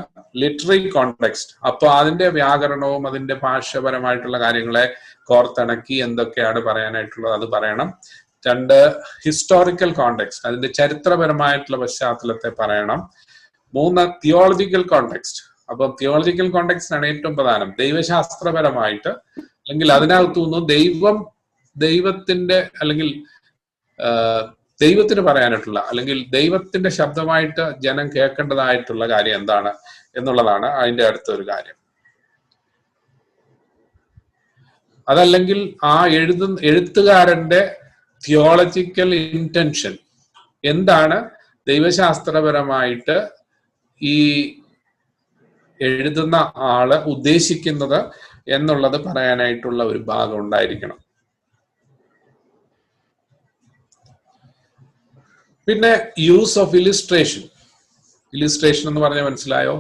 ലിറ്റററി കോണ്ടെക്സ്റ്റ്. അപ്പൊ അതിന്റെ വ്യാകരണവും അതിന്റെ ഭാഷപരമായിട്ടുള്ള കാര്യങ്ങളെ കോർത്തിണക്കി എന്തൊക്കെയാണ് പറയാനായിട്ടുള്ളത് അത് പറയണം. 2, ഹിസ്റ്റോറിക്കൽ കോണ്ടെക്സ്റ്റ്. അതിന്റെ ചരിത്രപരമായിട്ടുള്ള പശ്ചാത്തലത്തെ പറയണം. 3, തിയോളജിക്കൽ കോണ്ടെക്സ്റ്റ്. അപ്പൊ തിയോളജിക്കൽ കോണ്ടെക്സ്റ്റ് ആണ് ഏറ്റവും പ്രധാനം. ദൈവശാസ്ത്രപരമായിട്ട്, അല്ലെങ്കിൽ അതിനകത്തുനിന്ന് ദൈവത്തിന്റെ അല്ലെങ്കിൽ ദൈവത്തിന് പറയാനായിട്ടുള്ള, അല്ലെങ്കിൽ ദൈവത്തിന്റെ ശബ്ദമായിട്ട് ജനം കേൾക്കേണ്ടതായിട്ടുള്ള കാര്യം എന്താണ് എന്നുള്ളതാണ് അതിന്റെ അടുത്തൊരു കാര്യം. അതല്ലെങ്കിൽ ആ എഴുത്തുകാരന്റെ തിയോളജിക്കൽ ഇന്റൻഷൻ എന്താണ്, ദൈവശാസ്ത്രപരമായിട്ട് ഈ എഴുതുന്ന ആള് ഉദ്ദേശിക്കുന്നത് എന്നുള്ളത് പറയാനായിട്ടുള്ള ഒരു ഭാഗം ഉണ്ടായിരിക്കണം. പിന്നെ യൂസ് ഓഫ് ഇലിസ്ട്രേഷൻ. ഇലിസ്ട്രേഷൻ എന്ന് പറഞ്ഞാൽ മനസ്സിലായോ?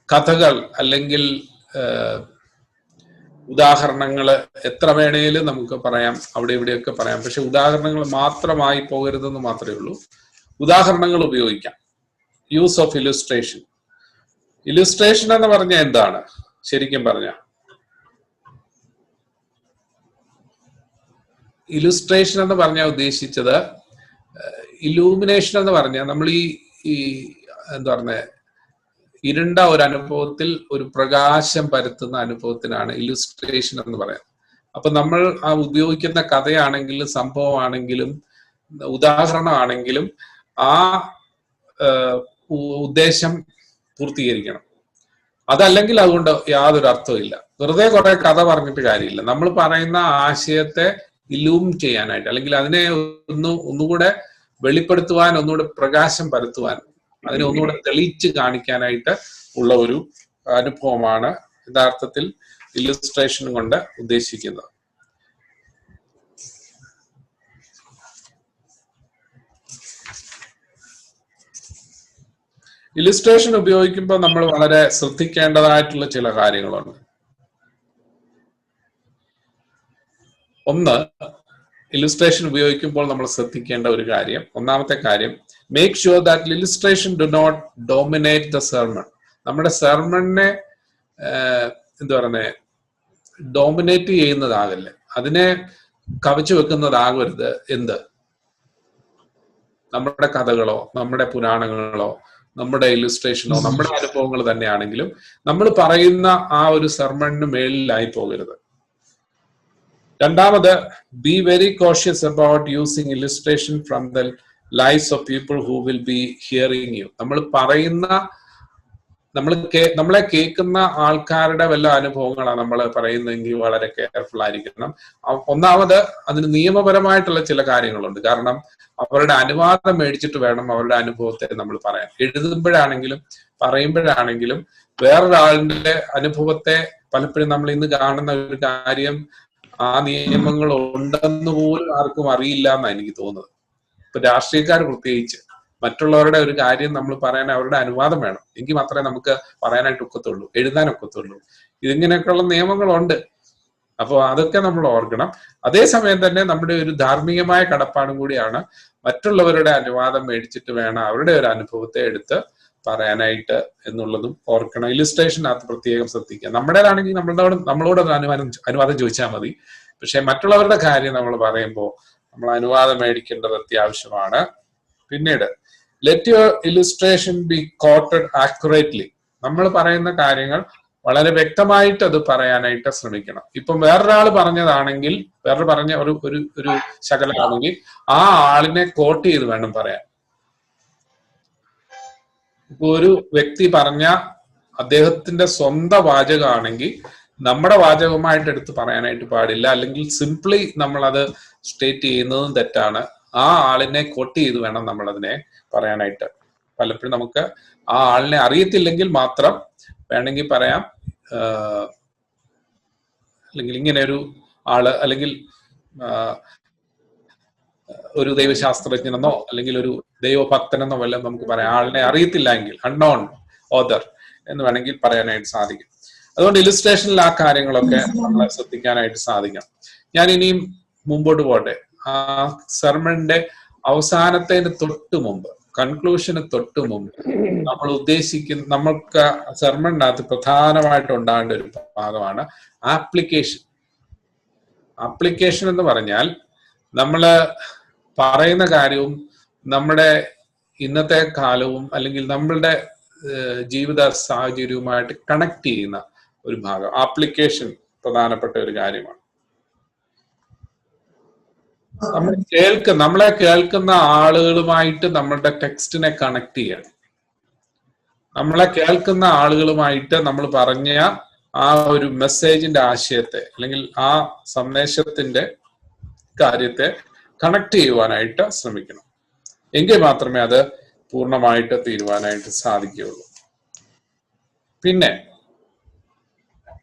കഥകൾ അല്ലെങ്കിൽ ഉദാഹരണങ്ങൾ എത്ര വേണേലും നമുക്ക് പറയാം, അവിടെ ഇവിടെയൊക്കെ പറയാം. പക്ഷെ ഉദാഹരണങ്ങൾ മാത്രമായി പോകരുതെന്ന് മാത്രമേ ഉള്ളൂ. ഉദാഹരണങ്ങൾ ഉപയോഗിക്കാം. Use of illustration. ഇലിസ്ട്രേഷൻ എന്ന് പറഞ്ഞാൽ എന്താണ് ശരിക്കും പറഞ്ഞ? ഇലുസ്ട്രേഷൻ എന്ന് പറഞ്ഞാൽ ഉദ്ദേശിച്ചത്, ഇലൂമിനേഷൻ എന്ന് പറഞ്ഞാൽ നമ്മൾ ഈ എന്താ പറഞ്ഞ ഇരുണ്ട ഒരു അനുഭവത്തിൽ ഒരു പ്രകാശം പരത്തുന്ന അനുഭവത്തിനാണ് ഇലുസ്ട്രേഷൻ എന്ന് പറയാം. അപ്പൊ നമ്മൾ ആ ഉപയോഗിക്കുന്ന കഥയാണെങ്കിലും സംഭവമാണെങ്കിലും ഉദാഹരണമാണെങ്കിലും ആ ഉദ്ദേശം പൂർത്തീകരിക്കണം. അതല്ലെങ്കിൽ അതുകൊണ്ട് യാതൊരു അർത്ഥവും. വെറുതെ കുറെ കഥ പറഞ്ഞിട്ട് കാര്യമില്ല. നമ്മൾ പറയുന്ന ആശയത്തെ ഇലൂം ചെയ്യാനായിട്ട്, അല്ലെങ്കിൽ അതിനെ ഒന്നുകൂടെ വെളിപ്പെടുത്തുവാൻ, ഒന്നുകൂടെ പ്രകാശം പരത്തുവാൻ, അതിനെ ഒന്നുകൂടെ തെളിയിച്ച് കാണിക്കാനായിട്ട് ഉള്ള ഒരു അനുഭവമാണ് യഥാർത്ഥത്തിൽ ഇല്ലുസ്ട്രേഷൻ കൊണ്ട് ഉദ്ദേശിക്കുന്നത്. ഇല്ലുസ്ട്രേഷൻ ഉപയോഗിക്കുമ്പോൾ നമ്മൾ വളരെ ശ്രദ്ധിക്കേണ്ടതായിട്ടുള്ള ചില കാര്യങ്ങളുണ്ട്. ഒന്ന്, ഇല്ലുസ്ട്രേഷൻ ഉപയോഗിക്കുമ്പോൾ നമ്മൾ ശ്രദ്ധിക്കേണ്ട ഒരു കാര്യം, ഒന്നാമത്തെ കാര്യം, make sure that illustration do not dominate the sermon. നമ്മുടെ സെർമണിനെ എന്താ പറയുന്നത്, ഡോമിനേറ്റ് ചെയ്യുന്നതാകല്ലേ, അതിനെ കവച്ചു വെക്കുന്നതാകരുത്. എന്ത് നമ്മുടെ കഥകളോ നമ്മുടെ പുരാണങ്ങളോ നമ്മുടെ ഇല്ലുസ്ട്രേഷനോ നമ്മുടെ അനുഭവങ്ങൾ തന്നെയാണെങ്കിലും നമ്മൾ പറയുന്ന ആ ഒരു സെർമണിന് മേളിലായി പോകരുത്. രണ്ടാമത്, be very cautious about using illustration from the lifes of people who will be hearing you. നമ്മൾ പറയുന്ന നമ്മളെ കേൾക്കുന്ന ആൾക്കാരുടെ വല്ല അനുഭവങ്ങളാണ് നമ്മൾ പറയുന്നതെങ്കിൽ വളരെ കെയർഫുൾ ആയിരിക്കണം. ഒന്നാമത് അതിന് നിയമപരമായിട്ടുള്ള ചില കാര്യങ്ങളുണ്ട്. കാരണം അവരുടെ അനുവാദം മേടിച്ചിട്ട് വേണം അവരുടെ അനുഭവത്തെ നമ്മൾ പറയാൻ. എഴുതുമ്പോഴാണെങ്കിലും പറയുമ്പോഴാണെങ്കിലും വേറൊരാളുടെ അനുഭവത്തെ പലപ്പോഴും നമ്മൾ ഇന്ന് കാണുന്ന ഒരു കാര്യം ആ നിയമങ്ങൾ ഉണ്ടെന്ന് പോലും ആർക്കും അറിയില്ല എന്നാണ് എനിക്ക് തോന്നുന്നത്. ഇപ്പൊ രാഷ്ട്രീയക്കാർ പ്രത്യേകിച്ച് മറ്റുള്ളവരുടെ ഒരു കാര്യം നമ്മൾ പറയാൻ അവരുടെ അനുവാദം വേണം, എങ്കിൽ മാത്രമേ നമുക്ക് പറയാനായിട്ട് ഒക്കത്തുള്ളൂ, എഴുതാൻ ഒക്കത്തുള്ളൂ. ഇതിങ്ങനെയൊക്കെയുള്ള നിയമങ്ങളുണ്ട്. അപ്പോൾ അതൊക്കെ നമ്മൾ ഓർക്കണം. അതേസമയം തന്നെ നമ്മുടെ ഒരു ധാർമ്മികമായ കടപ്പാടും കൂടിയാണ് മറ്റുള്ളവരുടെ അനുവാദം മേടിച്ചിട്ട് വേണം അവരുടെ ഒരു അനുഭവത്തെ എടുത്ത് പറയാനായിട്ട് എന്നുള്ളതും ഓർക്കണം. ഇല്ലുസ്ട്രേഷനകത്ത് പ്രത്യേകം ശ്രദ്ധിക്കുക. നമ്മുടേതാണെങ്കിൽ നമ്മളോട് അനുവാദം ചോദിച്ചാൽ മതി. പക്ഷെ മറ്റുള്ളവരുടെ കാര്യം നമ്മൾ പറയുമ്പോൾ നമ്മൾ അനുവാദം മേടിക്കേണ്ടത് അത്യാവശ്യമാണ്. പിന്നീട്, let your illustration be quoted accurately. നമ്മൾ പറയുന്ന കാര്യങ്ങൾ വളരെ വ്യക്തമായിട്ട് അത് പറയാനായിട്ട് ശ്രമിക്കണം. ഇപ്പം വേറൊരാൾ പറഞ്ഞതാണെങ്കിൽ, വേറെ പറഞ്ഞ ഒരു ശകലമാണെങ്കിൽ ആ ആളിനെ കോട്ട് ചെയ്ത് വേണം പറയാൻ. ഇപ്പൊ ഒരു വ്യക്തി പറഞ്ഞ അദ്ദേഹത്തിന്റെ സ്വന്തം വാചകമാണെങ്കിൽ നമ്മുടെ വാചകമായിട്ട് എടുത്ത് പറയാനായിട്ട് പാടില്ല. അല്ലെങ്കിൽ സിംപ്ലി നമ്മൾ അത് സ്റ്റേറ്റ് ചെയ്യുന്നതും തെറ്റാണ്. ആ ആളിനെ കോട്ട് ചെയ്ത് വേണം നമ്മൾ അതിനെ പറയാനായിട്ട്. പലപ്പോഴും നമുക്ക് ആ ആളിനെ അറിയത്തില്ലെങ്കിൽ മാത്രം വേണമെങ്കിൽ പറയാം, അല്ലെങ്കിൽ ഇങ്ങനെ ഒരു ആള്, അല്ലെങ്കിൽ ഒരു ദൈവശാസ്ത്രജ്ഞനെന്നോ അല്ലെങ്കിൽ ഒരു ദൈവഭക്തനെന്നോ വല്ലതും നമുക്ക് പറയാം. ആളിനെ അറിയത്തില്ല എങ്കിൽ അൺനോൺ ഓദർ എന്ന് വേണമെങ്കിൽ പറയാനായിട്ട് സാധിക്കും. അതുകൊണ്ട് ഇല്ലുസ്ട്രേഷനിൽ ആ കാര്യങ്ങളൊക്കെ നമ്മൾ ശ്രദ്ധിക്കാനായിട്ട് സാധിക്കാം. ഞാൻ ഇനിയും മുമ്പോട്ട് പോട്ടെ. ആ സെർമണിന്റെ അവസാനത്തിന് തൊട്ട് മുമ്പ്, കൺക്ലൂഷന് തൊട്ട് മുമ്പ് നമ്മൾ ഉദ്ദേശിക്കുന്ന, നമ്മൾക്ക് സെർമണിനകത്ത് പ്രധാനമായിട്ട് ഉണ്ടാകേണ്ട ഒരു ഭാഗമാണ് ആപ്ലിക്കേഷൻ. ആപ്ലിക്കേഷൻ എന്ന് പറഞ്ഞാൽ നമ്മള് പറയുന്ന കാര്യവും നമ്മുടെ ഇന്നത്തെ കാലവും അല്ലെങ്കിൽ നമ്മളുടെ ജീവിത സാഹചര്യവുമായിട്ട് കണക്ട് ചെയ്യുന്ന ഒരു ഭാഗം. ആപ്ലിക്കേഷൻ പ്രധാനപ്പെട്ട ഒരു കാര്യമാണ്. നമ്മളെ കേൾക്കുന്ന ആളുകളുമായിട്ട് നമ്മളുടെ ടെക്സ്റ്റിനെ കണക്ട് ചെയ്യണം. നമ്മളെ കേൾക്കുന്ന ആളുകളുമായിട്ട് നമ്മൾ പറഞ്ഞ ആ ഒരു മെസ്സേജിന്റെ ആശയത്തെ അല്ലെങ്കിൽ ആ സന്ദേശത്തിന്റെ കാര്യത്തെ കണക്ട് ചെയ്യുവാനായിട്ട് ശ്രമിക്കണം. എങ്കിൽ മാത്രമേ അത് പൂർണ്ണമായിട്ട് തീരുവാനായിട്ട് സാധിക്കുകയുള്ളൂ. പിന്നെ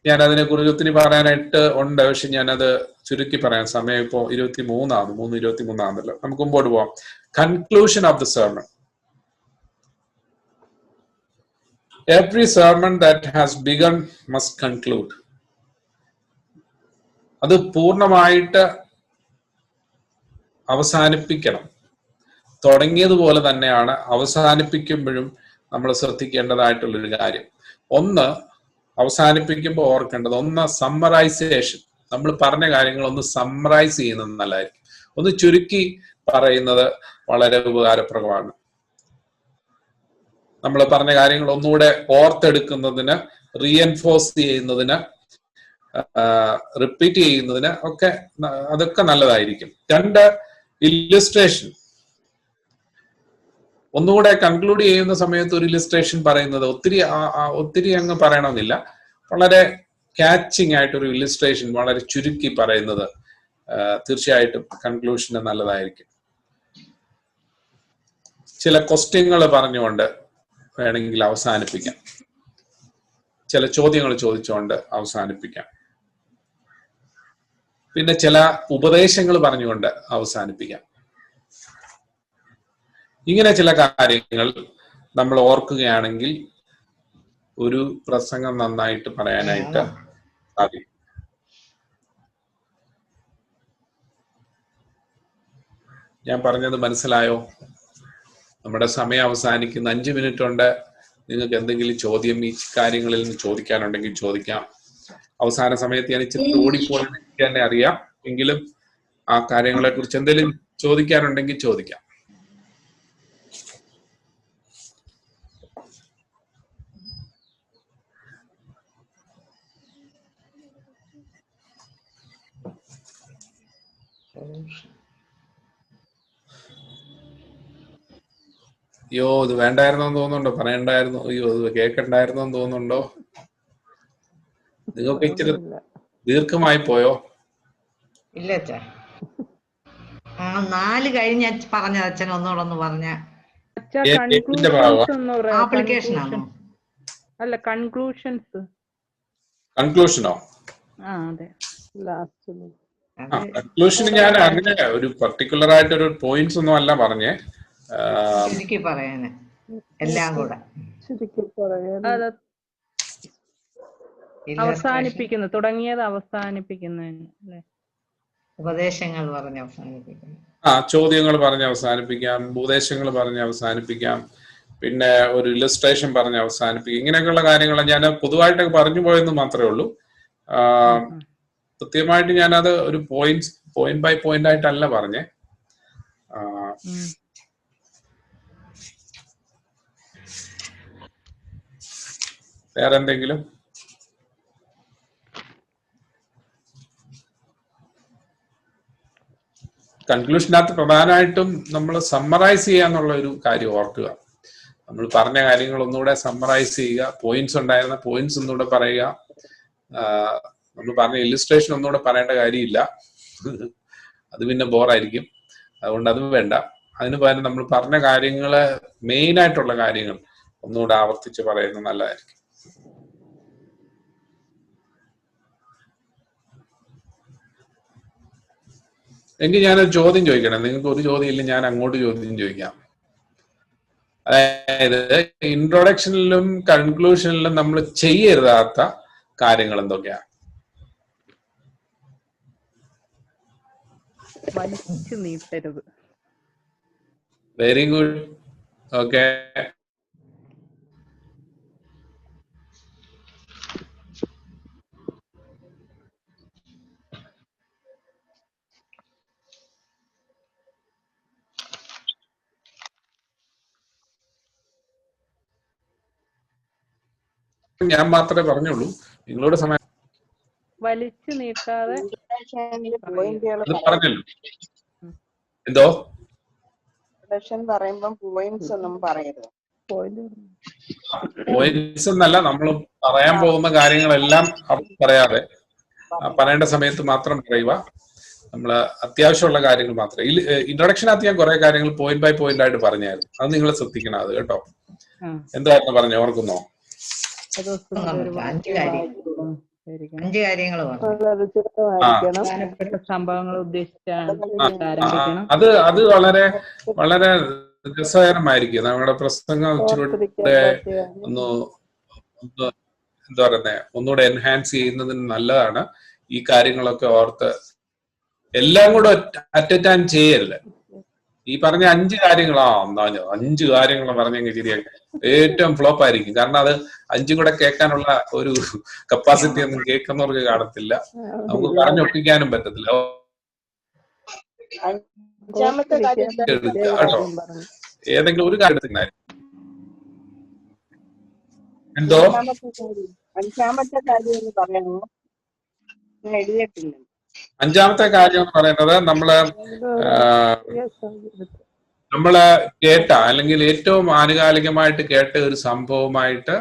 ഞാൻ അതിനെ കുറിച്ച് ഒത്തിരി പറയാനായിട്ട് ഉണ്ട്. പക്ഷെ ഞാനത് ചുരുക്കി പറയാൻ സമയം ഇപ്പോൾ 23 നമുക്ക് മുമ്പോട്ട് പോവാം. Conclusion of the sermon. Every sermon that has begun must conclude. അത് പൂർണ്ണമായിട്ട് അവസാനിപ്പിക്കണം. തുടങ്ങിയതുപോലെ തന്നെയാണ് അവസാനിപ്പിക്കുമ്പോഴും നമ്മൾ ശ്രദ്ധിക്കേണ്ടതായിട്ടുള്ളൊരു കാര്യം. ഒന്ന്, അവസാനിപ്പിക്കുമ്പോൾ ഓർക്കേണ്ടത്, ഒന്ന് സമ്മറൈസേഷൻ. നമ്മൾ പറഞ്ഞ കാര്യങ്ങൾ ഒന്ന് സമ്മറൈസ് ചെയ്യുന്നത് നല്ലതായിരിക്കും. ഒന്ന് ചുരുക്കി പറയുന്നത് വളരെ ഉപകാരപ്രദമാണ്. നമ്മൾ പറഞ്ഞ കാര്യങ്ങൾ ഒന്നുകൂടെ ഓർത്തെടുക്കുന്നതിന്, റീഎൻഫോഴ്സ് ചെയ്യുന്നതിന്, റിപ്പീറ്റ് ചെയ്യുന്നതിന് ഒക്കെ അതൊക്കെ നല്ലതായിരിക്കും. രണ്ട്, ഇല്ലുസ്ട്രേഷൻ. ഒന്നുകൂടെ കൺക്ലൂഡ് ചെയ്യുന്ന സമയത്ത് ഒരു ഇല്ലുസ്ട്രേഷൻ പറയുന്നത് ഒത്തിരി അങ്ങ് പറയണമെന്നില്ല. വളരെ ക്യാച്ചിങ് ആയിട്ടൊരു ഇല്ലുസ്ട്രേഷൻ വളരെ ചുരുക്കി പറയുന്നത് തീർച്ചയായിട്ടും കൺക്ലൂഷന് നല്ലതായിരിക്കും. ചില ക്വസ്റ്റ്യങ്ങൾ പറഞ്ഞുകൊണ്ട് വേണമെങ്കിൽ അവസാനിപ്പിക്കാം. ചില ചോദ്യങ്ങൾ ചോദിച്ചുകൊണ്ട് അവസാനിപ്പിക്കാം. പിന്നെ ചില ഉപദേശങ്ങൾ പറഞ്ഞുകൊണ്ട് അവസാനിപ്പിക്കാം. ഇങ്ങനെ ചില കാര്യങ്ങൾ നമ്മൾ ഓർക്കുകയാണെങ്കിൽ ഒരു പ്രസംഗം നന്നായിട്ട് പറയാനായിട്ട് സാധിക്കും. ഞാൻ പറഞ്ഞത് മനസ്സിലായോ? നമ്മുടെ സമയം അവസാനിക്കുന്ന 5 മിനിറ്റ് ഉണ്ട്. നിങ്ങൾക്ക് എന്തെങ്കിലും ചോദ്യം ഈ കാര്യങ്ങളിൽ നിന്ന് ചോദിക്കാനുണ്ടെങ്കിൽ ചോദിക്കാം. അവസാന സമയത്ത് ഞാൻ ഇച്ചിരി ഓടിപ്പോയെന്ന് എനിക്ക് തന്നെ അറിയാം. എങ്കിലും ആ കാര്യങ്ങളെ കുറിച്ച് എന്തെങ്കിലും ചോദിക്കാനുണ്ടെങ്കിൽ ചോദിക്കാം. അയ്യോ ഇത് വേണ്ടായിരുന്നോന്ന് തോന്നുന്നുണ്ടോ? പറയണ്ടായിരുന്നു. അയ്യോ ഇത് കേൾക്കണ്ടായിരുന്നോന്ന് തോന്നുന്നുണ്ടോ? നിങ്ങൾക്ക് ഇച്ചിരി ദീർഘമായി പോയോ? ഇല്ല അച്ഛാ. 4 കഴിഞ്ഞ പറഞ്ഞ അച്ഛൻ ഒന്നുകൂടെ ഒന്ന് പറഞ്ഞ. ഏതിന്റെ ഭാഗമാ? ആപ്ലിക്കേഷൻ ആണോ? അല്ല, കൺക്ലൂഷൻസ്. കൺക്ലൂഷനോ? അതെ, ലാസ്റ്റ്. കൺക്ലൂഷൻ ഞാൻ അങ്ങനെ ഒരു പർട്ടിക്കുലർ ആയിട്ട് ഒരു പോയിന്റ്സ് ഒന്നും അല്ല പറഞ്ഞേ. ചുരുക്കി പറയാന് എല്ലാം കൂടെ അവസാനിപ്പിക്കുന്നു, തുടങ്ങിയത് അവസാനിപ്പിക്കുന്നതിന് ഉപദേശങ്ങൾ പറഞ്ഞ് അവസാനിപ്പിക്കുന്നു. ചോദ്യങ്ങൾ പറഞ്ഞ് അവസാനിപ്പിക്കാം, ഉപദേശങ്ങൾ പറഞ്ഞ് അവസാനിപ്പിക്കാം, പിന്നെ ഒരു ഇല്ലസ്ട്രേഷൻ പറഞ്ഞ് അവസാനിപ്പിക്കും. ഇങ്ങനെയൊക്കെയുള്ള കാര്യങ്ങൾ ഞാൻ പൊതുവായിട്ടൊക്കെ പറഞ്ഞു പോയെന്ന് മാത്രമേ ഉള്ളൂ. കൃത്യമായിട്ട് ഞാനത് ഒരു പോയിന്റ് ബൈ പോയിന്റ് ആയിട്ടല്ല പറഞ്ഞേ. വേറെ എന്തെങ്കിലും? കൺക്ലൂഷനകത്ത് പ്രധാനമായിട്ടും നമ്മൾ സമ്മറൈസ് ചെയ്യാന്നുള്ള ഒരു കാര്യം ഓർക്കുക. നമ്മൾ പറഞ്ഞ കാര്യങ്ങൾ ഒന്നുകൂടെ സമ്മറൈസ് ചെയ്യുക. പോയിന്റ്സ് ഉണ്ടായിരുന്ന പോയിന്റ്സ് ഒന്നുകൂടെ പറയുക. നമ്മൾ പറഞ്ഞ ഇല്ലുസ്ട്രേഷൻ ഒന്നുകൂടെ പറയേണ്ട കാര്യമില്ല, അത് പിന്നെ ബോറായിരിക്കും. അതുകൊണ്ട് അത് വേണ്ട. അതിന് പകരം നമ്മൾ പറഞ്ഞ കാര്യങ്ങള്, മെയിൻ ആയിട്ടുള്ള കാര്യങ്ങൾ ഒന്നുകൂടെ ആവർത്തിച്ച് പറയുന്നത് നല്ലതായിരിക്കും. എങ്കിൽ ഞാനൊരു ചോദ്യം ചോദിക്കണേ? നിങ്ങൾക്ക് ഒരു ചോദ്യം ഇല്ല, ഞാൻ അങ്ങോട്ട് ചോദ്യം ചോദിക്കാം. അതായത് ഇൻട്രൊഡക്ഷനിലും കൺക്ലൂഷനിലും നമ്മൾ ചെയ്യരുതാത്ത കാര്യങ്ങൾ എന്തൊക്കെയാ? വലിച്ചു നീട്ടരുത്. Very good. ഓക്കെ. ഞാൻ മാത്രമേ പറഞ്ഞുള്ളൂ, നിങ്ങളോട് സമയം വലിച്ചു നീട്ടാതെ അത് പറഞ്ഞല്ലോ. എന്തോ പറയുമ്പം പോയിന്റ്സ് ഒന്നും പറയരുത്. പോയിന്റ്സ് എന്നല്ല, നമ്മൾ പറയാൻ പോകുന്ന കാര്യങ്ങളെല്ലാം പറയാതെ പറയേണ്ട സമയത്ത് മാത്രം പറയുക. നമ്മള് അത്യാവശ്യമുള്ള കാര്യങ്ങൾ മാത്രമേ. ഇൻട്രൊഡക്ഷനകത്ത് ഞാൻ കുറെ കാര്യങ്ങൾ പോയിന്റ് ബൈ പോയിന്റ് ആയിട്ട് പറഞ്ഞായിരുന്നു. അത് നിങ്ങൾ ശ്രദ്ധിക്കണം, അത് കേട്ടോ. എന്തായിരുന്നു പറഞ്ഞ ഓർക്കുന്നോ? 5 കാര്യങ്ങൾ സംഭവങ്ങൾ ഉദ്ദേശിച്ചാണ് ആരംഭിക്കണം. അത് വളരെ വളരെ രസകരമായിരിക്കും. നമ്മുടെ പ്രസംഗം ഇച്ചിരി ഒന്ന് എന്താ പറയുന്നത്, ഒന്നുകൂടെ എൻഹാൻസ് ചെയ്യുന്നതിന് നല്ലതാണ്. ഈ കാര്യങ്ങളൊക്കെ ഓർത്ത് എല്ലാം കൂടെ അറ്റ് എ ടൈം ചെയ്യരുത്. ഈ പറഞ്ഞ 5 കാര്യങ്ങളാ 5 കാര്യങ്ങൾ പറഞ്ഞെങ്കിൽ ശരിയാക്കി ഏറ്റവും ഫ്ലോപ്പ് ആയിരിക്കും. കാരണം അത് 5 കൂടെ കേൾക്കാനുള്ള ഒരു കപ്പാസിറ്റി ഒന്നും കേൾക്കുന്നവർക്ക് കാണത്തില്ല, നമുക്ക് പറഞ്ഞൊപ്പിക്കാനും പറ്റത്തില്ല. കേട്ടോ, ഏതെങ്കിലും ഒരു കാര്യത്തിന് എന്തോ 5ാമത്തെ കാര്യം എന്ന് പറയണോ? എഴുതിയിട്ടില്ല. 5ാമത്തെ കാര്യം എന്ന് പറയുന്നത് നമ്മള് കേട്ട, അല്ലെങ്കിൽ ഏറ്റവും ആനുകാലികമായിട്ട് കേട്ട ഒരു സംഭവമായിട്ട്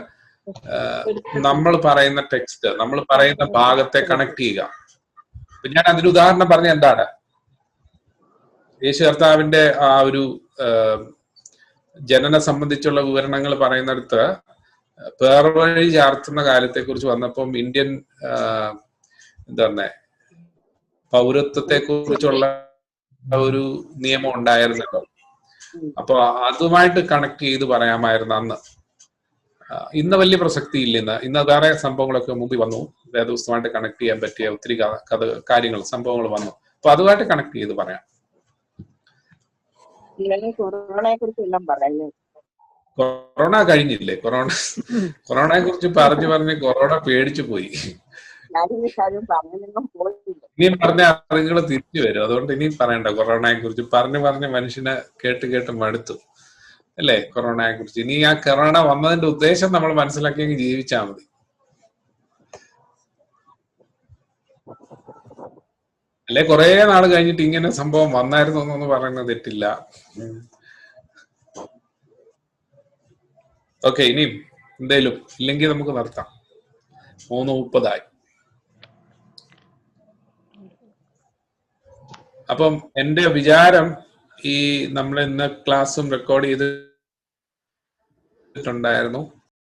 നമ്മൾ പറയുന്ന ടെക്സ്റ്റ്, നമ്മൾ പറയുന്ന ഭാഗത്തെ കണക്ട് ചെയ്യുക. ഞാൻ അതിന് ഉദാഹരണം പറഞ്ഞ എന്താണ്, യേശു കർത്താവിന്റെ ആ ഒരു ജനന സംബന്ധിച്ചുള്ള വിവരണങ്ങൾ പറയുന്നിടത്ത് പേർവഴി ചാർത്തുന്ന കാര്യത്തെ കുറിച്ച് വന്നപ്പം ഇന്ത്യൻ എന്താ പറഞ്ഞ പൗരത്വത്തെ കുറിച്ചുള്ള ഒരു നിയമം ഉണ്ടായിരുന്നല്ലോ. അപ്പൊ അതുമായിട്ട് കണക്ട് ചെയ്ത് പറയാമായിരുന്നു അന്ന്. ഇന്ന് വലിയ പ്രസക്തി ഇല്ല. ഇന്ന് വേറെ സംഭവങ്ങളൊക്കെ മുമ്പിൽ വന്നു, വേദപുസ്തകമായിട്ട് കണക്ട് ചെയ്യാൻ പറ്റിയ ഒത്തിരി കാര്യങ്ങൾ, സംഭവങ്ങൾ വന്നു. അപ്പൊ അതുമായിട്ട് കണക്ട് ചെയ്ത് പറയാം. കൊറോണയെ കുറിച്ച് എല്ലാം പറയുന്നത്. കൊറോണ കഴിഞ്ഞില്ലേ? കൊറോണയെ കുറിച്ച് പറഞ്ഞ് കൊറോണ പേടിച്ചു പോയി. ഞാനീ കാര്യം പറഞ്ഞൊന്നും പോയില്ല. ഇനിയും പറഞ്ഞ അറിവുകൾ തിരിച്ചു വരും. അതുകൊണ്ട് ഇനിയും പറയണ്ട കൊറോണയെ കുറിച്ച്. പറഞ്ഞ് മനുഷ്യനെ കേട്ട് മടുത്തു അല്ലേ കൊറോണയെ കുറിച്ച്. ഇനി ആ കൊറോണ വന്നതിന്റെ ഉദ്ദേശം നമ്മൾ മനസ്സിലാക്കിയെങ്കിൽ ജീവിച്ചാൽ മതി. അല്ലെ കുറെ നാൾ കഴിഞ്ഞിട്ട് ഇങ്ങനെ സംഭവം വന്നായിരുന്നു എന്നൊന്നും പറയുന്നത് തെറ്റില്ല. ഓക്കെ, ഇനിയും എന്തേലും ഇല്ലെങ്കിൽ നമുക്ക് നിർത്താം. 3:30 അപ്പം എന്റെ വിചാരം ഈ നമ്മൾ ഇന്ന് ക്ലാസ്സും റെക്കോർഡ് ചെയ്തിട്ടുണ്ടായിരുന്നു.